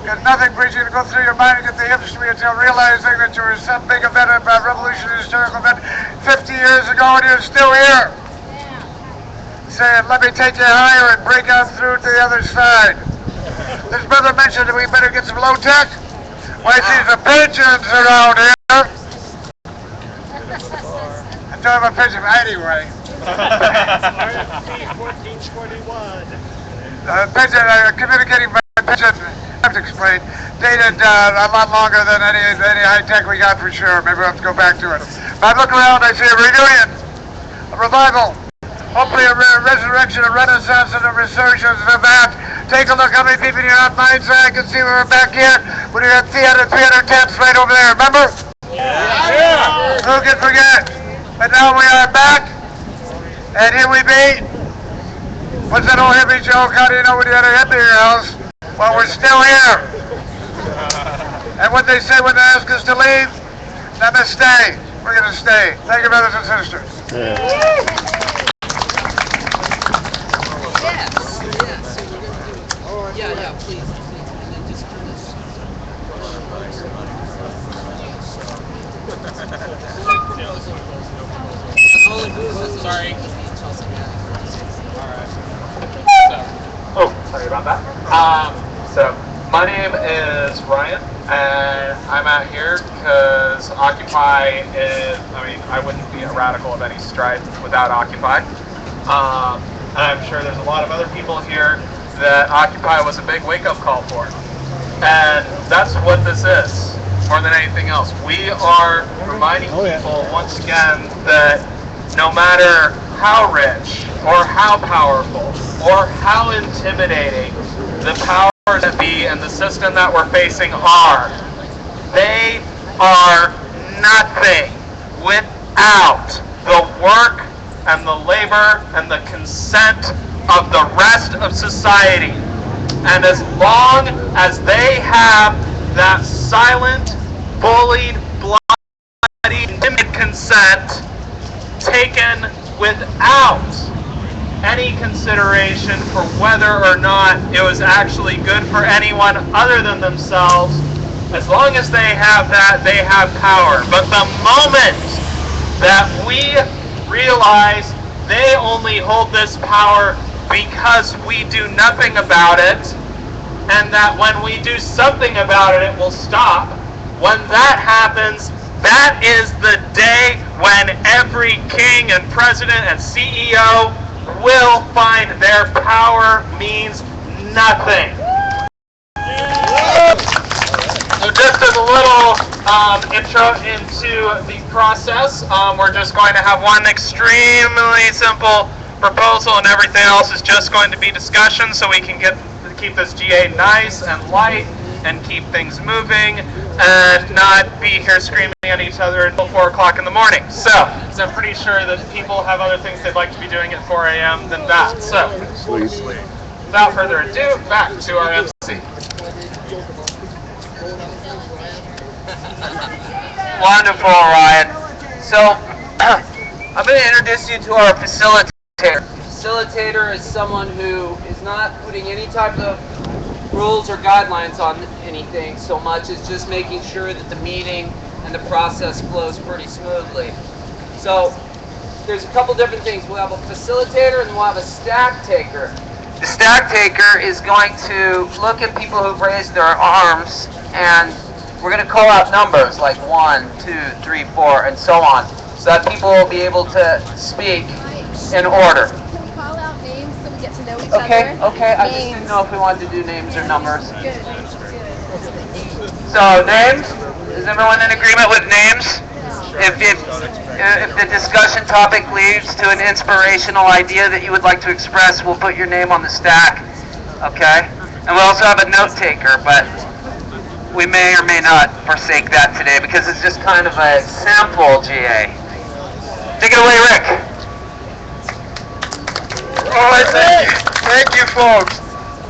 Because nothing brings you to go through your mind and get the history until realizing that you were some big event, a revolutionary historical event 50 years ago and you're still here. Saying, let me take you higher and break out through to the other side. This brother mentioned that we better get some low tech. Well, I see some pigeons around here. I don't have a pigeon anyway. Pigeon, communicating by pigeon, I have to explain, dated a lot longer than any high tech we got for sure. Maybe we'll have to go back to it. But I look around, I see a reunion, a revival. Hopefully a resurrection, a renaissance, and a resurgence of that. Take a look how many people in your minds are. I can see we're back here. We had 300 tents right over there, remember? Yeah. Who can forget? But now we are back, and here we be. What's that old hippie joke? How do you know when you had a hippie in your house? Well, we're still here. And what they say when they ask us to leave, let us stay. We're going to stay. Thank you, brothers and sisters. Yeah, please. And then just turn this. Sorry. Oh, sorry about that. So, my name is Ryan, and I'm out here because Occupy is, I wouldn't be a radical of any stripe without Occupy. And I'm sure there's a lot of other people here that Occupy was a big wake-up call for. And that's what this is, more than anything else. We are reminding people, once again, that no matter how rich, or how powerful, or how intimidating the powers that be and the system that we're facing are, they are nothing without the work and the labor and the consent of the rest of society. And as long as they have that silent, bullied, bloody, timid consent taken without any consideration for whether or not it was actually good for anyone other than themselves, as long as they have that, they have power. But the moment that we realize they only hold this power because we do nothing about it, and that when we do something about it, it will stop. When that happens, that is the day when every king and president and CEO will find their power means nothing. So just as a little intro into the process, we're just going to have one extremely simple proposal, and everything else is just going to be discussion, so we can keep this GA nice and light and keep things moving and not be here screaming at each other until 4 o'clock in the morning. So I'm pretty sure that people have other things they'd like to be doing at 4 a.m. than that. So without further ado, back to our MC. Wonderful, Ryan. So I'm going to introduce you to our facilitator. Facilitator is someone who is not putting any type of rules or guidelines on anything so much as just making sure that the meeting and the process flows pretty smoothly. So there's a couple different things. We'll have a facilitator and we'll have a stack taker. The stack taker is going to look at people who've raised their arms, and we're going to call out numbers like 1, 2, 3, 4, and so on, so that people will be able to speak in order. Can we call out names so we get to know each Okay, other? okay. I just didn't know if we wanted to do names or numbers. Good. So names. Is everyone in agreement with names? If the discussion topic leads to an inspirational idea that you would like to express, we'll put your name on the stack. Okay. And we also have a note taker, but we may or may not forsake that today because it's just kind of a sample GA. Take it away, Rick. All right, thank you, folks.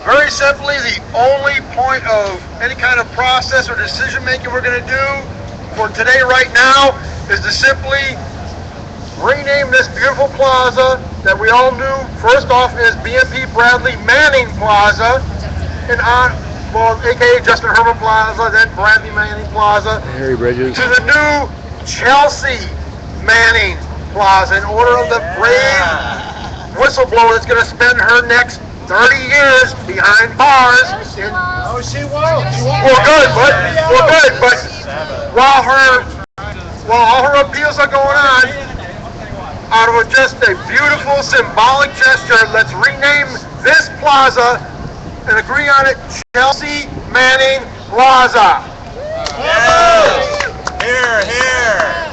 Very simply, the only point of any kind of process or decision making we're going to do for today, right now, is to simply rename this beautiful plaza that we all knew first off as BMP Bradley Manning Plaza, and aka Justin Herman Plaza, then Bradley Manning Plaza, Harry Bridges, to the new Chelsea Manning Plaza in order of the brave whistleblower that's going to spend her next 30 years behind bars. She won't. Well, good, but while all her appeals are going on, out of just a beautiful symbolic gesture, let's rename this plaza and agree on it Chelsea Manning Plaza. Here, here.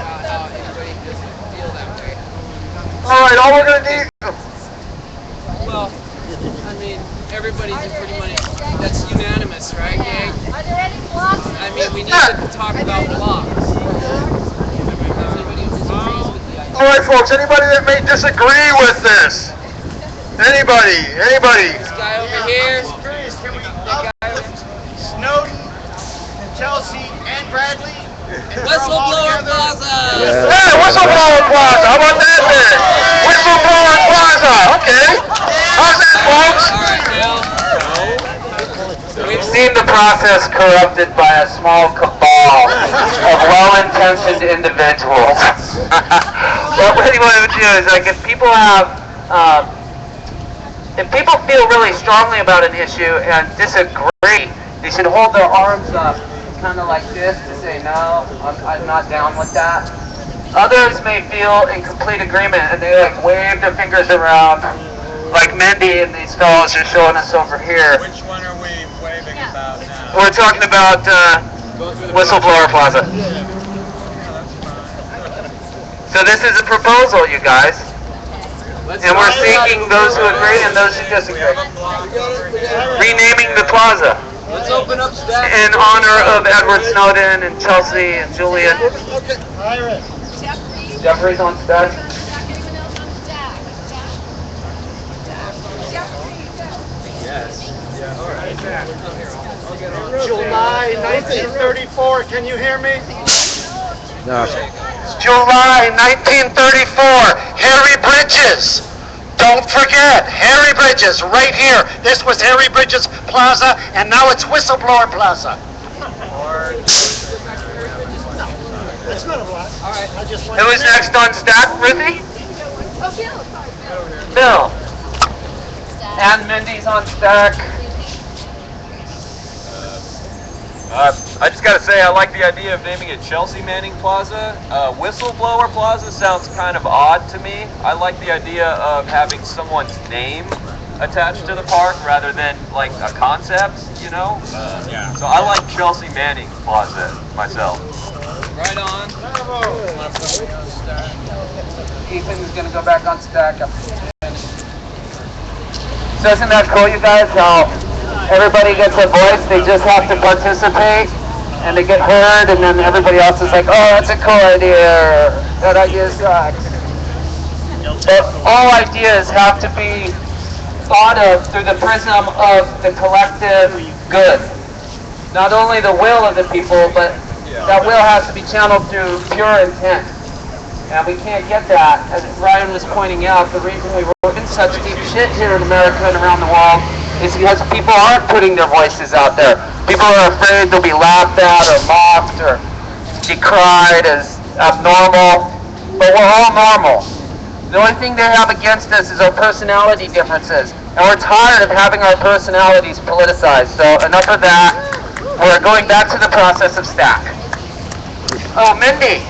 All right, all we're going to need. Well, I mean, everybody's pretty much, that's unanimous, right, gang? Are there any blocks? I mean, we need to talk about blocks. All right, folks, anybody that may disagree with this? Anybody? This guy over here. Snowden Chelsea, and Bradley. Whistleblower Plaza! Yeah. Hey, Whistleblower Plaza! How about that there? Whistleblower Plaza! Okay. How's that, folks? We've seen the process corrupted by a small cabal of well-intentioned individuals. What we want to do is, like, if people feel really strongly about an issue and disagree, they should hold their arms up, kind of like this, to say, no, I'm not down with that. Others may feel in complete agreement, and they like wave their fingers around, like Mindy and these fellows are showing us over here. Which one are we waving about now? We're talking about Whistleblower Plaza. So this is a proposal, you guys. And we're seeking those who agree and those who disagree. Renaming the plaza. Let's open up stack. In honor of Edward Snowden and Chelsea and Julian. Jeffrey's on stack. Yes. Yeah, all right. July 1934, can you hear me? No. July 1934, Harry Bridges. Don't forget, Harry Bridges, right here. This was Harry Bridges Plaza, and now it's Whistleblower Plaza. That's not a lot. All right. Who's next on stack, Ruthie? Bill. And Mindy's on stack. I just gotta say, I like the idea of naming it Chelsea Manning Plaza. Whistleblower Plaza sounds kind of odd to me. I like the idea of having someone's name attached to the park rather than like a concept, you know? Yeah. So I like Chelsea Manning Plaza myself. Right on. Ethan's gonna go back on stack. So isn't that cool, you guys? How everybody gets a voice, they just have to participate, and they get heard, and then everybody else is like, oh, that's a cool idea, or that idea sucks. But all ideas have to be thought of through the prism of the collective good. Not only the will of the people, but that will has to be channeled through pure intent. And we can't get that, as Ryan was pointing out, the reason we were in such deep shit here in America and around the world is because people aren't putting their voices out there. People are afraid they'll be laughed at or mocked or decried as abnormal, but we're all normal. The only thing they have against us is our personality differences, and we're tired of having our personalities politicized. So enough of that. We're going back to the process of stack. Oh, Mindy.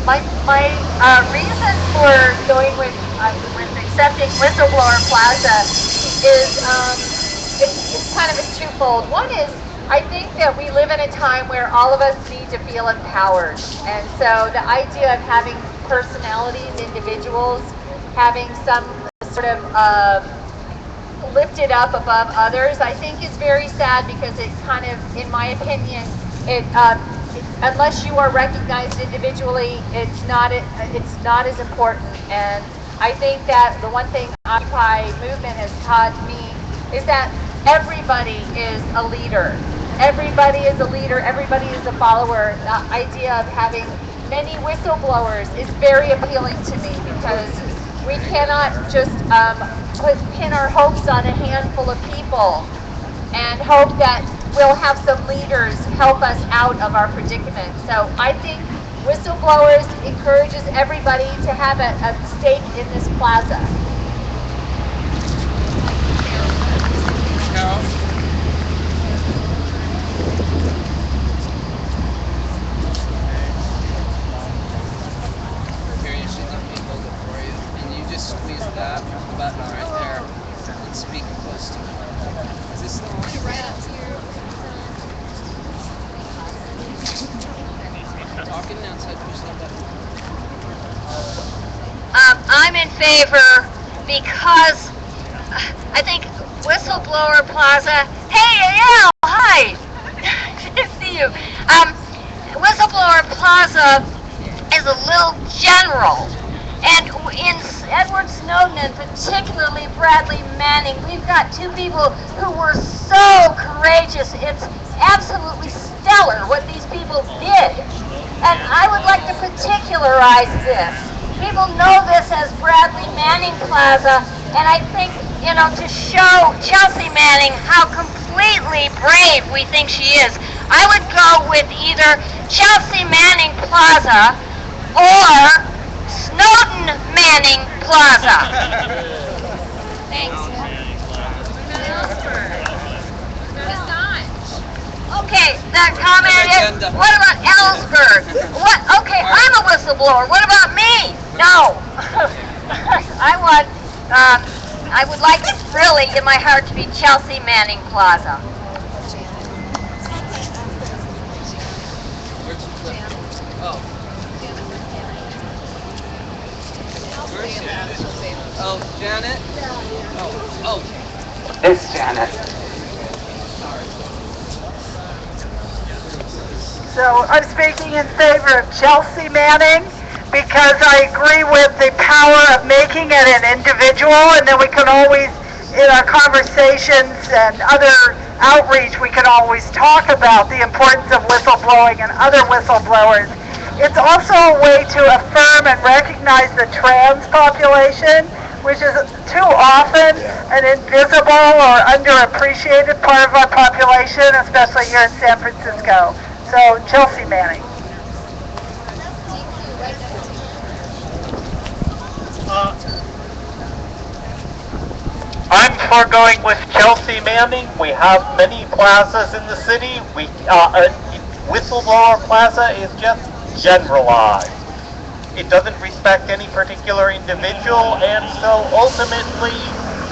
My reason for going with accepting Whistleblower Plaza is it's kind of a twofold. One is I think that we live in a time where all of us need to feel empowered, and so the idea of having personalities, individuals, having some sort of lifted up above others, I think is very sad because it kind of, in my opinion, unless you are recognized individually, it's not as important. And I think that the one thing Occupy movement has taught me is that everybody is a leader. Everybody is a leader. Everybody is a follower. The idea of having many whistleblowers is very appealing to me because we cannot just pin our hopes on a handful of people and hope that we'll have some leaders help us out of our predicament. So I think Whistleblowers encourages everybody to have a stake in this plaza. Carol? Here, you should let me hold it for you. And you just squeeze that button right there and speak close to it. Is this the one? Right up to your... Talking outside, push that button. I'm in favor because I think Whistleblower Plaza. Hey, Al, hi. Good to see you. Whistleblower Plaza is a little general. And in Edward Snowden and particularly Bradley Manning, we've got two people who were so courageous. It's absolutely stellar what these people did. And I would like to particularize this. People know this as Bradley Manning Plaza, and I think, to show Chelsea Manning how completely brave we think she is, I would go with either Chelsea Manning Plaza or Snowden Manning Plaza. Thanks. Okay, that comment is, what about Ellsberg? What? Okay, I'm a whistleblower. What about me? No. I would like it really in my heart to be Chelsea Manning Plaza. Oh, Janet? Oh. It's Janet. So I'm speaking in favor of Chelsea Manning because I agree with the power of making it an individual, and then we can always, in our conversations and other outreach, we can always talk about the importance of whistleblowing and other whistleblowers. It's also a way to affirm and recognize the trans population, which is too often an invisible or underappreciated part of our population, especially here in San Francisco. So, Chelsea Manning. I'm for going with Chelsea Manning. We have many plazas in the city. Whistleblower Plaza is just generalized. It doesn't respect any particular individual, and so ultimately,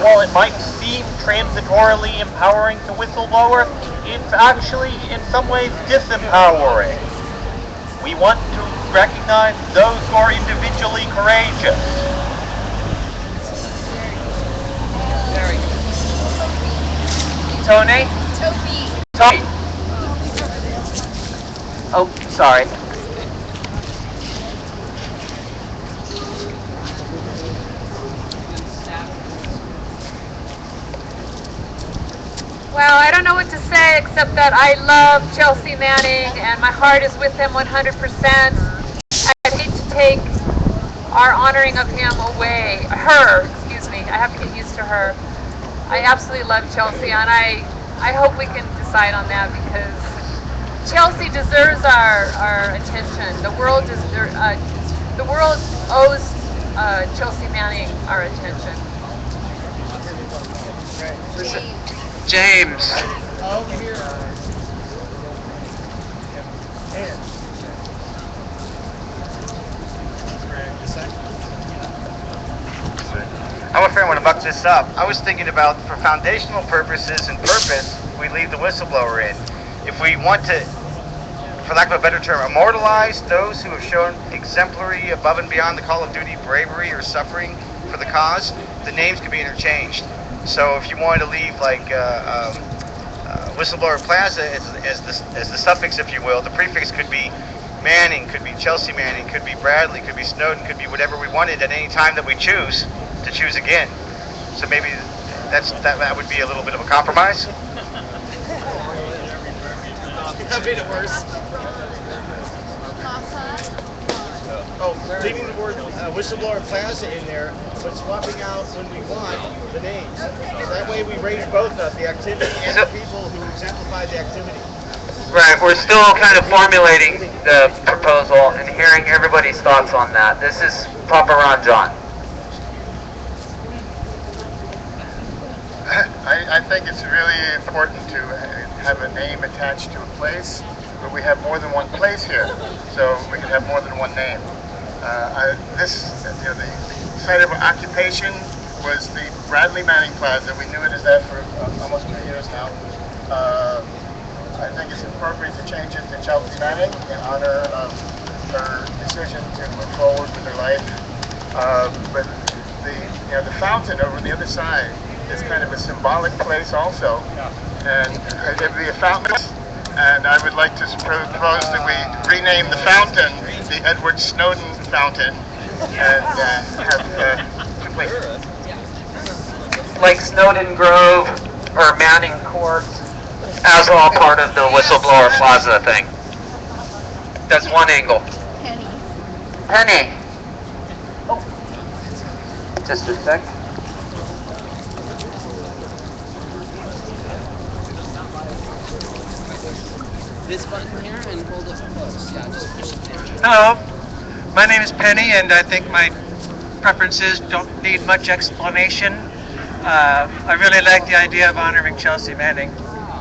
while it might seem transitorily empowering to whistleblowers, it's actually in some ways disempowering. We want to recognize those who are individually courageous. Tony? Toby. Oh, sorry. Well, I don't know what to say except that I love Chelsea Manning and my heart is with him 100%. I'd hate to take our honoring of him away. Excuse me. I have to get used to her. I absolutely love Chelsea, and I hope we can decide on that because Chelsea deserves our attention. The world owes Chelsea Manning our attention. James. Over here. I'm afraid I want to buck this up. I was thinking about, for foundational purposes and purpose, we leave the whistleblower in. If we want to, for lack of a better term, immortalize those who have shown exemplary, above and beyond the call of duty, bravery or suffering for the cause, the names can be interchanged. So if you wanted to leave like Whistleblower Plaza as the suffix, if you will, the prefix could be Manning, could be Chelsea Manning, could be Bradley, could be Snowden, could be whatever we wanted at any time that we choose to choose again. So maybe that would be a little bit of a compromise. That made it worse. Oh, leaving the word Whistleblower Plaza in there, but swapping out when we want the names. So that way we raise both up, the activity and the people who exemplify the activity. Right, we're still kind of formulating the proposal and hearing everybody's thoughts on that. This is Papa Ron John. I think it's really important to have a name attached to a place, but we have more than one place here, so we can have more than one name. The site of occupation was the Bradley Manning Plaza. We knew it as that for almost 2 years now. I think it's appropriate to change it to Chelsea Manning in honor of her decision to move forward with her life. But the fountain over on the other side is kind of a symbolic place also, and it'd be a fountain. And I would like to propose that we rename the fountain the Edward Snowden Fountain, and have two places. Like Snowden Grove or Manning Court, as all part of the Whistleblower Plaza thing. That's one angle. Penny. Oh. Just a sec. This button here and hold it close. Yeah, just push it there. Hello, my name is Penny, and I think my preferences don't need much explanation. I really like the idea of honoring Chelsea Manning.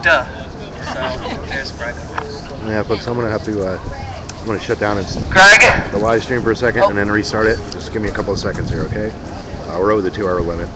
Duh. So, there's Greg. Yeah, folks, I'm gonna shut down Greg? the live stream for a second and then restart it. Just give me a couple of seconds here, okay? We're over the 2-hour limit.